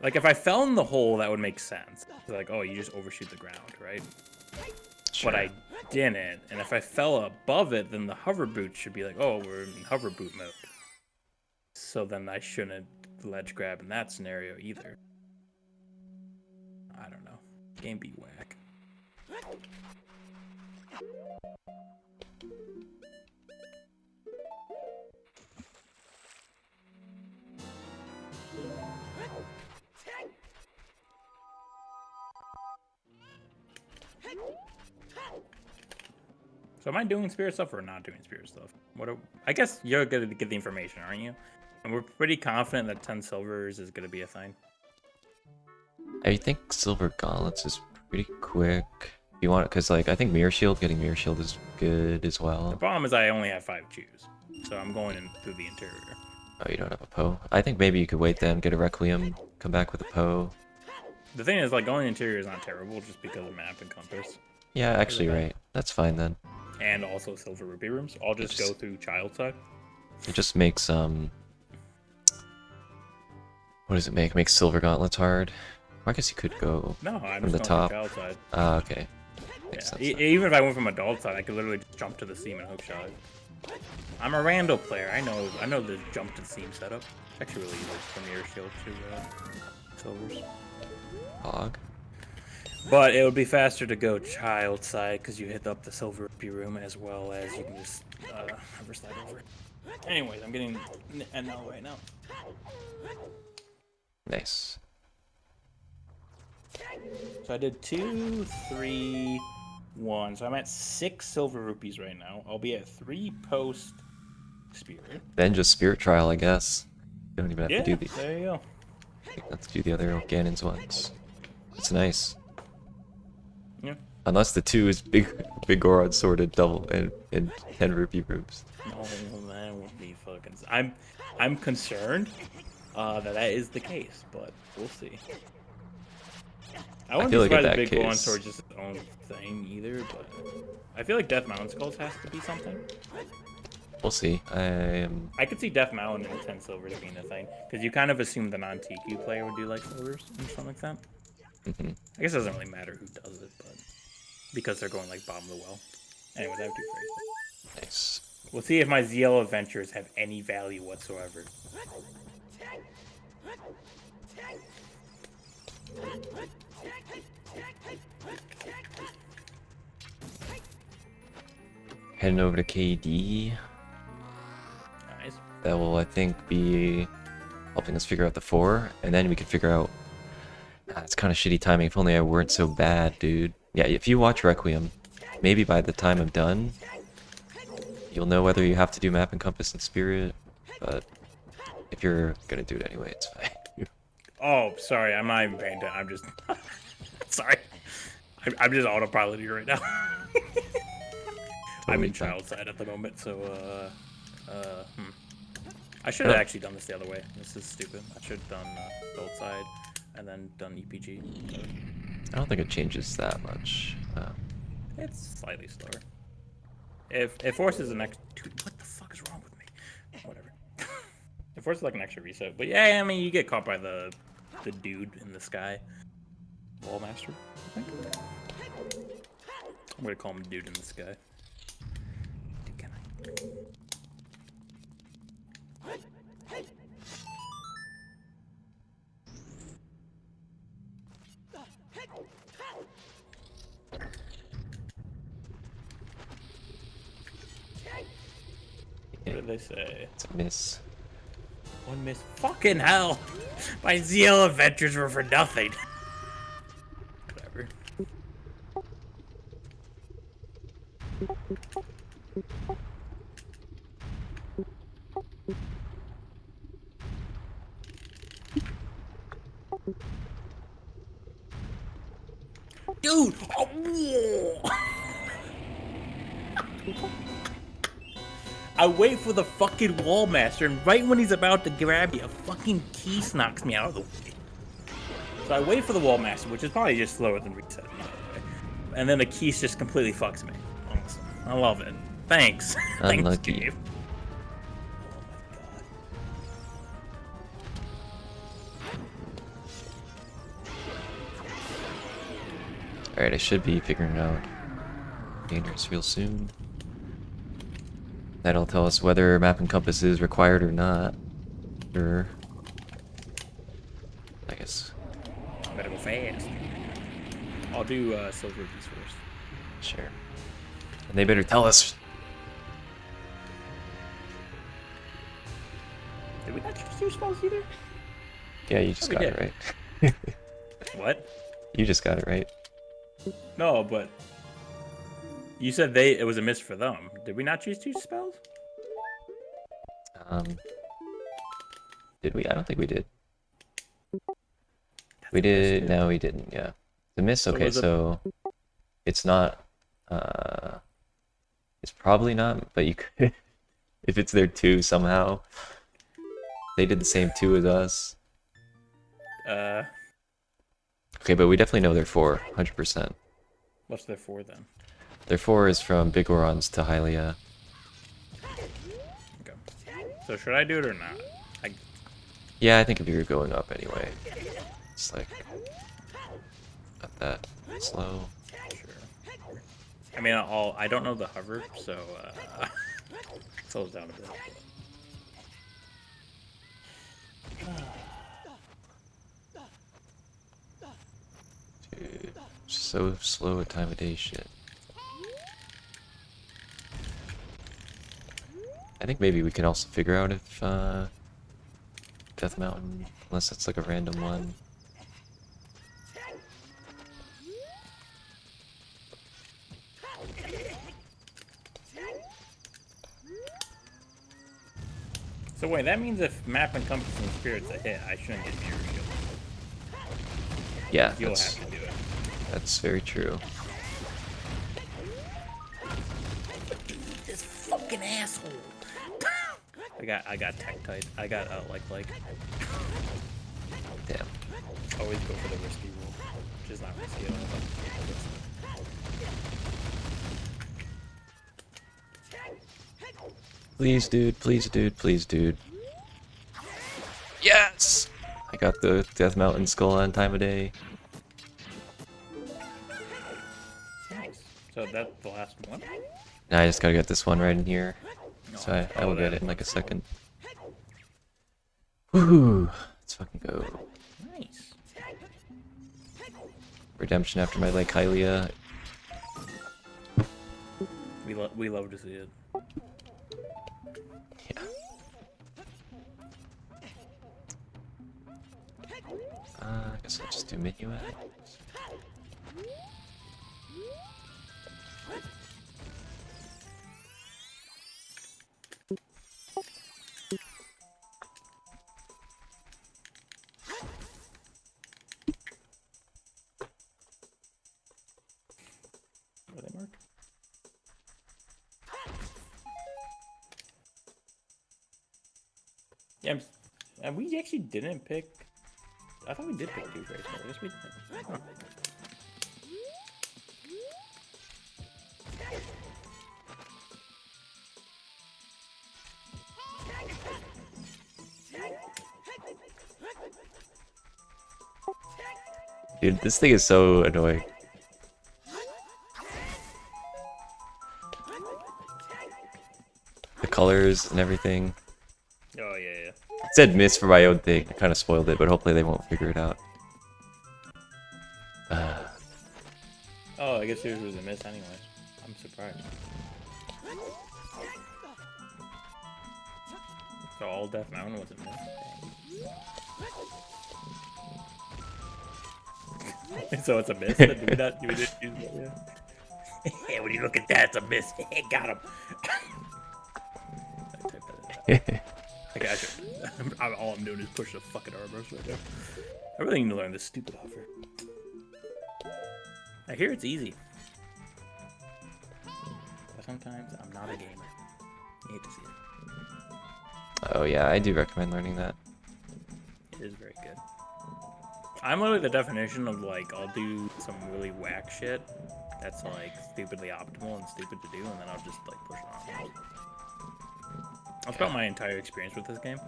Speaker 3: Like, if I fell in the hole, that would make sense. Like, oh, you just overshoot the ground, right?
Speaker 1: Sure.
Speaker 3: But I didn't, and if I fell above it, then the hover boot should be like, oh, we're in hover boot mode. So then I shouldn't ledge grab in that scenario either. I don't know. Game be whack. So am I doing spirit stuff or not doing spirit stuff? I guess you're gonna get the information, aren't you? And we're pretty confident that 10 silvers is gonna be a thing.
Speaker 1: I think Silver Gauntlets is pretty quick. If you want it, because like I think Mirror Shield, getting Mirror Shield is good as
Speaker 3: The
Speaker 1: well.
Speaker 3: problem is I only have 5 choose, so I'm going in through the interior.
Speaker 1: Oh, you don't have a Poe? I think maybe you could wait then, get a Requiem, come back with a Poe.
Speaker 3: The thing is, like, going interior is not terrible just because of map and compass.
Speaker 1: Yeah, actually,
Speaker 3: bad.
Speaker 1: right. That's fine then.
Speaker 3: And also silver rupee rooms. I'll just go through child side.
Speaker 1: It just makes what does it make? Makes silver gauntlets hard. Well, I guess you could go
Speaker 3: No, I'm
Speaker 1: from
Speaker 3: just
Speaker 1: the
Speaker 3: going
Speaker 1: top.
Speaker 3: through child side.
Speaker 1: Ah, okay.
Speaker 3: Yeah.
Speaker 1: Makes sense.
Speaker 3: Even if I went from adult side, I could literally just jump to the seam and hook shot. I'm a rando player. I know the jump to the seam setup. It's actually really easy from the air shield to silvers.
Speaker 1: Hog.
Speaker 3: But it would be faster to go child side because you hit up the silver rupee room as well as you can just reverse slide over. Anyways, I'm getting NL right now.
Speaker 1: Nice.
Speaker 3: So I did 2, 3, 1. So I'm at 6 silver rupees right now. I'll be at 3 post spirit.
Speaker 1: Then just spirit trial, I guess. You don't even have
Speaker 3: Yeah,
Speaker 1: to do the.
Speaker 3: there you go.
Speaker 1: Let's do the other Ganon's ones. It's nice.
Speaker 3: Yeah.
Speaker 1: Unless the 2 is big Goron sorted double and 10 rupee rooms.
Speaker 3: No, that won't be fucking. I'm concerned that is the case, but we'll see. I wouldn't
Speaker 1: feel
Speaker 3: be
Speaker 1: like in
Speaker 3: surprised if
Speaker 1: that
Speaker 3: Big Goron
Speaker 1: case-
Speaker 3: Sword is just its own thing either, but I feel like Death Mountain Skulls has to be something.
Speaker 1: We'll see.
Speaker 3: I could see Death Mountain and 10 silvers being a thing, because you kind of assume the non-TQ player would do like silvers and something like that.
Speaker 1: Mhm.
Speaker 3: I guess it doesn't really matter who does it, but because they're going like bottom of the well. Anyways, I have 2 phrases.
Speaker 1: Nice.
Speaker 3: We'll see if my ZL adventures have any value whatsoever.
Speaker 1: Heading over to KD.
Speaker 3: Nice.
Speaker 1: That will, I think, be helping us figure out the 4, and then we can figure out. It's kind of shitty timing. If only I weren't so bad, dude. Yeah, if you watch Requiem, maybe by the time I'm done, you'll know whether you have to do map and compass and spirit. But if you're gonna do it anyway, it's fine.
Speaker 3: Oh, sorry, I'm not even paying attention. I'm just sorry. I'm just autopiloting right now. I'm in
Speaker 1: Totally
Speaker 3: child side at the moment, so I should have actually done this the other way. This is stupid. I should have done adult side and then done EPG.
Speaker 1: I don't think it changes that much.
Speaker 3: It's slightly slower. If it forces an extra, dude, what the fuck is wrong with me? Whatever. It forces like an extra reset, but yeah, I mean you get caught by the dude in the sky, Wallmaster. I think. I'm gonna call him dude in the sky. Dude, can I? What did they say?
Speaker 1: It's a miss.
Speaker 3: One miss. Fucking hell! My ZL adventures were for nothing. Whatever. Dude! Oh. I wait for the fucking Wallmaster, and right when he's about to grab you, a fucking Keese knocks me out of the way. So I wait for the Wallmaster, which is probably just slower than reset, by the way. And then the Keese just completely fucks me. Awesome. I love it. Thanks. Thanks,
Speaker 1: Unlucky.
Speaker 3: Dave. Oh my god.
Speaker 1: Alright, I should be figuring out dangerous real soon. That'll tell us whether map and compass is required or not. Sure. I guess.
Speaker 3: I better go fast. I'll do silver rupees first.
Speaker 1: Sure. And they better tell us.
Speaker 3: Did we not choose 2 spells either?
Speaker 1: Yeah, you just
Speaker 3: we
Speaker 1: got it
Speaker 3: did.
Speaker 1: right.
Speaker 3: What?
Speaker 1: You just got it right.
Speaker 3: No, but you said it was a miss for them. Did we not choose 2 spells?
Speaker 1: Did we? I don't think we did. We did. No, we didn't. Yeah. The miss.
Speaker 3: So
Speaker 1: Okay,
Speaker 3: was it-
Speaker 1: so it's not. It's probably not. But you could, if it's their 2 somehow. They did the same 2 as us. Okay, but we definitely know they're 4, 100%.
Speaker 3: What's there for then?
Speaker 1: Their 4 is from Big Orons to Hylia.
Speaker 3: Okay. So should I do it or not?
Speaker 1: Yeah, I think if you're going up anyway, it's like not that slow.
Speaker 3: Sure. I mean, I don't know the hover, so slows down a bit.
Speaker 1: Dude, so slow at time of day shit. I think maybe we can also figure out if Death Mountain, unless it's like a random one.
Speaker 3: So wait, that means if map encompassing spirits a hit, I shouldn't get mirror shield.
Speaker 1: Yeah,
Speaker 3: You'll have to do it.
Speaker 1: that's very true.
Speaker 3: This fucking asshole. I got Tektite. I got like.
Speaker 1: Damn.
Speaker 3: Always go for the risky roll, which is not risky at all.
Speaker 1: Please, dude. Please, dude. Please, dude. Yes! I got the Death Mountain skull on time of day.
Speaker 3: Nice. So that's the last one?
Speaker 1: Now I just gotta get this one right in here.
Speaker 3: No.
Speaker 1: So I
Speaker 3: Oh,
Speaker 1: will get
Speaker 3: that
Speaker 1: it in like a
Speaker 3: one's-
Speaker 1: second. Woohoo! Let's fucking go.
Speaker 3: Nice.
Speaker 1: Redemption after my like Hylia.
Speaker 3: We love to see it.
Speaker 1: Yeah. I guess I'll just do Minuet.
Speaker 3: Are they marked? Yeah, and we actually didn't pick. I thought we did pick 2 phrase. I guess we didn't. Huh.
Speaker 1: Dude, this thing is so annoying. The colors and everything.
Speaker 3: Oh yeah.
Speaker 1: It said miss for my own thing. I kind of spoiled it, but hopefully they won't figure it out.
Speaker 3: Oh, I guess yours was a miss anyways. I'm surprised. So all Death Mountain was a miss. So it's a miss. Then? Do we just use that? Yeah. Hey, when you look at that, it's a miss. Got him. I got you. All I'm doing is push the fucking armors right there. I really need to learn this stupid offer. I hear it's easy. But sometimes I'm not a gamer. You hate to see it.
Speaker 1: Oh yeah, I do recommend learning that.
Speaker 3: It is very good. I'm literally the definition of like, I'll do some really whack shit that's like stupidly optimal and stupid to do, and then I'll just like push it on. That's about my entire experience with this game.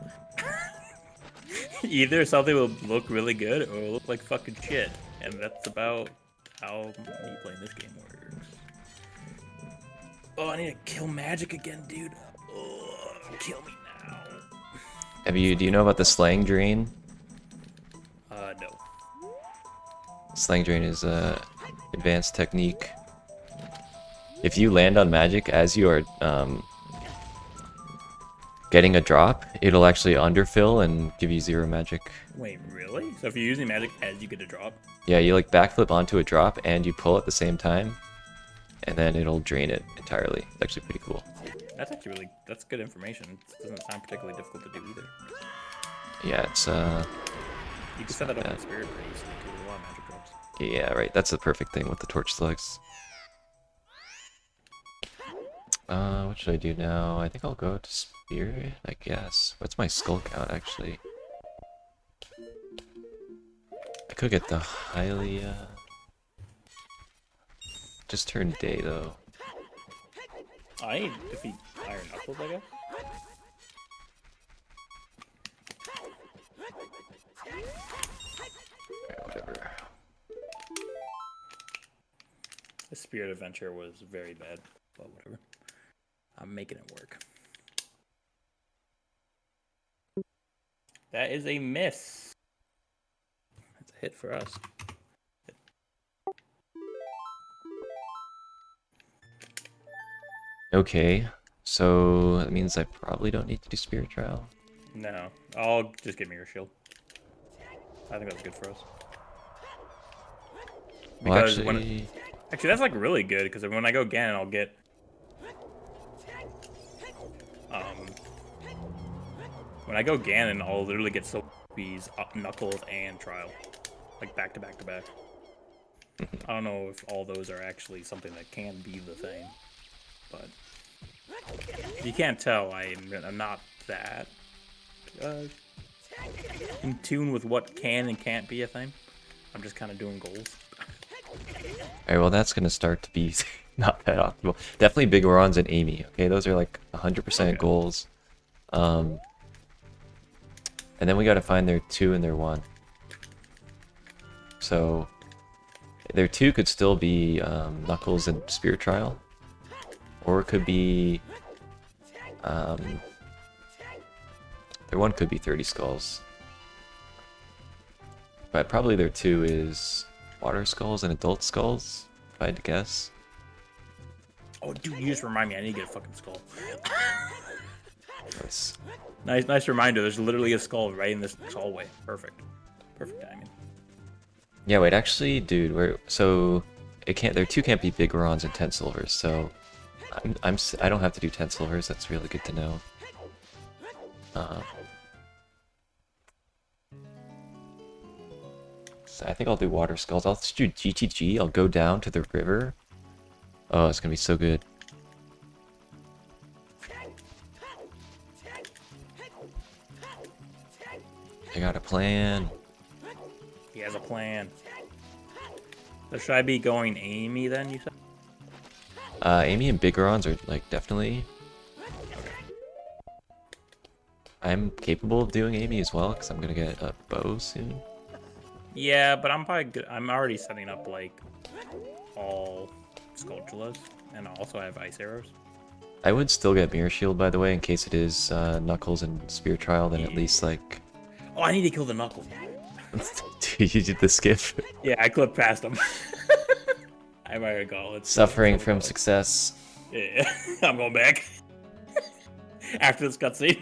Speaker 3: Either something will look really good or it'll look like fucking shit. And that's about how me playing this game works. Oh, I need to kill magic again, dude. Oh, kill me now.
Speaker 1: Do you know about the slang drain?
Speaker 3: No.
Speaker 1: Slang drain is a advanced technique. If you land on magic as you are getting a drop, it'll actually underfill and give you 0 magic.
Speaker 3: Wait, really? So if you're using magic as you get a drop?
Speaker 1: Yeah, you like backflip onto a drop and you pull at the same time, and then it'll drain it entirely. It's actually pretty cool.
Speaker 3: That's actually that's good information. It doesn't sound particularly difficult to do either.
Speaker 1: Yeah, it's
Speaker 3: You can set that up
Speaker 1: Yeah.
Speaker 3: in Spirit pretty easily too, with a lot of magic drops.
Speaker 1: yeah, right. That's the perfect thing with the torch slugs. What should I do now? I think I'll go to Spirit, I guess. What's my skull count, actually? I could get the Hylia. Just turn day though.
Speaker 3: I need to defeat Iron Knuckles, I guess.
Speaker 1: Alright, whatever.
Speaker 3: The Spirit Adventure was very bad, but whatever. I'm making it work. That is a miss. That's a hit for us.
Speaker 1: Okay, so that means I probably don't need to do Spirit Trial.
Speaker 3: No, I'll just give me your shield. I think that's good for us.
Speaker 1: Well,
Speaker 3: Because
Speaker 1: actually,
Speaker 3: actually, that's like really good because when I go Ganon, I'll get when I go Ganon, I'll literally get Sophie's Knuckles and Trial, like back to back to back. I don't know if all those are actually something that can be the thing, but you can't tell. I'm not that in tune with what can and can't be a thing. I'm just kind of doing goals.
Speaker 1: alright, well that's gonna start to be not that optimal. Definitely Big Orons and Amy, okay? Those are like 100%
Speaker 3: Okay.
Speaker 1: goals. And then we gotta find their 2 and their 1. So, their 2 could still be Knuckles and Spirit Trial. Or it could be... their 1 could be 30 Skulls. But probably their 2 is Water Skulls and Adult Skulls, if I had to guess.
Speaker 3: Oh, dude, you just remind me. I need to get a fucking skull.
Speaker 1: Nice.
Speaker 3: Nice reminder. There's literally a skull right in this hallway. Perfect. Perfect timing.
Speaker 1: Yeah, wait, actually, dude, so it can't. Their 2 can't be Big Orons and 10 silvers. So I don't have to do 10 silvers. That's really good to know. So I think I'll do Water Skulls. I'll just do GTG. I'll go down to the river. Oh, it's gonna be so good. I got a plan.
Speaker 3: He has a plan. So should I be going Amy then, you said?
Speaker 1: Amy and Big Orons are like definitely. I'm capable of doing Amy as well because I'm gonna get a bow soon.
Speaker 3: Yeah, but I'm probably good. I'm already setting up like all Skulltulas, and I also have ice arrows.
Speaker 1: I would still get Mirror Shield, by the way, in case it is Knuckles and Spirit Trial, then at least, like...
Speaker 3: Oh, I need to kill the Knuckles.
Speaker 1: Dude, you did the skip.
Speaker 3: Yeah, I clipped past him. I might have gone.
Speaker 1: Suffering from success.
Speaker 3: Yeah, I'm going back. After this cutscene.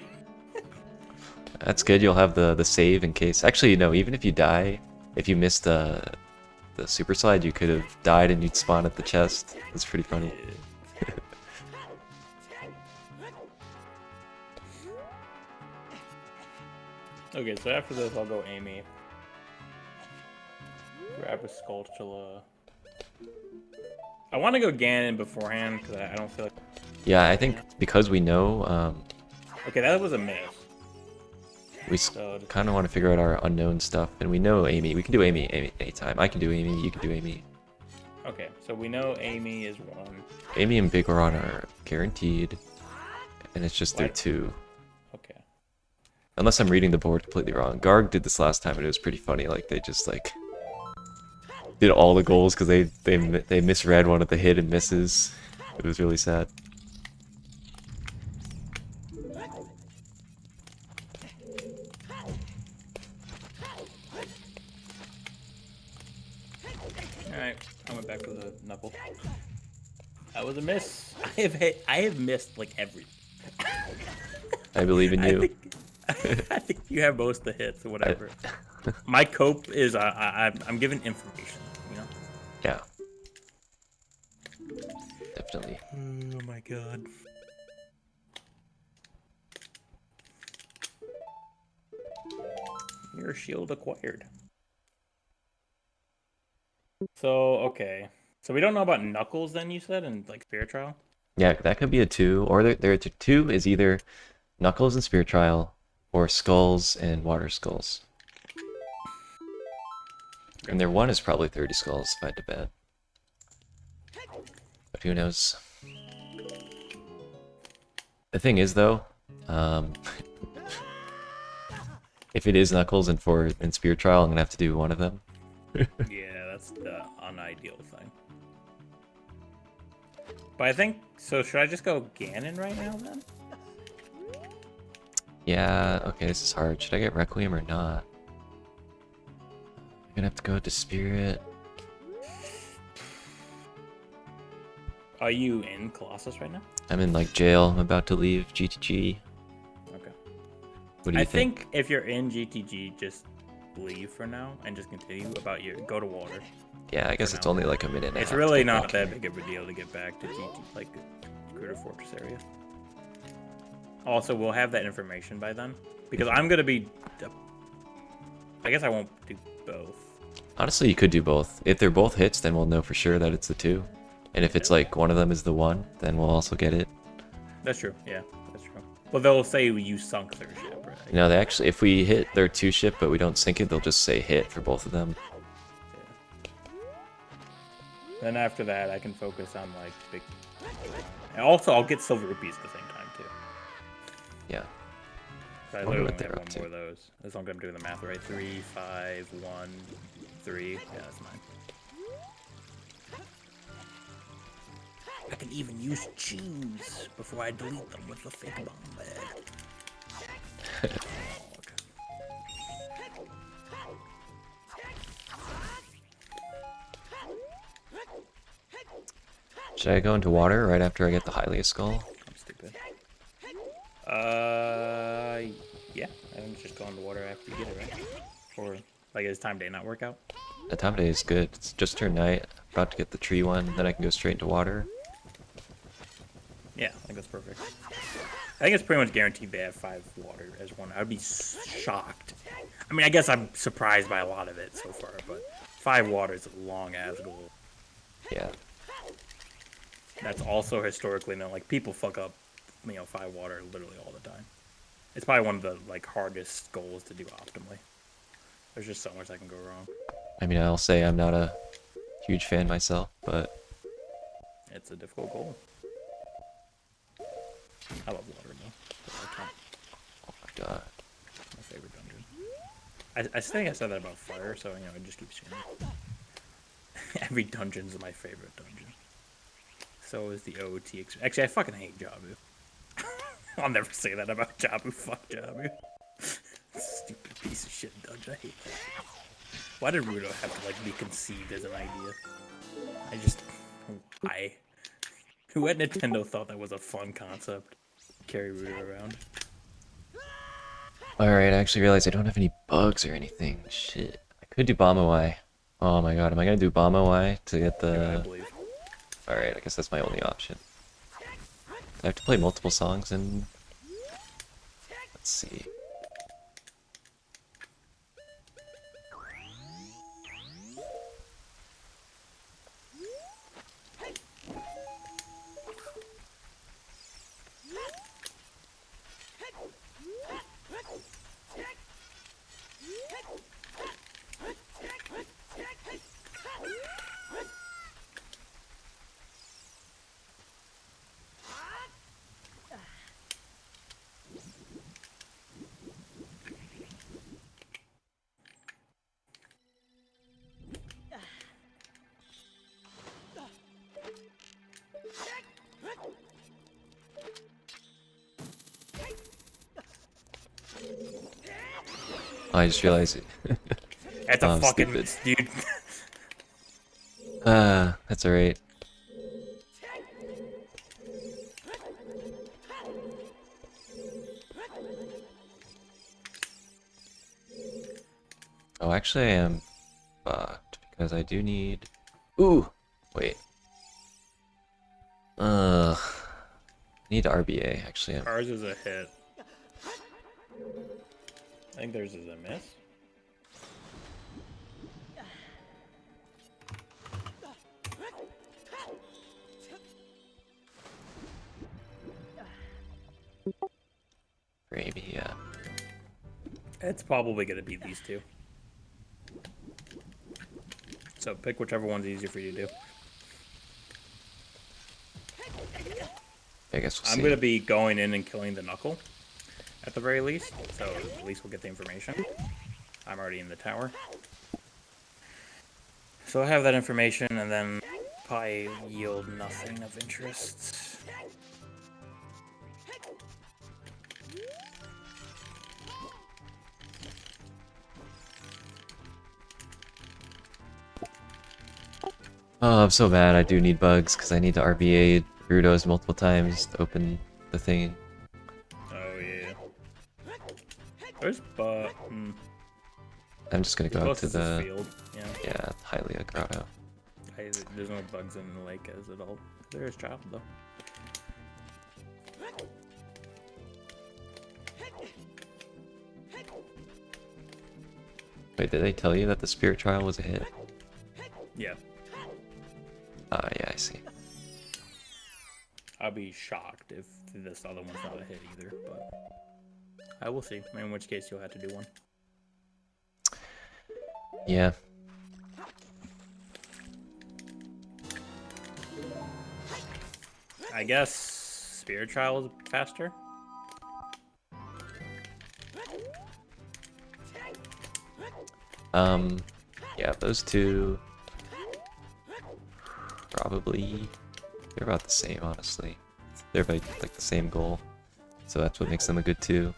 Speaker 1: That's good, you'll have the save in case... Actually, no, even if you die, if you missed the super slide, you could have died and you'd spawn at the chest. That's pretty funny.
Speaker 3: Okay, so after this, I'll go Amy. Grab a Skulltula. I want to go Ganon beforehand, because I don't feel like...
Speaker 1: Yeah, I think because we know,
Speaker 3: Okay, that was a miss.
Speaker 1: we
Speaker 3: So,
Speaker 1: kind of want to figure out our unknown stuff, and we know Amy. We can do Amy anytime. I can do Amy, you can do Amy.
Speaker 3: okay, so we know Amy is one.
Speaker 1: Amy and Big Oron are guaranteed, and it's just their
Speaker 3: What?
Speaker 1: 2.
Speaker 3: Okay.
Speaker 1: Unless I'm reading the board completely wrong. Garg did this last time, and it was pretty funny. Like, they just, like, did all the goals because they misread one of the hit and misses. It was really sad.
Speaker 3: Alright, I went back with a knuckle. That was a miss. I have missed like everything.
Speaker 1: I believe in you.
Speaker 3: I think you have most of the hits or whatever. My cope is I'm giving information, you know?
Speaker 1: Yeah. Definitely.
Speaker 3: Oh my god. Your shield acquired. So, okay. So we don't know about Knuckles then, you said, and like Spirit Trial?
Speaker 1: Yeah, that could be a 2. Or their 2 is either Knuckles and Spirit Trial, or Skulls and Water Skulls. And their one is probably 30 skulls, if I had to bet. But who knows? The thing is, though, if it is Knuckles and Spear Trial, I'm gonna have to do one of them.
Speaker 3: Yeah, that's the unideal thing. But I think so. Should I just go Ganon right now then?
Speaker 1: Yeah, okay, this is hard. Should I get Requiem or not? I'm gonna have to go to Spirit.
Speaker 3: Are you in Colossus right now?
Speaker 1: I'm in like jail. I'm about to leave GTG.
Speaker 3: Okay.
Speaker 1: What do you
Speaker 3: I
Speaker 1: think?
Speaker 3: think if you're in GTG, just leave for now and just continue about your go to water.
Speaker 1: Yeah, I guess it's only like a minute and a
Speaker 3: It's
Speaker 1: half to
Speaker 3: really
Speaker 1: get
Speaker 3: not
Speaker 1: back.
Speaker 3: that big of a deal to get back to GT, like Critter Fortress area. Also, we'll have that information by then because I'm gonna be. I guess I won't do both.
Speaker 1: Honestly, you could do both. If they're both hits, then we'll know for sure that it's the two. And if it's like one of them is the one, then we'll also get it.
Speaker 3: That's true. Yeah, that's true. Well, they'll say you sunk their ship, right?
Speaker 1: No, they actually, if we hit their two ship but we don't sink it, they'll just say hit for both of them.
Speaker 3: Then after that, I can focus on like big. And also, I'll get silver rupees at the same time too.
Speaker 1: Yeah.
Speaker 3: So I
Speaker 1: wonder
Speaker 3: literally
Speaker 1: what
Speaker 3: only
Speaker 1: they're
Speaker 3: have
Speaker 1: up
Speaker 3: one
Speaker 1: to.
Speaker 3: more of those. As long as I'm doing the math right. 3, 5, 1, 3. Yeah, that's mine. I can even use chews before I delete them with the fake bomb bag.
Speaker 1: Should I go into water right after I get the Hylia skull?
Speaker 3: I'm stupid. Yeah. I think just go in the water after you get it, right? Or like, is time day not work out?
Speaker 1: The time of day is good. It's just turned night. About to get the tree one, then I can go straight into water.
Speaker 3: Yeah, I think that's perfect. I think it's pretty much guaranteed they have 5 water as one. I would be shocked. I mean, I guess I'm surprised by a lot of it so far, but 5 water is a long ass goal.
Speaker 1: Yeah.
Speaker 3: That's also historically known. Like, people fuck up, 5 water literally all the time. It's probably one of the like hardest goals to do optimally. There's just so much that can go wrong.
Speaker 1: I mean, I'll say I'm not a huge fan myself, but
Speaker 3: It's a difficult goal. I love water though. So I can't.
Speaker 1: oh my god.
Speaker 3: My favorite dungeon. I think I said that about fire, so it just keeps changing. Every dungeon's my favorite dungeon. So is the OT. Actually, I fucking hate Jabu. I'll never say that about Jabu. Fuck Jabu. Stupid piece of shit dungeon. I hate that. Why did Rudo have to like be conceived as an idea? Why? Who at Nintendo thought that was a fun concept? Carry Rudo around.
Speaker 1: Alright, I actually realized I don't have any bugs or anything. Shit. I could do Bomb-O-Eye. Oh my god, am I gonna do Bomb-O-Eye to get
Speaker 3: Yeah, I
Speaker 1: the...
Speaker 3: believe.
Speaker 1: Alright, I guess that's my only option. I have to play multiple songs and... Let's see. I just realized it.
Speaker 3: That's a
Speaker 1: I'm
Speaker 3: fucking
Speaker 1: stupid.
Speaker 3: miss, dude.
Speaker 1: That's alright. Oh, actually I am fucked, because I do need... Ooh! Wait. I need RBA, actually.
Speaker 3: Ours is a hit. I think theirs is a miss.
Speaker 1: Maybe, yeah.
Speaker 3: It's probably gonna be these two. So pick whichever one's easier for you to do.
Speaker 1: I guess we'll
Speaker 3: I'm
Speaker 1: see.
Speaker 3: gonna be going in and killing the knuckle, at the very least. So at least we'll get the information. I'm already in the tower. So I have that information, and then probably yield nothing of interest.
Speaker 1: Oh, I'm so bad. I do need bugs because I need to RBA Rudos multiple times to open the thing.
Speaker 3: Oh yeah. Where's but?
Speaker 1: I'm just gonna go out to
Speaker 3: Closest is
Speaker 1: the
Speaker 3: field. Yeah.
Speaker 1: yeah Hylia grotto.
Speaker 3: There's no bugs in the lake as at all. There is child though.
Speaker 1: Wait, did they tell you that the spirit trial was a hit?
Speaker 3: Yeah.
Speaker 1: Yeah, I see.
Speaker 3: I'll be shocked if this other one's not a hit either, but I will see. In which case you'll have to do one.
Speaker 1: Yeah.
Speaker 3: I guess Spirit Trial is faster.
Speaker 1: Yeah, those two probably they're about the same, honestly. They're like the same goal, so that's what makes them a good two.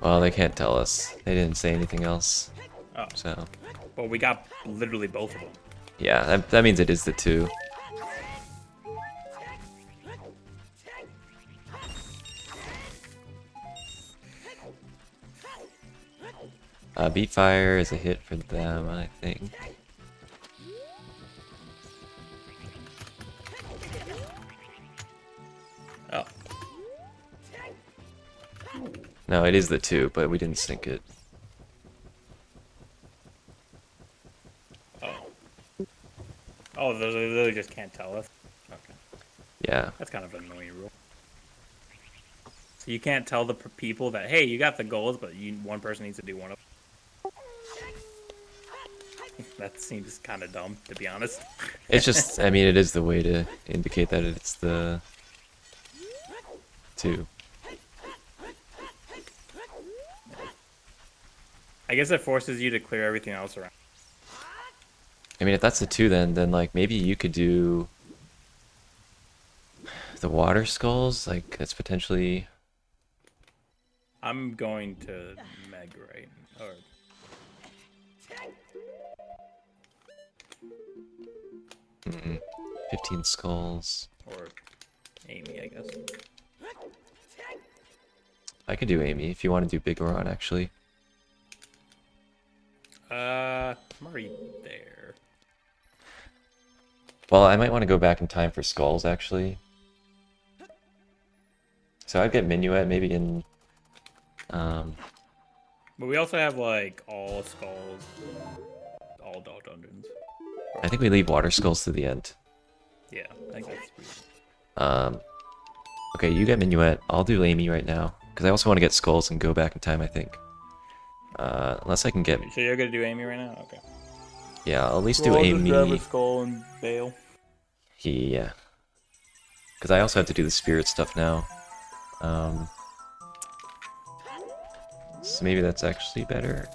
Speaker 1: Well, they can't tell us. They didn't say anything else.
Speaker 3: Oh,
Speaker 1: So,
Speaker 3: well, we got literally both of them.
Speaker 1: yeah, that means it is the two. Beat Fire is a hit for them, I think.
Speaker 3: Oh,
Speaker 1: No, it is the two, but we didn't sync it.
Speaker 3: oh, they literally just can't tell us. Okay,
Speaker 1: Yeah.
Speaker 3: that's kind of an annoying rule. So you can't tell the people that, hey, you got the goals, but one person needs to do one of them. That seems kind of dumb, to be honest.
Speaker 1: It's just, I mean, it is the way to indicate that it's the two.
Speaker 3: I guess it forces you to clear everything else around.
Speaker 1: I mean, if that's the two, then like maybe you could do the water skulls. Like that's potentially.
Speaker 3: I'm going to Meg right, or
Speaker 1: 15 skulls.
Speaker 3: or Amy, I guess.
Speaker 1: I could do Amy if you want to do Big Oron, actually.
Speaker 3: I'm already there.
Speaker 1: Well, I might want to go back in time for skulls, actually. So I'd get Minuet maybe in.
Speaker 3: But we also have like all skulls, all dog dungeons.
Speaker 1: I think we leave water skulls to the end.
Speaker 3: Yeah, I think that's pretty.
Speaker 1: Okay, you get Minuet. I'll do Amy right now because I also want to get skulls and go back in time. I think. Unless I can get.
Speaker 3: So you're gonna do Amy right now? Okay.
Speaker 1: Yeah, I'll at least do
Speaker 3: I'll
Speaker 1: Amy.
Speaker 3: just grab a skull and bail.
Speaker 1: Yeah. Because I also have to do the spirit stuff now. So maybe that's actually better.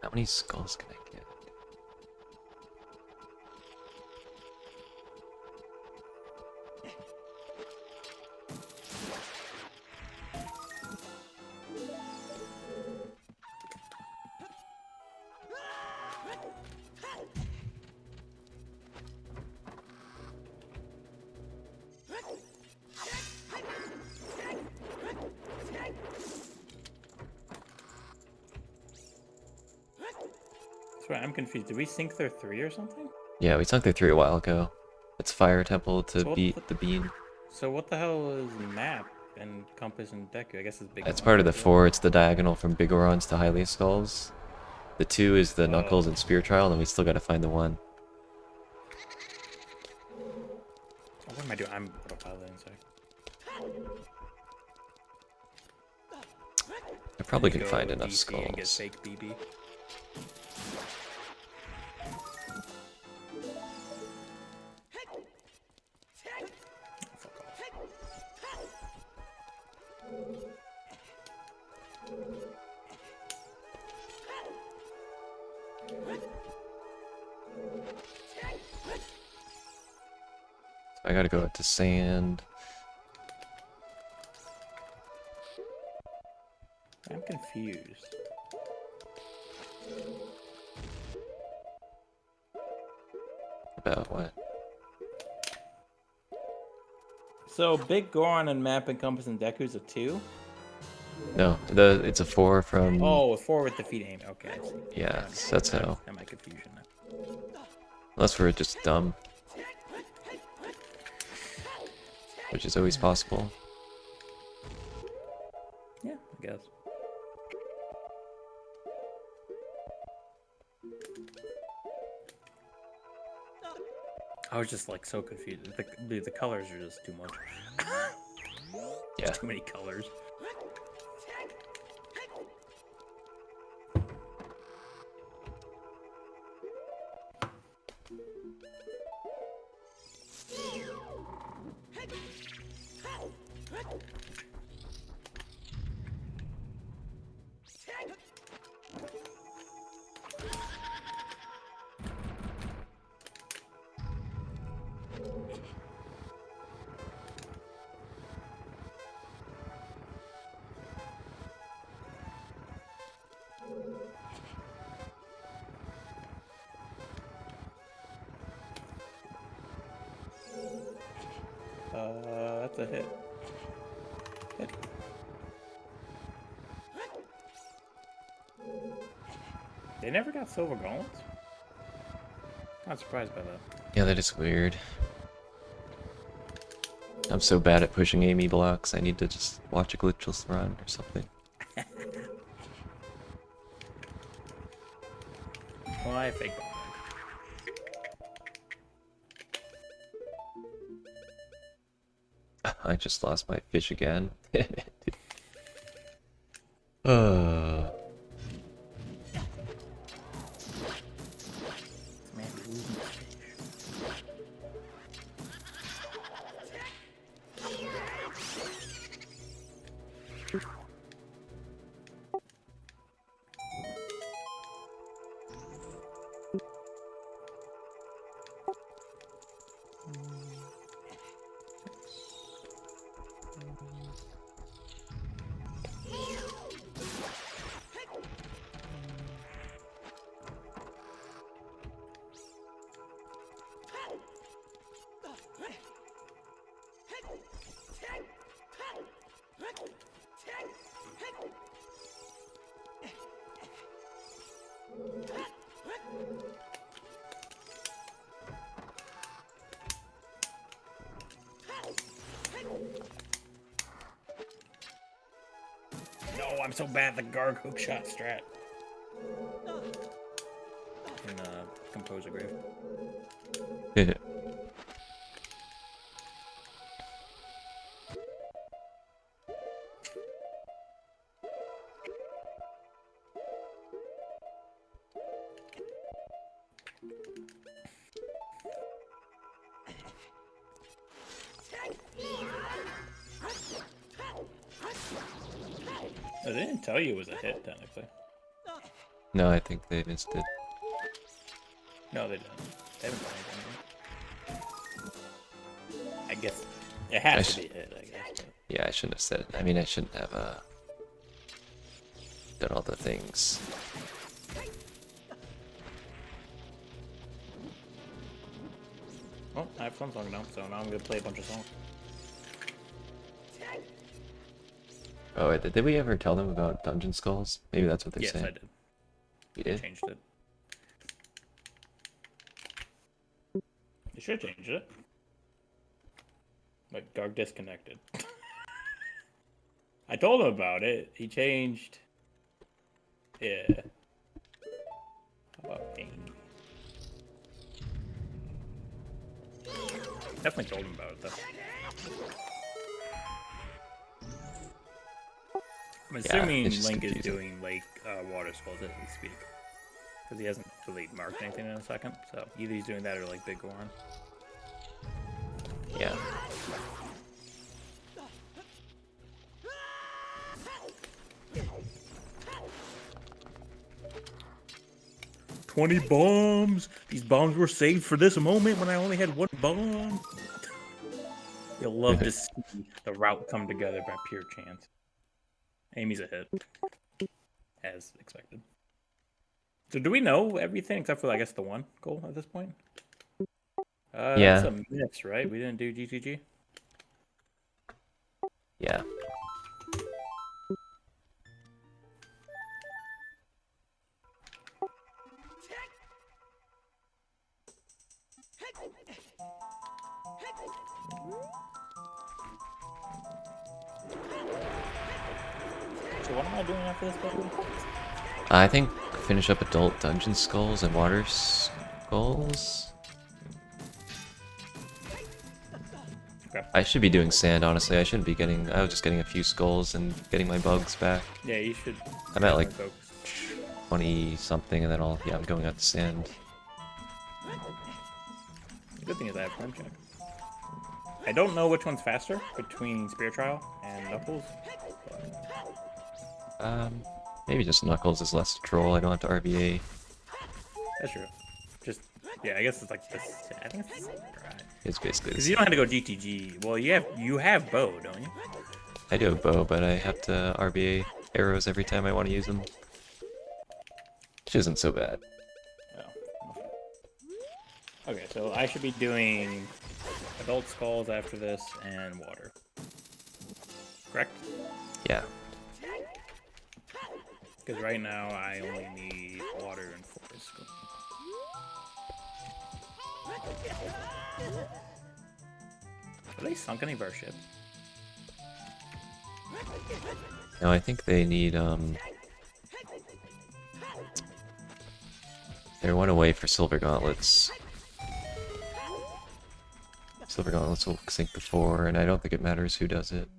Speaker 1: How many skulls can I get?
Speaker 3: why I'm confused. Did we sink their 3 or something?
Speaker 1: Yeah, we sunk their 3 a while ago. It's Fire Temple to
Speaker 3: So what
Speaker 1: beat the bean.
Speaker 3: So what the hell is map and compass and Deku? I guess it's big.
Speaker 1: That's part of the 4. It's the diagonal from Big Orons to Hylia Skulls. The 2 is the Knuckles and Spear Trial, and we still gotta find the 1.
Speaker 3: Oh, what am I doing? I'm autopiloting, sorry.
Speaker 1: I probably
Speaker 3: Just
Speaker 1: can
Speaker 3: go
Speaker 1: find enough
Speaker 3: DC and get
Speaker 1: skulls.
Speaker 3: fake BB. Fuck off.
Speaker 1: I gotta go out to sand.
Speaker 3: I'm confused.
Speaker 1: About what?
Speaker 3: So Big Goron and map and compass and Deku's a 2?
Speaker 1: No, it's a 4 from.
Speaker 3: Oh, a 4 with defeat aim. Okay, I see.
Speaker 1: Yeah, that's how.
Speaker 3: Am I confusion now?
Speaker 1: Unless we're just dumb. Which is always possible.
Speaker 3: Yeah, I guess. I was just like so confused. The colors are just too much.
Speaker 1: Yeah.
Speaker 3: Too many colors. That's a hit. Hit. They never got silver gauntlets? Not surprised by that.
Speaker 1: Yeah, that is weird. I'm so bad at pushing Amy blocks, I need to just watch a glitchless run or something.
Speaker 3: Well, I have fake bomb.
Speaker 1: I just lost my fish again. uh.
Speaker 3: Man, losing the fish. No, I'm so bad at the Garg hook shot strat. In Composer Grave. They didn't tell you it was a hit, technically.
Speaker 1: No, I think they missed it.
Speaker 3: No, they didn't. They haven't done anything. I guess it has to be a hit, I guess. But...
Speaker 1: Yeah, I shouldn't have said it. I mean, I shouldn't have done all the things.
Speaker 3: Well, I have some song now, so now I'm gonna play a bunch of songs.
Speaker 1: Oh, wait, did we ever tell them about Dungeon Skulls? Maybe that's what they
Speaker 3: Yes,
Speaker 1: said.
Speaker 3: I did.
Speaker 1: You
Speaker 3: I
Speaker 1: did?
Speaker 3: changed it. They should change it. Like, Garg disconnected. I told him about it. He changed. Yeah. How about Amy? Definitely told him about it, though. I'm assuming
Speaker 1: it's just
Speaker 3: Link is
Speaker 1: confusing.
Speaker 3: doing, like, water spells as we speak. Because he hasn't really marked anything in a second. So either he's doing that or, like, Big Goron.
Speaker 1: Yeah.
Speaker 3: "20 bombs! These bombs were saved for this moment when I only had one bomb!" You'll love to see the route come together by pure chance. Amy's a hit. As expected. So do we know everything except for, I guess, the one goal at this point? That's
Speaker 1: Yeah.
Speaker 3: a miss, right? We didn't do GTG?
Speaker 1: Yeah.
Speaker 3: So what am I doing after this building?
Speaker 1: I think finish up adult dungeon skulls and water skulls.
Speaker 3: Okay.
Speaker 1: I should be doing sand, honestly. I shouldn't be getting. I was just getting a few skulls and getting my bugs back.
Speaker 3: Yeah, you should.
Speaker 1: I'm at like
Speaker 3: focus.
Speaker 1: 20 something, and then I'm going out to sand.
Speaker 3: The good thing is I have flame check. I don't know which one's faster between Spear Trial and Knuckles.
Speaker 1: Maybe just Knuckles is less to troll. I don't have to RBA.
Speaker 3: That's true. Just yeah, I guess it's like this. I think it's right.
Speaker 1: It's basically the
Speaker 3: Because you don't have to go GTG. Well, you have bow, don't you?
Speaker 1: I do have bow, but I have to RBA arrows every time I want to use them. Which isn't so bad.
Speaker 3: Oh. Okay, so I should be doing adult skulls after this and water. Correct?
Speaker 1: Yeah.
Speaker 3: Because right now I only need water and forest. Are they sunk any of our ships?
Speaker 1: No, I think they need they're one away for silver gauntlets. Silver gauntlets will sink before, and I don't think it matters who does it.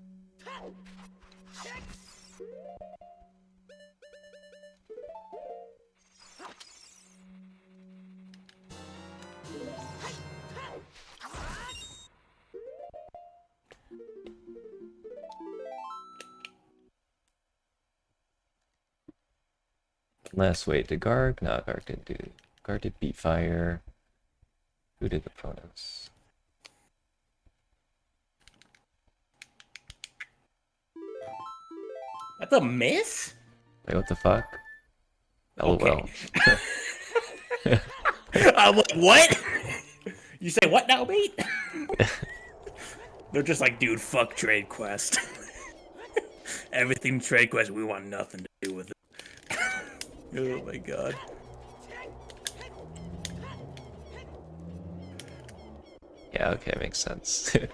Speaker 1: Unless, wait, did Garg? No, Garg didn't do. Garg did beat fire. Who did the pronos?
Speaker 3: That's a miss?
Speaker 1: Wait, what the fuck? LOL.
Speaker 3: Okay. I'm like, what? You say what now, mate? They're just like, dude, fuck Trade Quest. Everything Trade Quest, we want nothing to do with it. Oh my god.
Speaker 1: Yeah, okay, makes sense.
Speaker 3: Oh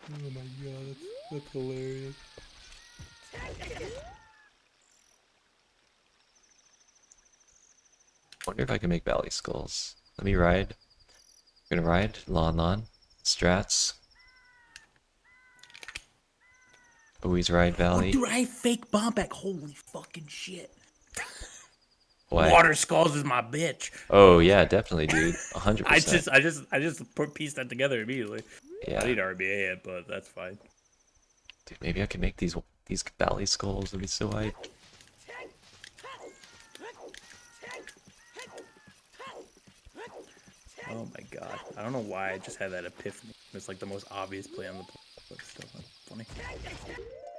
Speaker 3: my god, that's hilarious.
Speaker 1: Wonder if I can make Valley Skulls. Let me ride. Gonna ride. Lon. Strats. Always ride Valley.
Speaker 3: Oh, dude, I have fake bomb back. Holy fucking shit.
Speaker 1: What?
Speaker 3: Water Skulls is my bitch.
Speaker 1: Oh yeah, definitely, dude. 100%.
Speaker 3: I just pieced that together immediately.
Speaker 1: Yeah.
Speaker 3: I need to RBA it, but that's fine.
Speaker 1: Dude, maybe I can make these Valley Skulls. It'd be so hype.
Speaker 3: Oh my god. I don't know why I just had that epiphany. It's like the most obvious play on the play, but still funny.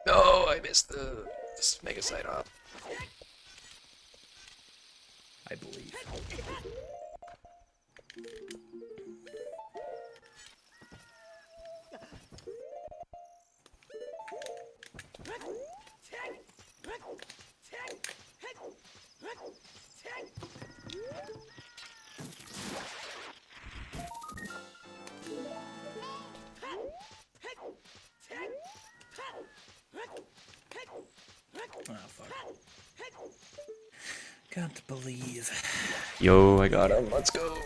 Speaker 1: No, I missed this Mega Side off.
Speaker 3: I believe. can't believe.
Speaker 1: Yo, I got him. Let's go.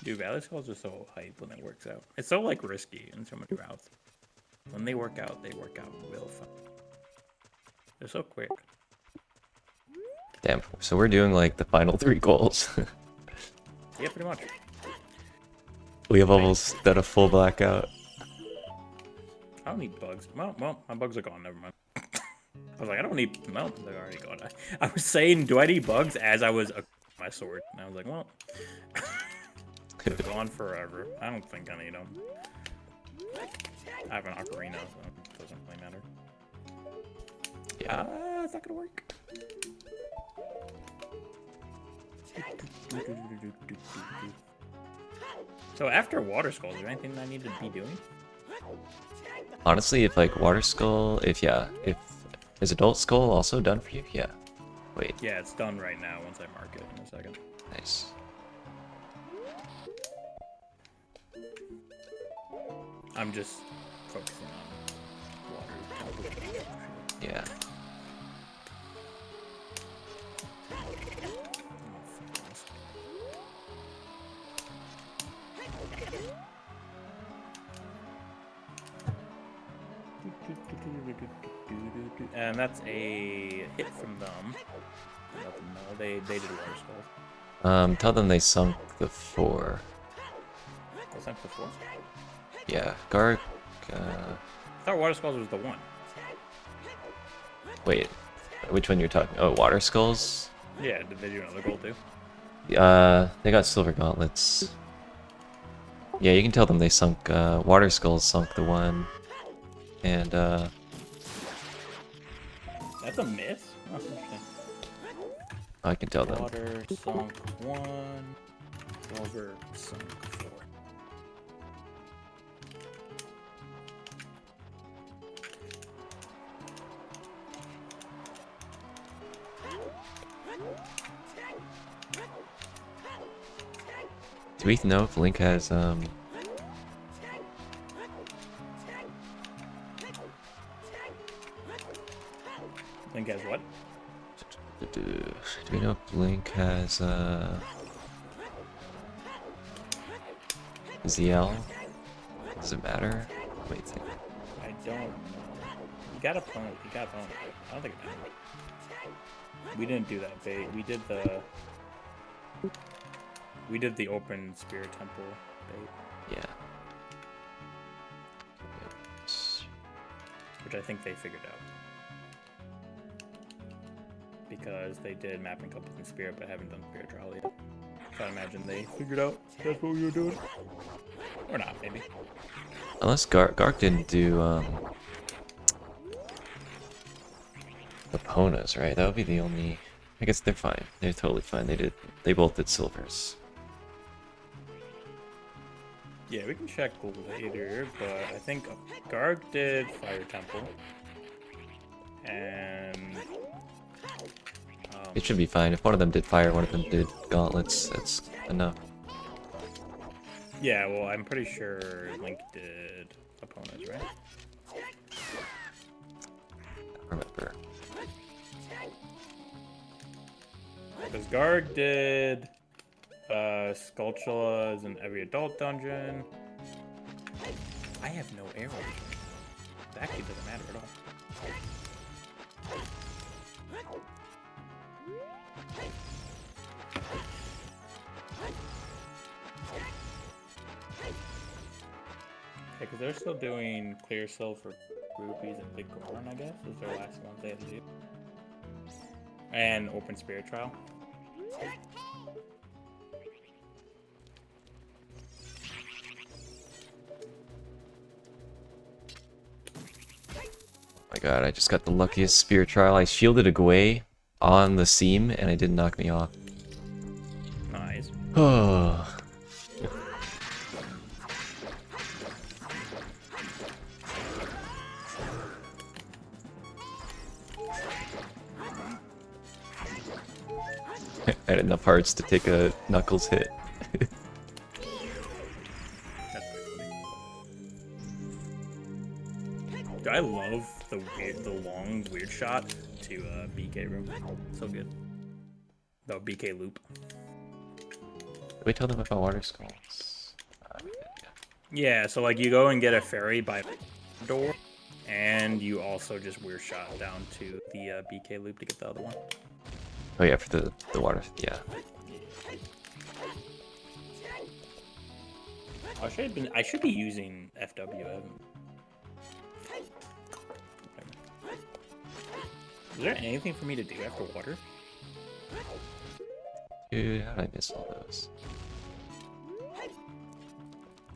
Speaker 3: Dude, Valley Skulls are so hype when it works out. It's so like risky in so many routes. When they work out real fun. They're so quick.
Speaker 1: Damn. So we're doing like the final 3 goals.
Speaker 3: Yeah, pretty much.
Speaker 1: We have almost done a full blackout.
Speaker 3: I don't need bugs. Well, my bugs are gone. Never mind. I was like, I don't need. No, they're already gone. I was saying, do I need bugs? As I was my sword, and I was like, well, they're gone forever. I don't think I need them. I have an ocarina, so it doesn't really matter.
Speaker 1: Yeah.
Speaker 3: It's not gonna work. So after water skulls, is there anything I need to be doing?
Speaker 1: Honestly, if like water skull, if is adult skull also done for you? Yeah. Wait.
Speaker 3: Yeah, it's done right now once I mark it in a second.
Speaker 1: Nice.
Speaker 3: I'm just focusing on water.
Speaker 1: Yeah.
Speaker 3: And that's a hit from them. Let them know they did water skulls.
Speaker 1: Tell them they sunk the 4.
Speaker 3: They sunk the 4.
Speaker 1: Yeah. Garg.
Speaker 3: I thought water skulls was the 1.
Speaker 1: Wait. Which one you're talking? Oh, water skulls.
Speaker 3: Yeah, did they do another goal too?
Speaker 1: They got silver gauntlets. Yeah, you can tell them they sunk. Water skulls sunk the 1, and
Speaker 3: That's a miss? Oh, interesting.
Speaker 1: I can tell them.
Speaker 3: Water sunk 1. Silver sunk 4.
Speaker 1: Do we know if Link has
Speaker 3: Link has what?
Speaker 1: do we know if Link has ZL? Does it matter? Wait.
Speaker 3: I don't know. You got a opponent. You got a opponent. I don't think it matters. We didn't do that bait. We did the open spirit temple bait,
Speaker 1: Yeah.
Speaker 3: which I think they figured out. Because they did map and compass and spirit, but haven't done spirit trial yet. So I imagine they figured out that's what we were doing. Or not, maybe.
Speaker 1: Unless Gark didn't do the Ponas, right? That would be the only. I guess they're fine. They're totally fine. They both did silvers.
Speaker 3: Yeah, we can check later, but I think Garg did Fire Temple. And
Speaker 1: It should be fine. If one of them did fire, one of them did gauntlets, that's enough.
Speaker 3: yeah, well, I'm pretty sure Link did opponents, right?
Speaker 1: I remember.
Speaker 3: Because Garg did Skulltulas in every adult dungeon. I have no arrows. It actually doesn't matter at all. Yeah, because they're still doing Clear Silver Rupees and Big Goron, I guess, is their last ones they had to do. And Open Spirit Trial.
Speaker 1: My god, I just got the luckiest spirit trial. I shielded away on the seam and it didn't knock me off.
Speaker 3: Nice.
Speaker 1: Oh. I had enough hearts to take a Knuckles hit.
Speaker 3: That's pretty funny. Dude, I love the long weird shot to BK room. So good. The BK loop.
Speaker 1: Did we tell them about water skulls? We did, yeah.
Speaker 3: Yeah, so like you go and get a fairy by the door, and you also just weird shot down to the BK loop to get the other one.
Speaker 1: Oh yeah, for the water. Yeah.
Speaker 3: I should be using FW. Is there anything for me to do after water?
Speaker 1: Dude, how did I miss all those?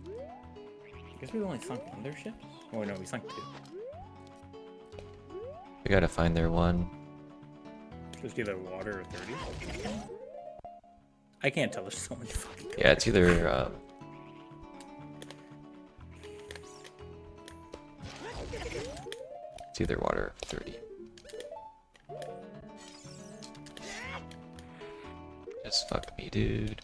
Speaker 3: I guess we only sunk one their ships? Oh no, we sunk 2.
Speaker 1: We gotta find their one.
Speaker 3: Just either water or 30. I can't tell. There's so many fucking.
Speaker 1: Yeah, it's either water or 30. Just fuck me, dude.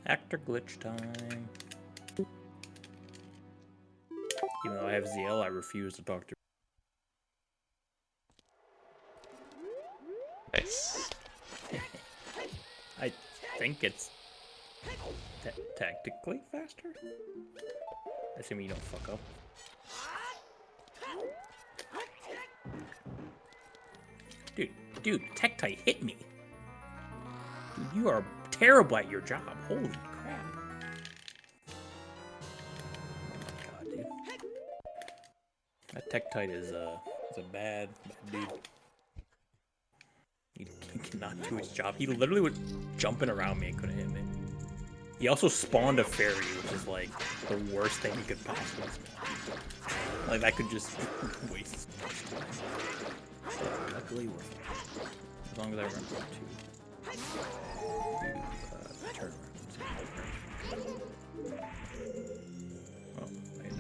Speaker 3: Actor glitch time. Even though I have ZL, I refuse to talk to.
Speaker 1: Nice.
Speaker 3: I think it's tactically faster. Assuming you don't fuck up. Dude, Tektite hit me. Dude, you are terrible at your job. Holy crap. Oh my god, dude. That Tektite is a bad dude. He cannot do his job. He literally was jumping around me and couldn't hit me. He also spawned a fairy, which is like the worst thing he could possibly spawn. Like that could just waste so much time. Luckily we're fine. As long as I remember to turn around. Oh,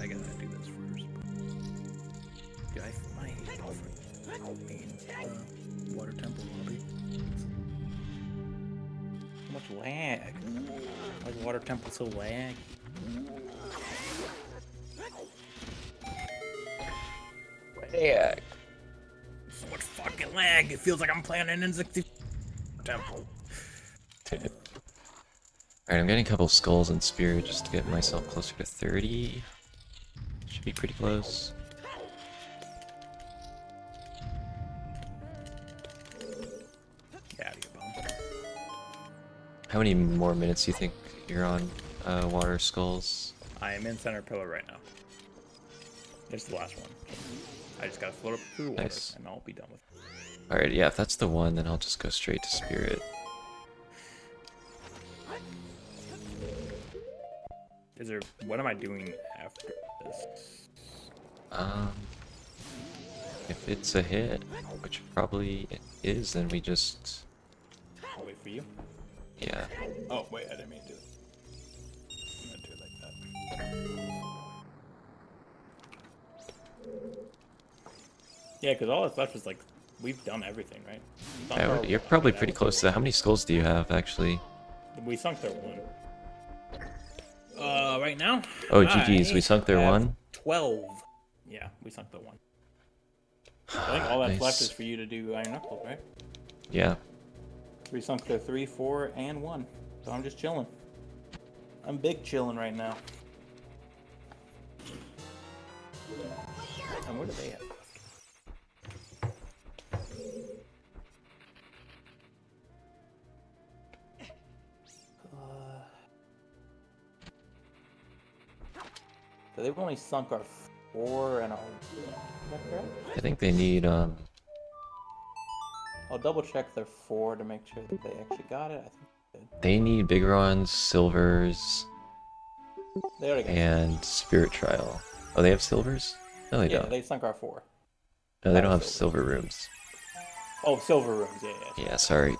Speaker 3: I gotta do this first. Dude, I hate water temple lobby. So much lag. Like water temple so lag.
Speaker 1: Yeah.
Speaker 3: So much fucking lag. It feels like I'm playing an N64 temple.
Speaker 1: Alright, I'm getting a couple skulls and spirit just to get myself closer to 30. Should be pretty close.
Speaker 3: Get out of here, bum.
Speaker 1: How many more minutes do you think you're on water skulls?
Speaker 3: I am in center pillar right now. It's the last one. I just gotta float up through the water
Speaker 1: Nice.
Speaker 3: and I'll be done with it.
Speaker 1: Alright, yeah, if that's the one, then I'll just go straight to spirit.
Speaker 3: Is there? What am I doing after this?
Speaker 1: If it's a hit, which probably it is, then we just...
Speaker 3: I'll wait for you.
Speaker 1: Yeah.
Speaker 3: Oh wait, I didn't mean to do it. I'm gonna do it like that. Yeah, because all that's left is like we've done everything, right? Sunk
Speaker 1: Yeah,
Speaker 3: our
Speaker 1: you're
Speaker 3: one,
Speaker 1: probably
Speaker 3: that
Speaker 1: pretty
Speaker 3: was
Speaker 1: close to that. How many skulls do you have, actually?
Speaker 3: We sunk their one. Right now?
Speaker 1: Oh, GG's, we sunk their
Speaker 3: have
Speaker 1: one?
Speaker 3: 12. Yeah, we sunk the one. I think all that's left
Speaker 1: Nice.
Speaker 3: is for you to do Iron Knuckles, right?
Speaker 1: Yeah.
Speaker 3: We sunk their 3, 4, and 1. So I'm just chilling. I'm big chilling right now. And where do they have? So they've only sunk our 4 and a... Is that correct?
Speaker 1: I think they need
Speaker 3: I'll double check their 4 to make sure that they actually got it. I think
Speaker 1: they need Bigarons, silvers,
Speaker 3: they already got
Speaker 1: and Spirit Trial. Oh, they have silvers? No, they
Speaker 3: yeah,
Speaker 1: don't.
Speaker 3: they sunk our 4.
Speaker 1: No, they don't
Speaker 3: have
Speaker 1: have silver rooms.
Speaker 3: Oh, silver rooms, yeah.
Speaker 1: Yeah, sorry.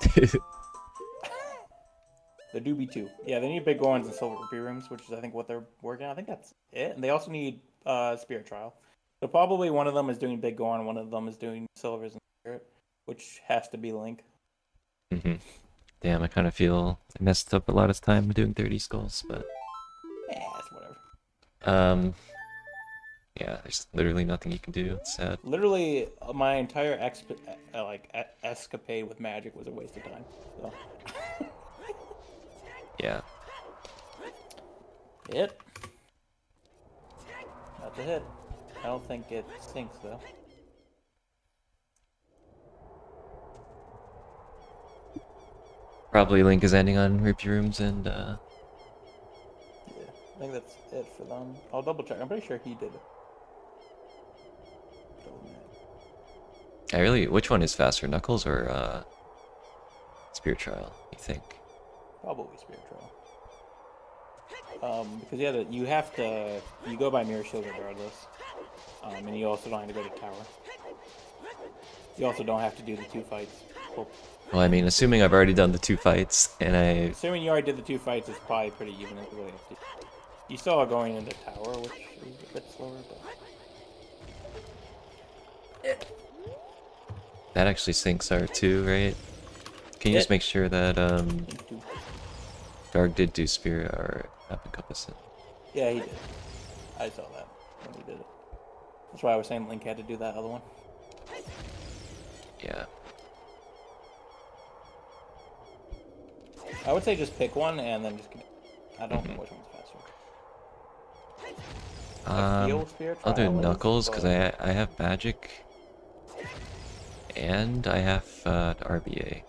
Speaker 3: The doobie 2. Yeah, they need big ones and silver rupee rooms, which is I think what they're working on. I think that's it. And they also need Spirit Trial. So probably one of them is doing big Gorn, one of them is doing silvers and Spirit, which has to be Link.
Speaker 1: hmm Damn, I kind of feel I messed up a lot of time doing 30 skulls, but
Speaker 3: Yeah, it's whatever.
Speaker 1: yeah, there's literally nothing you can do. It's sad.
Speaker 3: Literally, my entire escapade with magic was a waste of time. So.
Speaker 1: Yeah.
Speaker 3: Hit. That's a hit. I don't think it sinks though.
Speaker 1: Probably Link is ending on rupee rooms and
Speaker 3: Yeah, I think that's it for them. I'll double check. I'm pretty sure he did it.
Speaker 1: I really which one is faster, Knuckles or Spirit Trial, you think?
Speaker 3: Probably Spirit Trial. Because you have to go by Mirror Shield regardless. And you also don't have to go to Tower. You also don't have to do the 2 fights. Well,
Speaker 1: Well, I mean, assuming I've already done the 2 fights and
Speaker 3: assuming you already did the 2 fights, it's probably pretty even. You still are going into Tower, which is a bit slower, but...
Speaker 1: that actually sinks R2, right? Can you just make sure that Dark did do Spirit or Encompass it?
Speaker 3: Yeah, he did. I saw that when he did it. That's why I was saying Link had to do that other one.
Speaker 1: Yeah.
Speaker 3: I would say just pick one and then just... I don't know which one's faster. I feel Spirit
Speaker 1: I'll do
Speaker 3: Trial is,
Speaker 1: Knuckles because
Speaker 3: but-
Speaker 1: I have magic and I have RBA.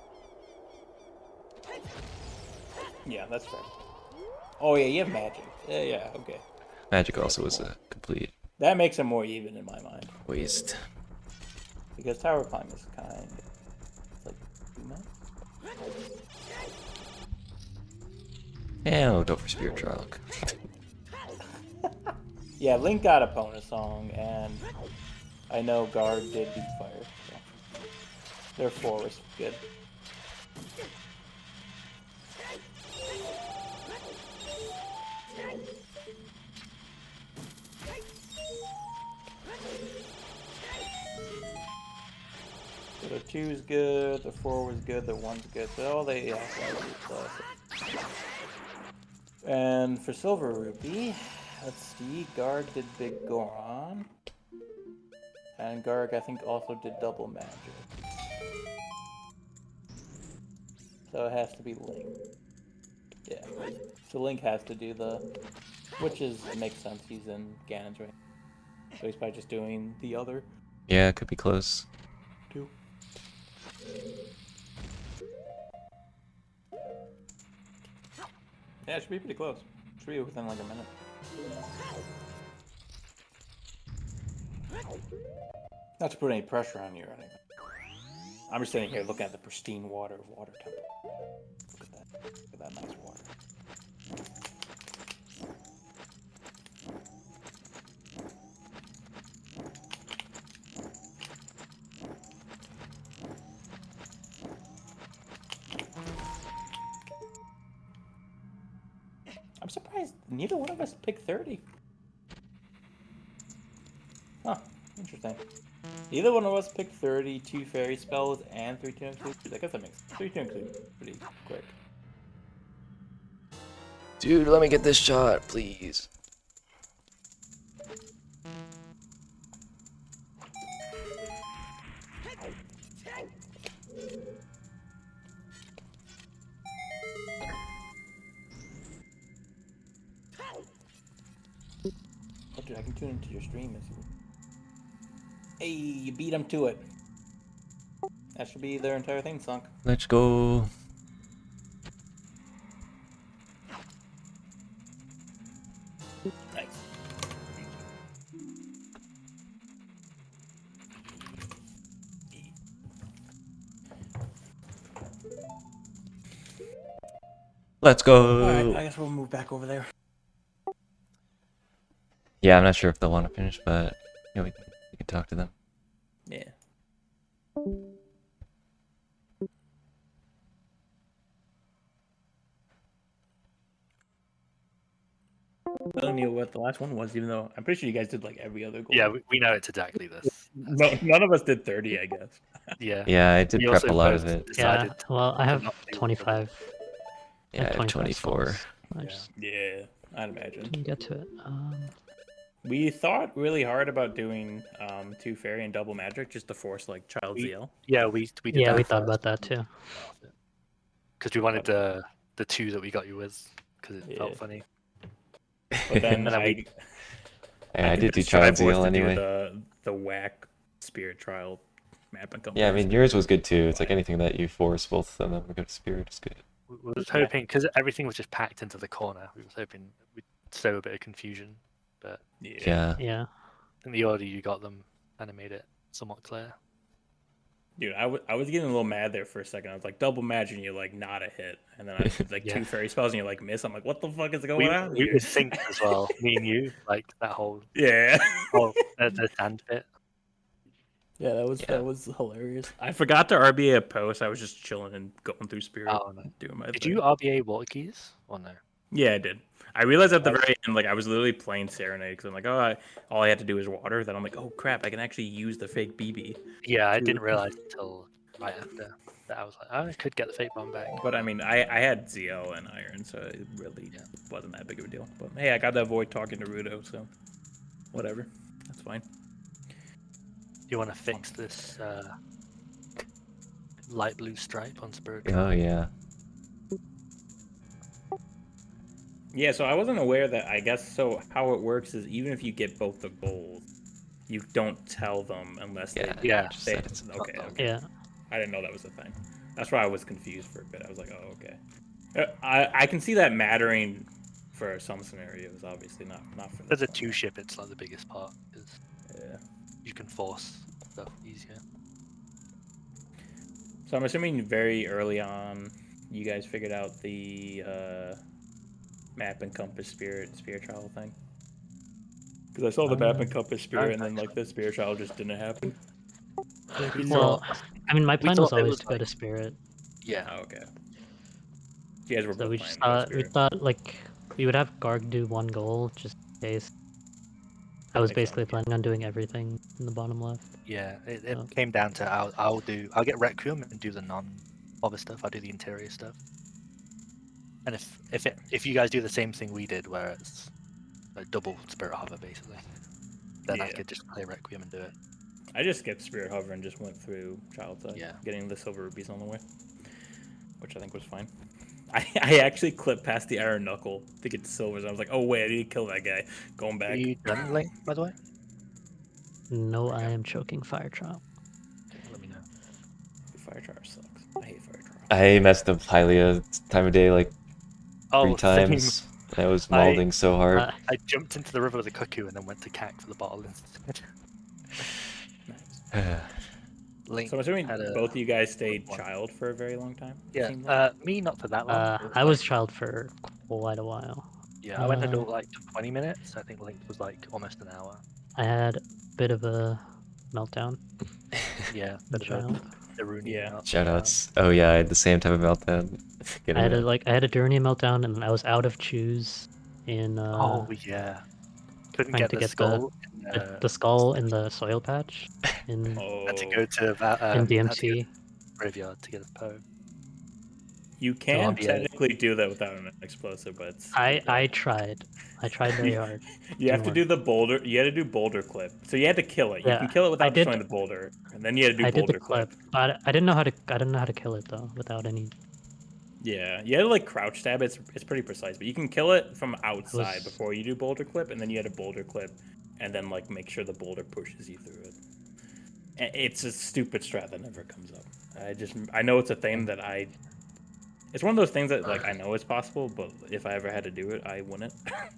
Speaker 3: Yeah, that's fair. Oh yeah, you have magic. Yeah, okay.
Speaker 1: Magic also was a complete
Speaker 3: That makes it more even in my mind.
Speaker 1: waste.
Speaker 3: Because Tower Climb is kind of... It's like 2 minutes?
Speaker 1: Yeah, I'll go for Spirit Trial.
Speaker 3: Yeah, Link got a Pona song, and I know Guard did beat Fire. So. Their 4 was good. So the 2's good, the 4 was good, the 1's good. So all they And for Silver Rupee, let's see, Garg did Big Goron. And Garg, I think, also did double magic. So it has to be Link. Yeah. So Link has to do the... Which makes sense, he's in Ganon's range. So he's probably just doing the other
Speaker 1: Yeah, it could be close.
Speaker 3: 2. Yeah, it should be pretty close. Should be within like a minute. Not to put any pressure on you or anything. I'm just sitting here looking at the pristine water of Water Temple. Look at that. Look at that nice water. I'm surprised neither one of us picked 30. Huh, interesting. Either one of us picked 30, 2 fairy spells, and 3 tunic sleeves. I guess that makes 3 tunic sleeves pretty quick.
Speaker 1: Dude, let me get this shot, please.
Speaker 3: Oh, dude, I can tune into your stream. Hey, you beat him to it. That should be their entire thing sunk.
Speaker 1: Let's go.
Speaker 3: Nice.
Speaker 1: Let's go.
Speaker 3: Alright, I guess we'll move back over there.
Speaker 1: Yeah, I'm not sure if they'll want to finish, but yeah, we can talk to them.
Speaker 3: Yeah. I don't know what the last one was, even though I'm pretty sure you guys did like every other goal.
Speaker 2: Yeah, we know it's exactly this.
Speaker 3: No, none of us did 30, I guess.
Speaker 2: Yeah.
Speaker 1: Yeah, I did
Speaker 2: We
Speaker 1: prep
Speaker 2: also
Speaker 1: a lot of
Speaker 2: both
Speaker 1: it.
Speaker 4: Yeah,
Speaker 2: decided
Speaker 4: well, I
Speaker 2: to
Speaker 4: have
Speaker 2: not do
Speaker 4: 25.
Speaker 1: Yeah, I have
Speaker 4: 25
Speaker 1: 24.
Speaker 4: skulls. I
Speaker 2: Yeah.
Speaker 4: just
Speaker 3: Yeah, I'd imagine.
Speaker 4: didn't get to it.
Speaker 3: We thought really hard about doing 2 fairy and double magic just to force like child
Speaker 2: We-
Speaker 3: ZL.
Speaker 2: Yeah, we did
Speaker 4: Yeah,
Speaker 2: that
Speaker 4: we thought
Speaker 2: first
Speaker 4: about that too.
Speaker 2: because we wanted the 2 that we got you with because it felt
Speaker 3: Yeah.
Speaker 2: funny.
Speaker 3: But then
Speaker 2: And then we-
Speaker 1: I did do
Speaker 3: convinced Triforce
Speaker 1: child zeal
Speaker 3: to do
Speaker 1: anyway.
Speaker 3: the whack spirit trial map and come.
Speaker 1: Yeah, I mean
Speaker 3: first.
Speaker 1: yours was good too. It's like anything that you force both of them to go to spirit is good.
Speaker 2: We was hoping because everything was just packed into the corner. We was hoping we'd sow a bit of confusion, but
Speaker 1: Yeah.
Speaker 4: Yeah.
Speaker 2: I think the order you got them kind of made it somewhat clear.
Speaker 3: Dude, I was getting a little mad there for a second. I was like, double magic, and you're like, not a hit. And then I did like
Speaker 2: Yeah.
Speaker 3: 2 fairy spells, and you're like, miss. I'm like, what the fuck is going
Speaker 2: We
Speaker 3: on
Speaker 2: we
Speaker 3: here?
Speaker 2: would sync as well, me and you, like that whole
Speaker 3: Yeah.
Speaker 2: the sand bit.
Speaker 3: Yeah, that
Speaker 1: Yeah.
Speaker 3: was hilarious. I forgot to RBA a post. I was just chilling and going through spirit,
Speaker 2: Oh no!
Speaker 3: doing my
Speaker 2: Did
Speaker 3: thing.
Speaker 2: you RBA water keys or no?
Speaker 3: Yeah, I did. I realized at the very end, like I was literally playing Serenade because I'm like, oh, all I had to do is water. Then I'm like, oh crap, I can actually use the fake BB.
Speaker 2: Yeah, I
Speaker 3: Dude.
Speaker 2: didn't realize until right after that. I was like, oh, I could get the fake bomb back.
Speaker 3: But I mean, I had ZL and Iron, so it really wasn't that big of a deal. But hey, I got to avoid talking to Rudo, so whatever, that's fine.
Speaker 2: Do you want to fix this light blue stripe on Spirit?
Speaker 1: Oh yeah.
Speaker 3: Yeah, so I wasn't aware that. I guess so. How it works is even if you get both the goals, you don't tell them unless
Speaker 1: Yeah.
Speaker 2: Yeah.
Speaker 1: Just
Speaker 3: they.
Speaker 1: said it's
Speaker 3: Okay.
Speaker 4: Yeah.
Speaker 3: I didn't know that was a thing. That's why I was confused for a bit. I was like, oh, okay. I can see that mattering for some scenarios, obviously not for
Speaker 2: For the
Speaker 3: this
Speaker 2: 2
Speaker 3: one.
Speaker 2: ship, it's like the biggest part because
Speaker 3: Yeah.
Speaker 2: you can force stuff easier.
Speaker 3: So I'm assuming very early on, you guys figured out the map and compass spirit trial thing. Because I saw the map and compass spirit, and then like the spirit trial just didn't happen.
Speaker 4: Well, I mean, my plan was
Speaker 2: thought it
Speaker 4: always
Speaker 2: was
Speaker 4: to go to
Speaker 2: like-
Speaker 4: Spirit.
Speaker 2: Yeah.
Speaker 3: Oh, okay. You guys were
Speaker 4: So
Speaker 3: both
Speaker 4: we
Speaker 3: playing
Speaker 4: just
Speaker 3: about
Speaker 4: thought we
Speaker 3: spirit.
Speaker 4: thought like we would have Garg do one goal just in case. I was
Speaker 3: makes
Speaker 4: basically
Speaker 3: sense.
Speaker 4: planning on doing everything in the bottom left.
Speaker 2: Yeah, it
Speaker 4: Oh.
Speaker 2: came down to I'll get Requiem and do the non-bother stuff. I'll do the interior stuff. And if you guys do the same thing we did, where it's a double Spirit Hover basically, then I
Speaker 3: Yeah.
Speaker 2: could just play Requiem and do it.
Speaker 3: I just skipped Spirit Hover and just went through Child Side,
Speaker 2: Yeah.
Speaker 3: getting the silver rubies on the way, which I think was fine. I actually clipped past the Iron Knuckle to get the silvers. I was like, oh wait, I need to kill that guy. Going
Speaker 2: Are
Speaker 3: back.
Speaker 2: you done, Link, by the way?
Speaker 4: No, I
Speaker 3: Okay.
Speaker 4: am choking Fire Trial.
Speaker 2: Okay, let me know.
Speaker 3: Fire Charge sucks. I hate Fire Charge.
Speaker 1: I messed up Hylia time of day like 3
Speaker 2: Oh, same.
Speaker 1: times. I was malding so hard.
Speaker 2: I jumped into the river with a cuckoo and then went to CAC for the bottle instead. Link
Speaker 3: So I'm assuming
Speaker 2: had a
Speaker 3: both of you guys stayed
Speaker 2: one.
Speaker 3: Child for a very long time. it
Speaker 2: Yeah,
Speaker 3: seemed like?
Speaker 2: me not for that long. It
Speaker 4: I was
Speaker 2: like-
Speaker 4: Child for quite a while.
Speaker 2: Yeah, I went into like 20 minutes. I think Link was like almost an hour.
Speaker 4: I had a bit of a meltdown.
Speaker 2: Yeah,
Speaker 4: in
Speaker 2: bit of a
Speaker 4: Child.
Speaker 2: Irunian
Speaker 3: Yeah.
Speaker 2: meltdown.
Speaker 1: Shoutouts. Oh yeah, I had the same type of meltdown.
Speaker 4: I had I had a Durnia meltdown, and I was out of choose in
Speaker 2: Oh yeah, couldn't
Speaker 4: trying
Speaker 2: get
Speaker 4: to
Speaker 2: the
Speaker 4: get
Speaker 2: skull.
Speaker 4: the skull in the soil patch in
Speaker 3: Oh,
Speaker 2: Had to go to that
Speaker 4: in
Speaker 2: had to go
Speaker 4: DMT.
Speaker 2: to the graveyard to get a Poe.
Speaker 3: you can
Speaker 2: RBA.
Speaker 3: technically do that without an explosive, but it's
Speaker 4: I tried very hard.
Speaker 3: You have to
Speaker 4: Didn't
Speaker 3: do the boulder. You had to do boulder clip. So you had to kill it. You
Speaker 4: Yeah,
Speaker 3: can kill it
Speaker 4: I
Speaker 3: without
Speaker 4: did-
Speaker 3: destroying the boulder, and then you had to do
Speaker 4: I did
Speaker 3: boulder
Speaker 4: the clip, but I didn't know how to kill it though without any.
Speaker 3: Yeah, you had to like crouch stab. It's pretty precise, but you can kill it from outside
Speaker 4: was-
Speaker 3: before you do boulder clip, and then you had a boulder clip, and then like make sure the boulder pushes you through it. It's a stupid strat that never comes up. I know it's a thing that It's one of those things that like I know it's possible, but if I ever had to do it, I wouldn't.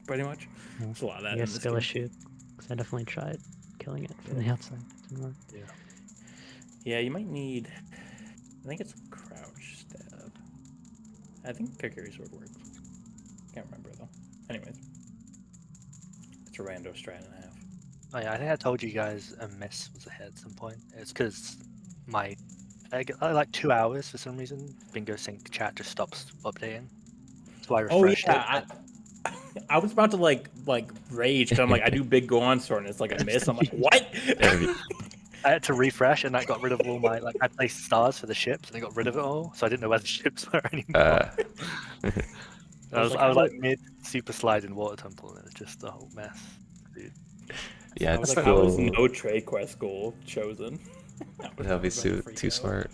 Speaker 3: Pretty much.
Speaker 4: Yeah.
Speaker 3: There's a lot of that.
Speaker 4: I
Speaker 3: in
Speaker 4: guess
Speaker 3: this
Speaker 4: skill
Speaker 3: game.
Speaker 4: issue. 'Cause I definitely tried killing it from the outside. Didn't work.
Speaker 3: Yeah, you might need. I think it's crouch stab. I think Kakiri Sword works. Can't remember though. Anyways, it's a rando strat and a half.
Speaker 2: Oh yeah, I think I told you guys a miss was ahead at some point. It's because like 2 hours for some reason. Bingo Sync chat just stops updating. So I
Speaker 3: Oh
Speaker 2: refreshed it.
Speaker 3: yeah, I was about to like rage because I'm like I do big go on sword and it's like a miss. I'm like what?
Speaker 1: There we-
Speaker 2: I had to refresh and that got rid of all my I placed stars for the ships and it got rid of it all, so I didn't know where the ships were anymore.
Speaker 3: I was like,
Speaker 2: I was
Speaker 3: how
Speaker 2: like
Speaker 3: did-
Speaker 2: mid super slide in water temple and it was just a whole mess. Dude.
Speaker 1: yeah,
Speaker 3: I was
Speaker 1: it's
Speaker 3: like, how is
Speaker 1: still
Speaker 3: no trade quest goal chosen?
Speaker 1: that'll be
Speaker 3: I was about to
Speaker 1: too
Speaker 3: freak
Speaker 1: too
Speaker 3: out.
Speaker 1: smart.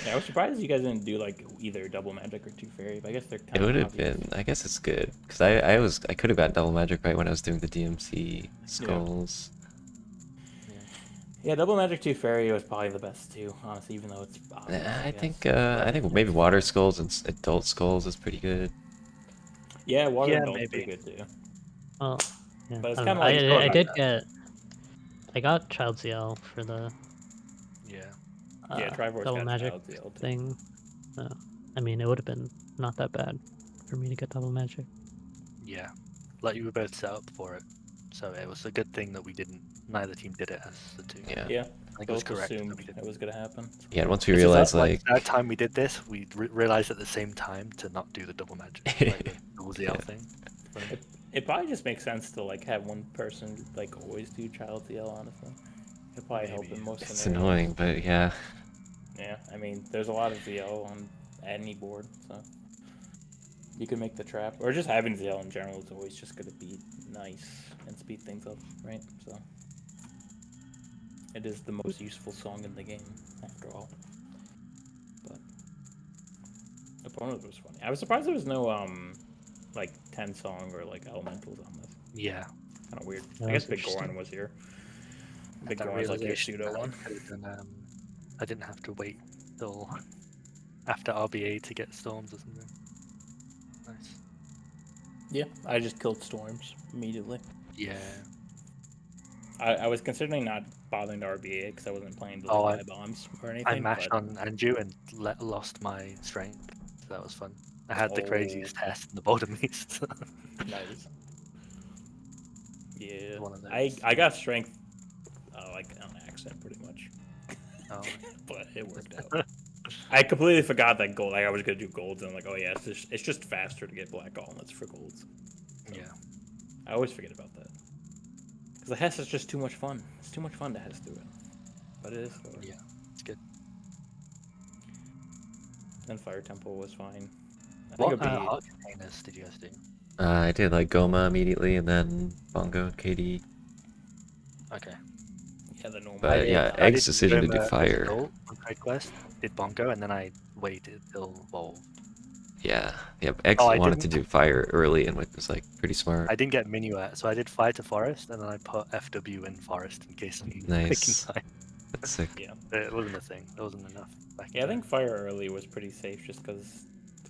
Speaker 3: Yeah, I was surprised you guys didn't do like either double magic or two fairy, but I guess they're kind
Speaker 1: It
Speaker 3: of
Speaker 1: would have
Speaker 3: obvious.
Speaker 1: been. I guess it's good because I could have got double magic right when I was doing the DMC skulls.
Speaker 3: Yeah, double magic two fairy was probably the best too, honestly, even though it's obvious,
Speaker 1: I
Speaker 3: guess.
Speaker 1: think
Speaker 3: But,
Speaker 1: I think maybe water skulls and adult skulls is pretty good.
Speaker 3: yeah, water
Speaker 2: Yeah,
Speaker 3: adult's
Speaker 2: maybe.
Speaker 3: pretty good too.
Speaker 4: Well, yeah,
Speaker 3: But it's
Speaker 4: I don't
Speaker 3: kinda
Speaker 4: know.
Speaker 3: like
Speaker 4: I
Speaker 2: like
Speaker 4: did
Speaker 2: that.
Speaker 4: get. I got Child CL for the
Speaker 2: Yeah.
Speaker 3: Yeah, Trivor's
Speaker 4: double
Speaker 3: got
Speaker 4: magic
Speaker 3: Child CL too.
Speaker 4: thing. I mean, it would have been not that bad for me to get double magic.
Speaker 2: Yeah. Like you were both set up for it. So it was a good thing that neither team did it as the two.
Speaker 1: Yeah.
Speaker 3: Yeah,
Speaker 2: I think it was
Speaker 3: both
Speaker 2: correct that
Speaker 3: assumed
Speaker 2: we did.
Speaker 3: it was gonna happen.
Speaker 1: Yeah. And once we
Speaker 2: This is
Speaker 1: realized
Speaker 2: like
Speaker 1: like
Speaker 2: third time we did this, we realized at the same time to not do the double magic, like the double ZL thing. Funny.
Speaker 3: It probably just makes sense to like have one person like always do Child CL, honestly. It'd probably help
Speaker 2: Maybe.
Speaker 3: in most
Speaker 1: it's
Speaker 3: scenarios.
Speaker 1: annoying, but yeah.
Speaker 3: Yeah, I mean, there's a lot of ZL on any board, so you can make the trap, or just having ZL in general is always just gonna be nice and speed things up, right? So it is the most useful song in the game, after all. But opponent was funny. I was surprised there was no like 10 song or like elementals on this.
Speaker 2: Yeah.
Speaker 3: Kind of weird.
Speaker 4: Yeah,
Speaker 3: I
Speaker 4: that's
Speaker 3: guess Big
Speaker 4: interesting.
Speaker 3: Goron was here. Big
Speaker 2: That
Speaker 3: Goron's like your
Speaker 2: realization
Speaker 3: pseudo
Speaker 2: that
Speaker 3: one.
Speaker 2: I didn't have to wait till after RBA to get storms or something. Nice.
Speaker 3: Yeah, I just killed storms immediately.
Speaker 2: Yeah.
Speaker 3: I was considering not bothering to RBA because I wasn't planning to
Speaker 2: Oh,
Speaker 3: like, buy bombs or anything.
Speaker 2: I mashed
Speaker 3: but...
Speaker 2: on Anju and lost my strength. So that was fun. I had the craziest
Speaker 3: Oh.
Speaker 2: test in the bottom east.
Speaker 3: Nice. Yeah,
Speaker 2: One of
Speaker 3: I
Speaker 2: those.
Speaker 3: got strength like on accident pretty much,
Speaker 2: Oh,
Speaker 3: but it worked out. I completely forgot that gold. Like I was gonna do golds, and I'm like, oh yeah, it's just faster to get black gauntlets for golds.
Speaker 2: yeah.
Speaker 3: I always forget about that because the Hess is just too much fun. It's too much fun to Hess do it, but it is slower.
Speaker 2: Yeah, it's good.
Speaker 3: Then Fire Temple was fine. I think
Speaker 2: What
Speaker 3: it'd be
Speaker 2: heart containers did you guys do?
Speaker 1: I did like Goma immediately and then Bongo and KD.
Speaker 2: Okay.
Speaker 3: yeah the normal.
Speaker 1: But yeah, Egg's decision to do fire.
Speaker 2: On Trade Quest, did Bongo, and then I waited till Evolve.
Speaker 1: Yeah. Yep. Eggs
Speaker 2: Oh, I
Speaker 1: wanted to
Speaker 2: didn't-
Speaker 1: do fire early and was like pretty smart.
Speaker 2: I didn't get Minuet, so I did Fire to Forest, and then I put FW in Forest in case I needed
Speaker 1: Nice.
Speaker 2: time.
Speaker 1: That's sick.
Speaker 3: Yeah.
Speaker 2: It wasn't a thing. It wasn't enough.
Speaker 3: Yeah, I think fire early was pretty safe just because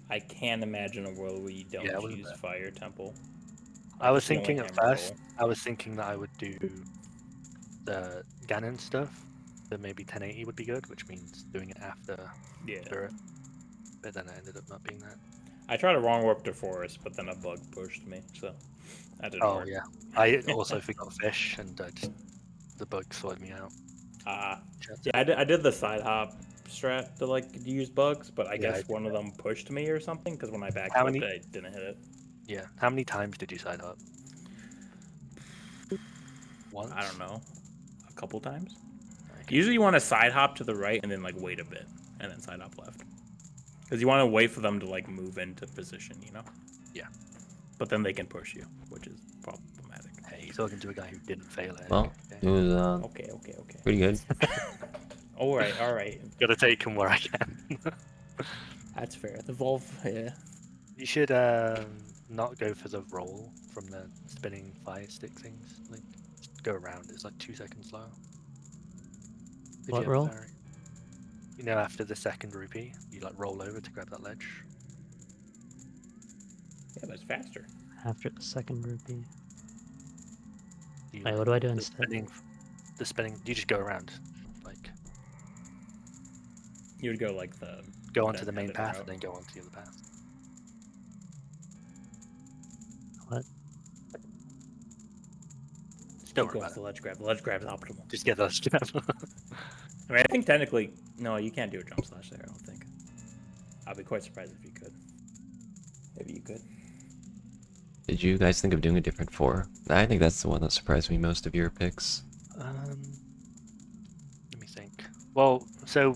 Speaker 3: I can't imagine a world where you don't
Speaker 2: Yeah, it wasn't
Speaker 3: use
Speaker 2: bad.
Speaker 3: Fire Temple.
Speaker 2: I was
Speaker 3: It's the only
Speaker 2: thinking at
Speaker 3: hammer
Speaker 2: first,
Speaker 3: goal.
Speaker 2: I was thinking that I would do the Ganon stuff, that maybe 1080 would be good, which means doing it after
Speaker 3: Yeah.
Speaker 2: Spirit. But then it ended up not being that.
Speaker 3: I tried a wrong warp to forest, but then a bug pushed me, so that didn't
Speaker 2: Oh
Speaker 3: work.
Speaker 2: yeah, I also forgot fish, and the bug sorted me out.
Speaker 3: Yeah, I did the side hop strat to like use bugs, but I
Speaker 2: Yeah, I
Speaker 3: guess
Speaker 2: did
Speaker 3: one of them pushed me or something because when I
Speaker 2: How
Speaker 3: backflipped,
Speaker 2: many-
Speaker 3: I didn't hit it.
Speaker 2: Yeah. How many times did you side up? Once.
Speaker 3: I don't know, a couple times.
Speaker 2: Okay.
Speaker 3: Usually, you want to side hop to the right and then like wait a bit and then side hop left, because you want to wait for them to like move into position, you know.
Speaker 2: Yeah.
Speaker 3: But then they can push you, which is problematic.
Speaker 2: Hey, you're talking to a guy who didn't fail it.
Speaker 1: Well, it was
Speaker 3: Okay.
Speaker 1: pretty good.
Speaker 3: All right.
Speaker 2: Gotta take him where I can.
Speaker 3: That's fair. The Volve, yeah.
Speaker 2: You should not go for the roll from the spinning fire stick things. Like, just go around. It's like 2 seconds slower. If you
Speaker 4: What
Speaker 2: have a
Speaker 4: roll?
Speaker 2: fairy. You know, after the second rupee, you like roll over to grab that ledge.
Speaker 3: Yeah, but it's faster.
Speaker 4: After the second rupee.
Speaker 2: You,
Speaker 4: Wait, what do I do
Speaker 2: the
Speaker 4: instead?
Speaker 2: spinning. You just go around. Like,
Speaker 3: You would go like the
Speaker 2: go onto the
Speaker 3: Down
Speaker 2: main
Speaker 3: the
Speaker 2: path
Speaker 3: route.
Speaker 2: and then go onto the other path.
Speaker 4: What?
Speaker 2: Don't
Speaker 3: Keep
Speaker 2: worry
Speaker 3: going
Speaker 2: about
Speaker 3: to
Speaker 2: it.
Speaker 3: the ledge grab. The ledge grab is optimal.
Speaker 2: Just get those.
Speaker 3: I mean, I think technically, no, you can't do a jump slash there. I don't think. I'll be quite surprised if you could. Maybe you could.
Speaker 1: Did you guys think of doing a different 4? I think that's the one that surprised me most of your picks.
Speaker 2: Let me think. Well, so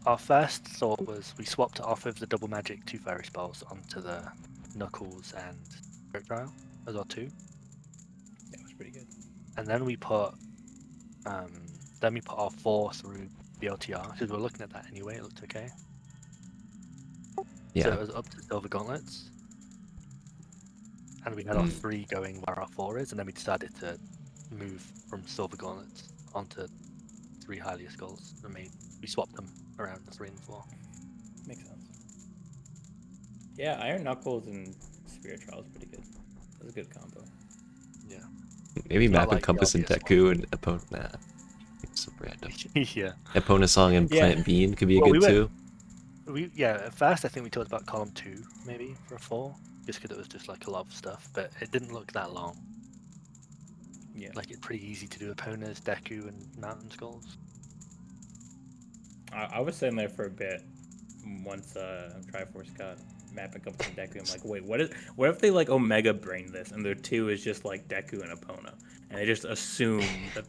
Speaker 2: our first thought was we swapped off of the double magic 2 fairy spells onto the Knuckles and Spirit Trial as our 2,
Speaker 3: That was pretty good.
Speaker 2: and then we put our 4 through BLTR because we were looking at that anyway. It looked okay. So
Speaker 1: Yeah.
Speaker 2: it was up to Silver Gauntlets, and we had our 3 going where our 4 is, and then we decided to move from Silver Gauntlets onto 3 Hylia Skulls, and we swapped them around the 3 and 4.
Speaker 3: Makes sense. Yeah, Iron Knuckles and Spirit Trial is pretty good. That's a good combo.
Speaker 2: Yeah.
Speaker 1: Maybe
Speaker 2: It's not
Speaker 1: Map and
Speaker 2: like the
Speaker 1: Compass and
Speaker 2: obvious
Speaker 1: Deku and Opponent. Nah. Some random.
Speaker 2: Yeah.
Speaker 1: Opponent Song and
Speaker 3: Yeah.
Speaker 1: Plant Bean could be a
Speaker 2: Well,
Speaker 1: good
Speaker 2: we
Speaker 1: too.
Speaker 2: At first I think we talked about column 2 maybe for a 4, just because it was just like a lot of stuff, but it didn't look that long.
Speaker 3: Yeah.
Speaker 2: Like it's pretty easy to do Opponents, Deku, and Mountain Skulls.
Speaker 3: I was sitting there for a bit once Triforce got Map and Compass and Deku. I'm like, wait, what if they like Omega Brain this and their 2 is just like Deku and Epona, and they just assume that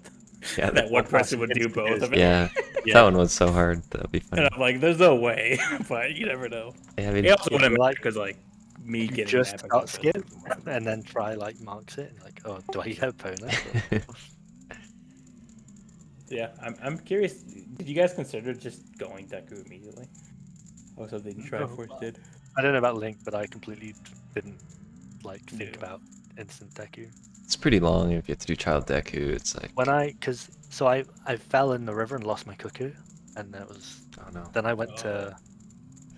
Speaker 1: Yeah,
Speaker 3: that one person would do both of it.
Speaker 1: Yeah, that one was so hard. That would be funny.
Speaker 3: And I'm like, there's no way, but you never know.
Speaker 1: Yeah, I mean,
Speaker 3: It also
Speaker 2: Yeah,
Speaker 3: wouldn't matter
Speaker 2: like,
Speaker 3: because like me
Speaker 2: You
Speaker 3: getting
Speaker 2: just
Speaker 3: Map and
Speaker 2: start
Speaker 3: Compass
Speaker 2: skip
Speaker 3: is more of a
Speaker 2: and then
Speaker 3: deal.
Speaker 2: try like marks it and like, oh, do I get Opponent?
Speaker 3: Yeah, I'm curious. Did you guys consider just going Deku immediately? Or something Triforce did?
Speaker 2: I don't know about Link, but I completely didn't like think
Speaker 3: Yeah.
Speaker 2: about instant Deku.
Speaker 1: it's pretty long if you have to do Child Deku. It's like,
Speaker 2: I fell in the river and lost my cuckoo, and that was
Speaker 1: oh no.
Speaker 2: then I went to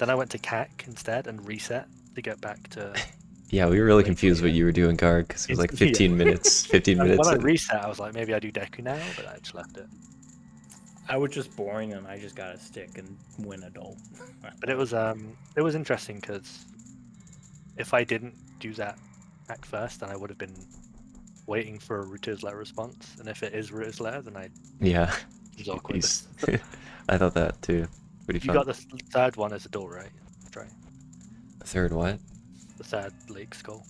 Speaker 2: CAC instead and reset to get back to.
Speaker 1: Yeah, we were really
Speaker 2: Link
Speaker 1: confused what
Speaker 2: later.
Speaker 1: you were doing, Garg, because it was like
Speaker 2: Yeah.
Speaker 1: 15 minutes. 15
Speaker 2: And
Speaker 1: minutes.
Speaker 2: when I
Speaker 1: And-
Speaker 2: reset, I was like, maybe I do Deku now, but I just left it.
Speaker 3: I was just boring and I just got a stick and win adult.
Speaker 2: But it was interesting because if I didn't do that act first, then I would have been waiting for a router's letter response, and if it is router's letter, then
Speaker 1: yeah.
Speaker 2: it's awkward.
Speaker 1: He's- I thought that too. Pretty
Speaker 2: You
Speaker 1: fun.
Speaker 2: got the third one as a door, right? Try
Speaker 1: The third what?
Speaker 2: the third Lake Skull.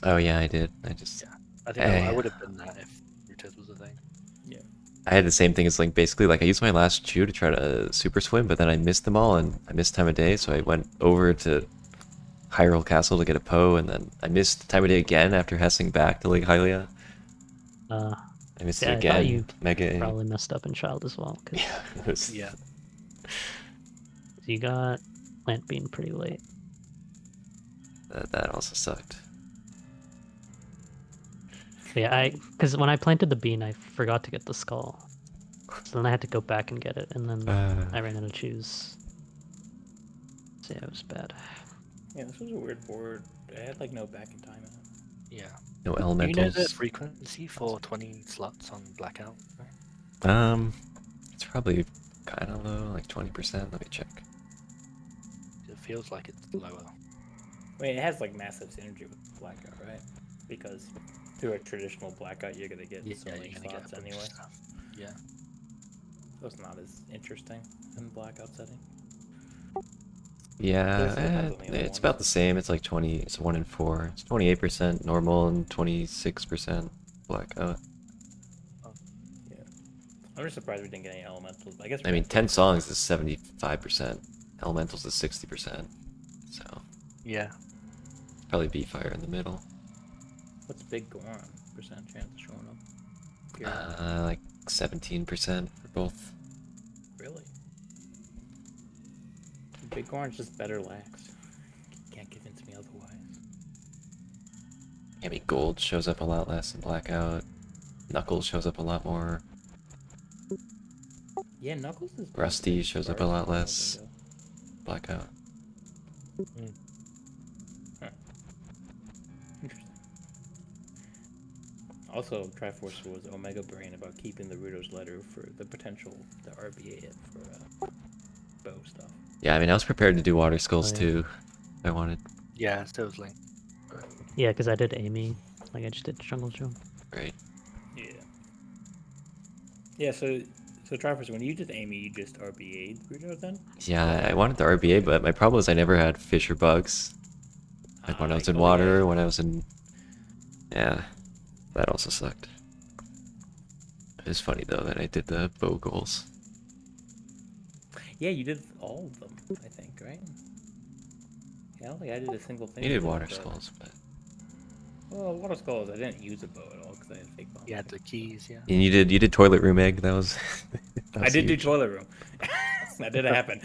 Speaker 1: Oh yeah, I did. I just
Speaker 2: Yeah. I think I would have done that if routers was a thing.
Speaker 3: Yeah.
Speaker 1: I had the same thing as Link. Basically, like I used my last chew to try to super swim, but then I missed them all and I missed time of day, so I went over to Hyrule Castle to get a Poe, and then I missed time of day again after hessing back to Lake Hylia. I missed
Speaker 4: Yeah,
Speaker 1: it
Speaker 4: I
Speaker 1: again.
Speaker 4: thought you
Speaker 1: Mega.
Speaker 4: probably messed up in Child as well, because
Speaker 1: Yeah. It was,
Speaker 2: Yeah.
Speaker 4: you got Plant Bean pretty late.
Speaker 1: that also sucked.
Speaker 4: But yeah, because when I planted the bean, I forgot to get the skull. So then I had to go back and get it, and then I ran out of choose. So yeah, it was bad.
Speaker 3: Yeah, this was a weird board. I had like no back in time in it.
Speaker 2: Yeah.
Speaker 1: No
Speaker 2: Do you know
Speaker 1: elementals.
Speaker 2: the frequency for 20 slots on Blackout?
Speaker 1: It's probably kind of low, like 20%. Let me check.
Speaker 2: It feels like it's lower.
Speaker 3: Wait, it has like massive synergy with Blackout, right? Because through a traditional Blackout, you're gonna get so many
Speaker 2: you're gonna get
Speaker 3: slots
Speaker 2: a bunch of
Speaker 3: anyway.
Speaker 2: stuff. Yeah.
Speaker 3: So it's not as interesting in the Blackout setting.
Speaker 1: Yeah,
Speaker 3: This depends on the other
Speaker 1: it's about the
Speaker 3: ones.
Speaker 1: same. It's like 20. It's 1 in 4. It's 28% normal and 26% blackout.
Speaker 3: Yeah. I'm just surprised we didn't get any elementals. I guess.
Speaker 1: I mean, 10 songs is 75%. Elementals is 60%. So
Speaker 2: Yeah.
Speaker 1: probably be fire in the middle.
Speaker 3: What's Big Goron percent chance of showing up? Here.
Speaker 1: Like 17% for both.
Speaker 3: Really? Big Goron's just better lax. Can't convince me otherwise.
Speaker 1: I mean, gold shows up a lot less in blackout. Knuckles shows up a lot more.
Speaker 3: Yeah, Knuckles is.
Speaker 1: Rusty shows up a lot
Speaker 3: surprising,
Speaker 1: less. Blackout.
Speaker 3: Huh. Interesting. Also, Triforce was Omega Brain about keeping the Ruto's letter for the potential, the RBA it for bow stuff.
Speaker 1: Yeah, I mean, I was prepared to do water skulls
Speaker 4: yeah.
Speaker 1: too. If I wanted.
Speaker 2: Yeah, so was Link.
Speaker 4: Yeah, because I did Amy. Like I just did jungle jump.
Speaker 1: Right.
Speaker 3: Yeah. Yeah, so Travis, when you did Amy, you just RBA'd Rudo then?
Speaker 1: Yeah, I wanted the RBA, but my problem is I never had fish or bugs. Like when I was in water, when I was in... Yeah, that also sucked. It's funny though that I did the bow goals.
Speaker 3: Yeah, you did all of them, I think, right? Yeah, I don't think I did a single thing.
Speaker 1: You did
Speaker 3: with
Speaker 1: water
Speaker 3: the-
Speaker 1: skulls, but...
Speaker 3: Well, water skulls, I didn't use a bow at all because I had fake bomb.
Speaker 2: You had the keys, yeah.
Speaker 1: And you did toilet room egg, that was... that
Speaker 3: I
Speaker 1: was
Speaker 3: did do
Speaker 1: huge.
Speaker 3: toilet room. That did happen.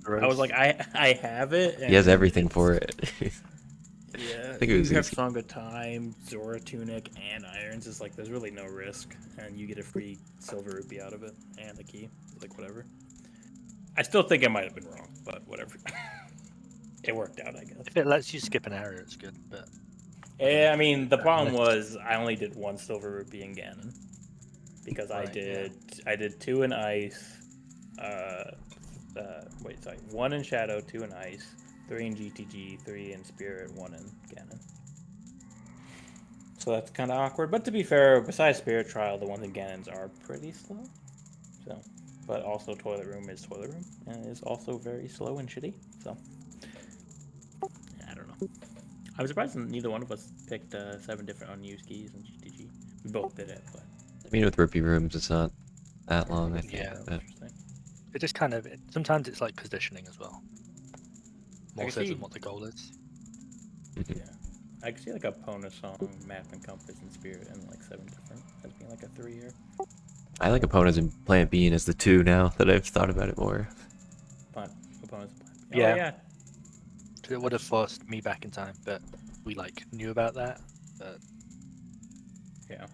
Speaker 3: I was like, I have it.
Speaker 1: He has
Speaker 3: and
Speaker 1: everything for it.
Speaker 3: Yeah,
Speaker 1: think it
Speaker 3: you
Speaker 1: was
Speaker 3: have
Speaker 1: easy.
Speaker 3: Song of Time, Zora Tunic, and Irons. It's like there's really no risk, and you get a free silver rupee out of it and a key. Like whatever. I still think I might have been wrong, but whatever. It worked out, I guess.
Speaker 2: If it lets you skip an area, it's good. But
Speaker 3: Yeah, I mean the problem was I only did one silver rupee in Ganon because
Speaker 2: Right,
Speaker 3: I did two in ice. One in Shadow, two in ice, three in GTG, three in Spirit, one in Ganon. So that's kind of awkward. But to be fair, besides Spirit Trial, the ones in Ganon's are pretty slow. So, but also Toilet Room is Toilet Room and is also very slow and shitty. So, I don't know. I'm surprised neither one of us picked 7 different unused keys in GTG. We both did it, but
Speaker 1: I mean, with rupee rooms, it's not that long, I think.
Speaker 2: Yeah.
Speaker 1: But...
Speaker 3: interesting.
Speaker 2: it just kind of sometimes it's like positioning as well. More
Speaker 3: can
Speaker 2: so
Speaker 3: see-
Speaker 2: than what the goal is.
Speaker 3: Yeah. I could see like a Pona song, Map and Compass and Spirit and like 7 different as being like a 3-year.
Speaker 1: I like opponents in Plant Bean as the 2 now that I've thought about it more.
Speaker 3: Opponents.
Speaker 2: Yeah.
Speaker 3: Oh, yeah.
Speaker 2: It would have forced me back in time, but we like knew about that. But
Speaker 3: Yeah.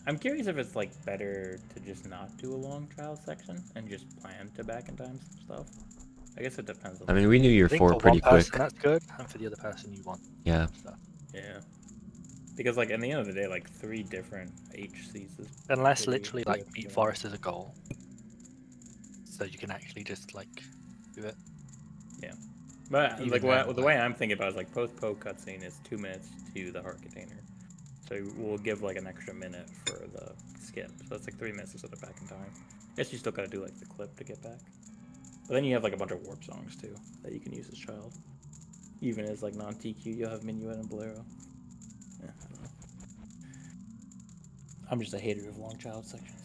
Speaker 3: I'm curious if it's like better to just not do a long trial section and just plan to back in time some stuff. I guess it depends on.
Speaker 1: I mean, we knew
Speaker 2: I
Speaker 1: your
Speaker 2: think
Speaker 1: 4
Speaker 2: for
Speaker 1: pretty
Speaker 2: one person
Speaker 1: quick.
Speaker 2: that's good, and for the other person you want
Speaker 1: Yeah.
Speaker 2: stuff.
Speaker 3: Yeah. Because like in the end of the day, like 3 different HCs is
Speaker 2: Unless
Speaker 3: pretty
Speaker 2: literally like
Speaker 3: good
Speaker 2: beat
Speaker 3: for-
Speaker 2: Forest is a goal, so you can actually just like do it.
Speaker 3: But
Speaker 2: Even
Speaker 3: like
Speaker 2: then,
Speaker 3: the way I'm thinking about it is like post-po cutscene is 2 minutes to the heart container. So we'll give like an extra minute for the skip. So it's like 3 minutes to set it back in time. I guess you still gotta do like the clip to get back. But then you have like a bunch of warp songs too that you can use as child. Even as like non-TQ, you'll have Minuet and Bolero. Yeah, I don't know. I'm just a hater of long child sections.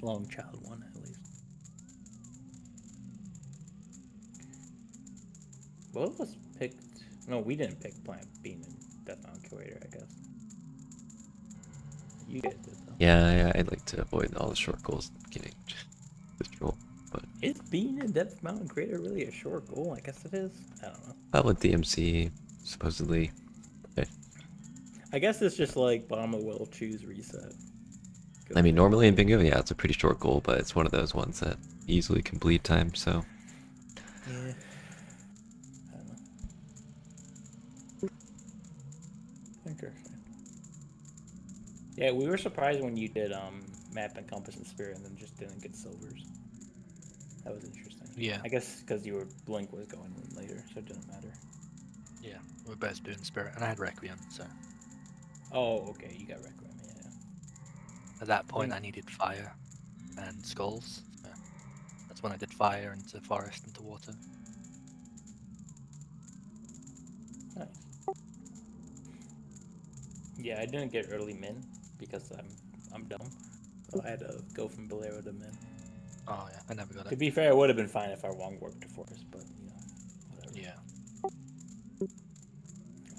Speaker 3: Long child one at least. Both of us picked. No, we didn't pick Plant Bean and Death Mountain Curator, I guess. You guys did though.
Speaker 1: Yeah, I'd like to avoid all the short goals at the beginning. Just roll. But
Speaker 3: Is Bean and Death Mountain Crater really a short goal? I guess it is. I don't know.
Speaker 1: public DMC, supposedly.
Speaker 3: I guess it's just like Bomb a Well Choose Reset.
Speaker 1: I mean, normally in bingo, yeah, it's a pretty short goal, but it's one of those ones that easily complete time, so...
Speaker 3: Yeah. I don't know. Interesting. Yeah, we were surprised when you did Map and Compass and Spirit and then just didn't get silvers. That was interesting.
Speaker 2: Yeah.
Speaker 3: I guess because you were Blink was going in later, so it didn't matter.
Speaker 2: Yeah, we're both doing Spirit, and I had Requiem, so
Speaker 3: Oh, okay, you got Requiem, yeah.
Speaker 2: at that point I needed Fire and Skulls. So that's when I did Fire into Forest into Water.
Speaker 3: Nice. Yeah, I didn't get early min because I'm dumb. So I had to go from Bolero to min.
Speaker 2: Oh yeah, I never got
Speaker 3: To
Speaker 2: it.
Speaker 3: be fair, it would have been fine if I long warped to Forest, but you know, whatever.
Speaker 2: Yeah,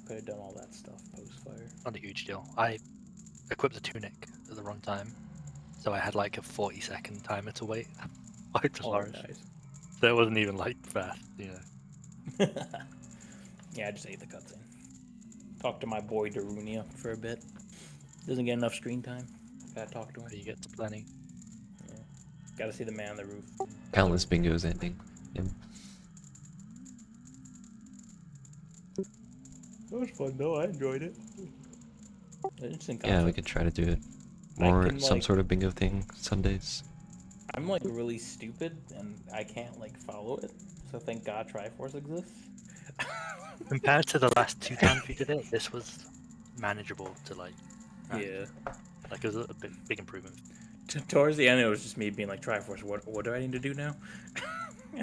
Speaker 3: Could have done all that stuff post fire.
Speaker 2: not a huge deal. I equipped the Tunic at the wrong time, so I had like a 40-second timer to wait. Like the Forest.
Speaker 3: Nice.
Speaker 2: So it wasn't even like fast, you know.
Speaker 3: Yeah, I just ate the cutscene. Talked to my boy Darunia for a bit. Doesn't get enough screen time. Gotta talk to him.
Speaker 2: But you get plenty.
Speaker 3: Yeah. Gotta see the man on the roof.
Speaker 1: Countless bingos ending. Yeah.
Speaker 3: That was fun though. I enjoyed it. Interesting
Speaker 1: Yeah, we
Speaker 3: concept.
Speaker 1: could try to do it
Speaker 3: I
Speaker 1: more,
Speaker 3: can,
Speaker 1: some
Speaker 3: like-
Speaker 1: sort of bingo thing Sundays.
Speaker 3: I'm like really stupid and I can't like follow it. So thank God Triforce exists.
Speaker 2: Compared to the last 2 times we did it, this was manageable to like.
Speaker 3: Yeah.
Speaker 2: Like it was a big improvement.
Speaker 3: Towards the end, it was just me being like, Triforce, what do I need to do now?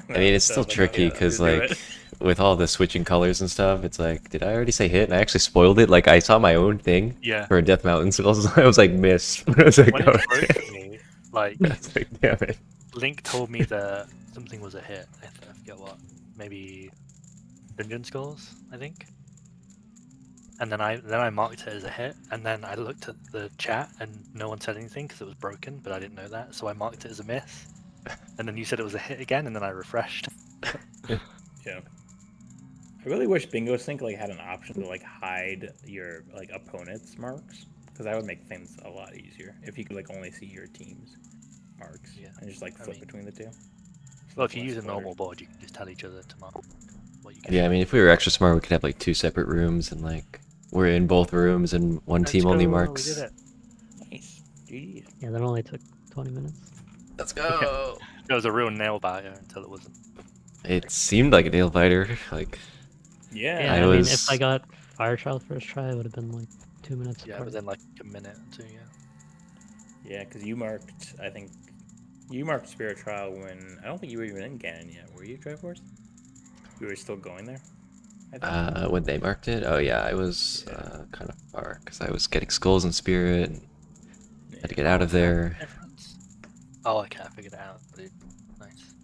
Speaker 1: I mean, it's
Speaker 3: So I
Speaker 1: still
Speaker 3: was like, oh,
Speaker 1: tricky
Speaker 3: yeah,
Speaker 1: because
Speaker 3: just do
Speaker 1: like
Speaker 3: it.
Speaker 1: with all the switching colors and stuff, it's like, did I already say hit? And I actually spoiled it. Like I saw my own thing
Speaker 2: Yeah.
Speaker 1: for Death Mountain skills. I was like miss. I was like,
Speaker 2: When
Speaker 1: oh,
Speaker 2: it broke for me, like
Speaker 1: I was like, damn it.
Speaker 2: Link told me that something was a hit. I forget what. Maybe Dungeon Scrolls, I think. And then I marked it as a hit, and then I looked at the chat and no one said anything because it was broken, but I didn't know that, so I marked it as a miss. And then you said it was a hit again, and then I refreshed.
Speaker 3: Yeah. I really wish Bingo Sync like had an option to like hide your like opponent's marks, because that would make things a lot easier if you could like only see your team's marks
Speaker 2: Yeah,
Speaker 3: and just like
Speaker 2: I
Speaker 3: flip
Speaker 2: mean-
Speaker 3: between the two.
Speaker 2: Well,
Speaker 3: It's
Speaker 2: if you
Speaker 3: less
Speaker 2: use a
Speaker 3: cluttered.
Speaker 2: normal board, you can just tell each other to mark what you get.
Speaker 1: Yeah, I mean, if we were extra smart, we could have like 2 separate rooms and like we're in both rooms and one
Speaker 2: Let's
Speaker 1: team only
Speaker 2: go,
Speaker 1: marks.
Speaker 2: We did it.
Speaker 3: Nice. GG.
Speaker 4: Yeah, that only took 20 minutes.
Speaker 1: Let's go.
Speaker 2: It was a real nail biter until it wasn't.
Speaker 1: It seemed like a nail biter. Like
Speaker 3: Yeah.
Speaker 4: Yeah,
Speaker 1: I
Speaker 4: I mean, if I
Speaker 1: was-
Speaker 4: got Fire Child first try, it would have been like 2 minutes
Speaker 2: Yeah,
Speaker 4: apart.
Speaker 2: within like a minute or 2. Yeah.
Speaker 3: Yeah, because you marked, I think, you marked Spirit Trial when, I don't think you were even in Ganon yet, were you, Triforce? You were still going there, I think?
Speaker 1: when they marked it, oh yeah, I was
Speaker 3: Yeah.
Speaker 1: kind of far because I was getting skulls and spirit and
Speaker 3: Yeah.
Speaker 1: had to get out of there.
Speaker 2: Difference. Oh, okay, I figured it out. Dude. Nice.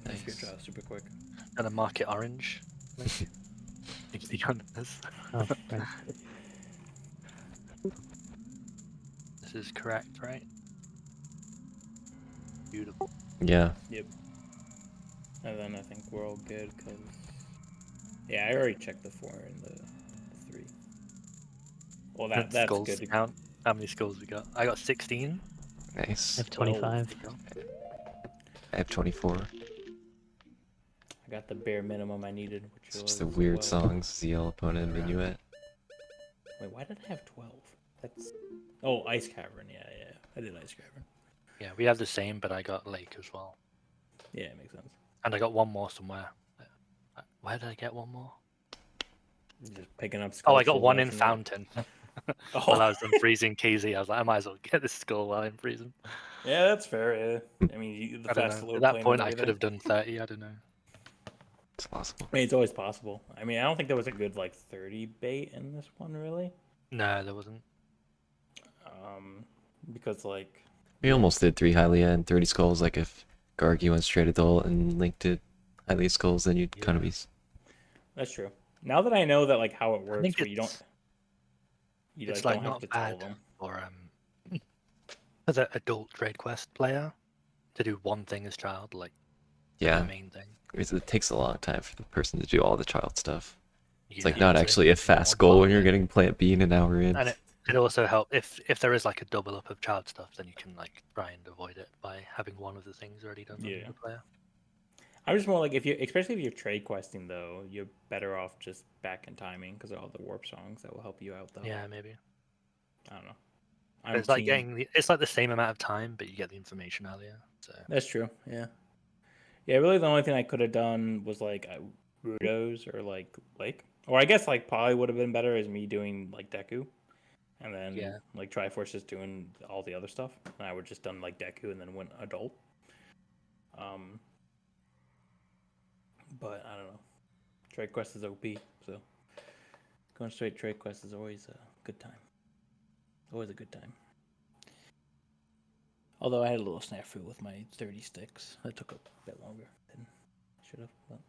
Speaker 3: Nice. Spirit
Speaker 1: Nice.
Speaker 3: Trial super quick.
Speaker 2: Gonna mark it orange. If the honors.
Speaker 4: Oh, right.
Speaker 2: This is correct, right? Beautiful.
Speaker 1: Yeah.
Speaker 3: Yep. And then I think we're all good, because, yeah, I already checked the 4 and the 3. Well, that's
Speaker 2: Skulls
Speaker 3: good.
Speaker 2: count. How many skulls we got? I got 16.
Speaker 4: I
Speaker 1: Nice.
Speaker 4: have 25.
Speaker 1: I have 24.
Speaker 3: I got the bare minimum I needed, which
Speaker 1: It's
Speaker 3: was
Speaker 1: just the weird
Speaker 3: 12.
Speaker 1: songs, ZL opponent
Speaker 3: Right.
Speaker 1: minuet.
Speaker 3: Wait, why did I have 12? That's... Oh, Ice Cavern, yeah. I did Ice Cavern.
Speaker 2: Yeah, we have the same, but I got Lake as well.
Speaker 3: Yeah, it makes sense.
Speaker 2: And I got one more somewhere. Where did I get one more?
Speaker 3: Just picking up
Speaker 2: Oh,
Speaker 3: skulls
Speaker 2: I got
Speaker 3: from
Speaker 2: one
Speaker 3: left
Speaker 2: in
Speaker 3: and right.
Speaker 2: Fountain.
Speaker 3: Oh.
Speaker 2: While I was unfreezing KZ, I was like, I might as well get this skull while I'm freezing.
Speaker 3: Yeah, that's fair. Yeah. I mean, the
Speaker 2: I don't
Speaker 3: fast
Speaker 2: know.
Speaker 3: load
Speaker 2: At that
Speaker 3: plane
Speaker 2: point,
Speaker 3: and
Speaker 2: I could
Speaker 3: everything.
Speaker 2: have done 30. I don't know.
Speaker 1: It's possible.
Speaker 3: I mean, it's always possible. I mean, I don't think there was a good like 30 bait in this one really.
Speaker 2: No, there wasn't.
Speaker 3: Because like
Speaker 1: We almost did 3 Hylia and 30 skulls. Like if Gargi went straight adult and Link did Hylia skulls, then you'd kind of be.
Speaker 3: that's true. Now that I know that like how it
Speaker 2: I
Speaker 3: works,
Speaker 2: think
Speaker 3: where you
Speaker 2: it's
Speaker 3: like
Speaker 2: like
Speaker 3: don't have
Speaker 2: not
Speaker 3: to tell
Speaker 2: bad
Speaker 3: them.
Speaker 2: for as an adult trade quest player to do one thing as child, like
Speaker 1: Yeah.
Speaker 2: the main thing.
Speaker 1: It takes a long time for the person to do all the child stuff. It's like
Speaker 2: Yeah,
Speaker 1: not
Speaker 2: so
Speaker 1: actually a
Speaker 2: it's
Speaker 1: fast
Speaker 2: one
Speaker 1: goal
Speaker 2: part
Speaker 1: when you're
Speaker 2: of it.
Speaker 1: getting plant B in an hour in.
Speaker 2: And it also helps if there is like a double up of child stuff, then you can like try and avoid it by having one of the things already done
Speaker 3: Yeah.
Speaker 2: on the player.
Speaker 3: I'm just more like especially if you're trade questing though, you're better off just back in timing because of all the warp songs that will help you out though.
Speaker 2: Yeah, maybe.
Speaker 3: I don't know.
Speaker 2: But it's like it's like the same amount of time, but you get the information earlier. So
Speaker 3: That's true. Yeah. Yeah. Really, the only thing I could have done was like Rudos or like Lake, or I guess like probably would have been better is me doing like Deku, and then
Speaker 2: Yeah.
Speaker 3: like Triforce just doing all the other stuff, and I would just done like Deku and then went adult. But I don't know. Trade quest is OP, so going straight trade quest is always a good time. Always a good time. Although I had a little snafu with my 30 sticks. That took a bit longer than I should have. But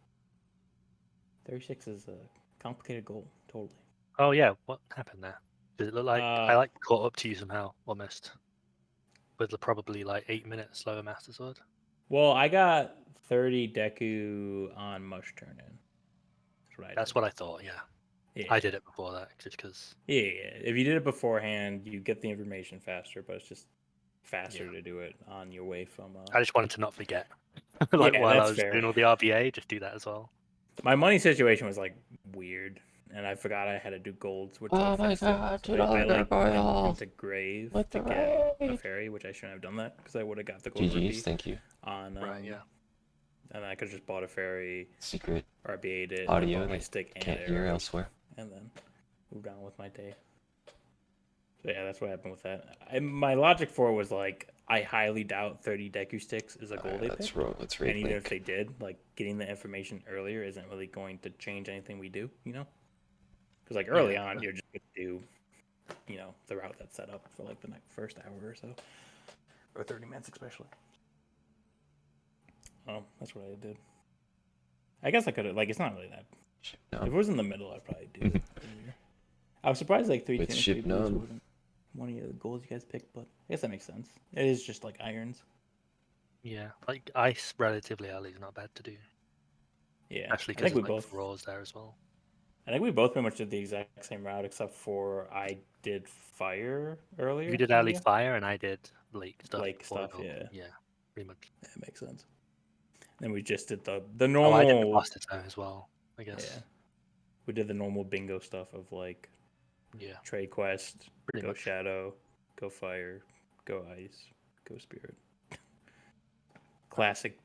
Speaker 3: 36 is a complicated goal, totally.
Speaker 2: oh yeah, what happened there? Does it look like I like caught up to you somehow almost? With the probably like 8 minutes slower Master Sword.
Speaker 3: Well, I got 30 Deku on Mush turn in.
Speaker 2: That's what I thought. Yeah. I did it before that just because.
Speaker 3: Yeah. If you did it beforehand, you get the information faster, but it's just faster to do it on your way from.
Speaker 2: I just wanted to not forget. Like
Speaker 3: Yeah,
Speaker 2: while I
Speaker 3: that's
Speaker 2: was
Speaker 3: fair.
Speaker 2: doing all the RBA, just do that as well.
Speaker 3: My money situation was like weird. and I forgot I had to do golds, which
Speaker 1: Oh
Speaker 3: like
Speaker 1: my
Speaker 3: fixed it.
Speaker 1: god,
Speaker 3: So
Speaker 1: dude, all
Speaker 3: I
Speaker 1: the
Speaker 3: like went
Speaker 1: gargoyle.
Speaker 3: into grave
Speaker 1: What
Speaker 3: to
Speaker 1: the
Speaker 3: get a
Speaker 1: raid?
Speaker 3: fairy, which I shouldn't have done that because I would have got the gold
Speaker 1: GG's,
Speaker 3: rupee
Speaker 1: thank you.
Speaker 3: on
Speaker 2: Right, yeah.
Speaker 3: and I could have just bought a fairy,
Speaker 1: Secret
Speaker 3: RBA'd it, and
Speaker 1: audio
Speaker 3: bought my
Speaker 1: that
Speaker 3: stick and
Speaker 1: can't hear
Speaker 3: arrows,
Speaker 1: elsewhere.
Speaker 3: and then moved on with my day. So yeah, that's what happened with that. My logic for it was like, I highly doubt 30 Deku sticks is a goal they
Speaker 1: Let's
Speaker 3: pick.
Speaker 1: roll. Let's raid
Speaker 3: And even if
Speaker 1: link.
Speaker 3: they did, like getting the information earlier isn't really going to change anything we do, you know? Because like early
Speaker 2: Yeah.
Speaker 3: on, you're just gonna do, you know, the route that's set up for like the next first hour or so, or 30 minutes especially. Oh, that's what I did. I guess I could have like it's not really that.
Speaker 1: No.
Speaker 3: If it was in the middle, I'd probably do it earlier. I was surprised like 3
Speaker 1: With
Speaker 3: Tunic,
Speaker 1: ship
Speaker 3: 3 Blues
Speaker 1: numb.
Speaker 3: wasn't one of the goals you guys picked, but I guess that makes sense. It is just like irons.
Speaker 2: Yeah, like ice relatively early is not bad to do,
Speaker 3: Yeah,
Speaker 2: especially
Speaker 3: I
Speaker 2: because
Speaker 3: think we
Speaker 2: there's like
Speaker 3: both.
Speaker 2: roars there as well.
Speaker 3: I think we both pretty much did the exact same route, except for I did fire earlier.
Speaker 2: You did
Speaker 3: than
Speaker 2: early
Speaker 3: you.
Speaker 2: fire, and I did Lake stuff.
Speaker 3: Lake
Speaker 2: before
Speaker 3: stuff,
Speaker 2: gold.
Speaker 3: yeah.
Speaker 2: Yeah, pretty much.
Speaker 3: That makes sense. Then we just did the
Speaker 2: Oh, I did the
Speaker 3: normal.
Speaker 2: Boston time as well, I guess.
Speaker 3: Yeah, we did the normal bingo stuff of like
Speaker 2: Yeah,
Speaker 3: trade quest,
Speaker 2: pretty
Speaker 3: go
Speaker 2: much.
Speaker 3: shadow, go fire, go ice, go spirit. Classic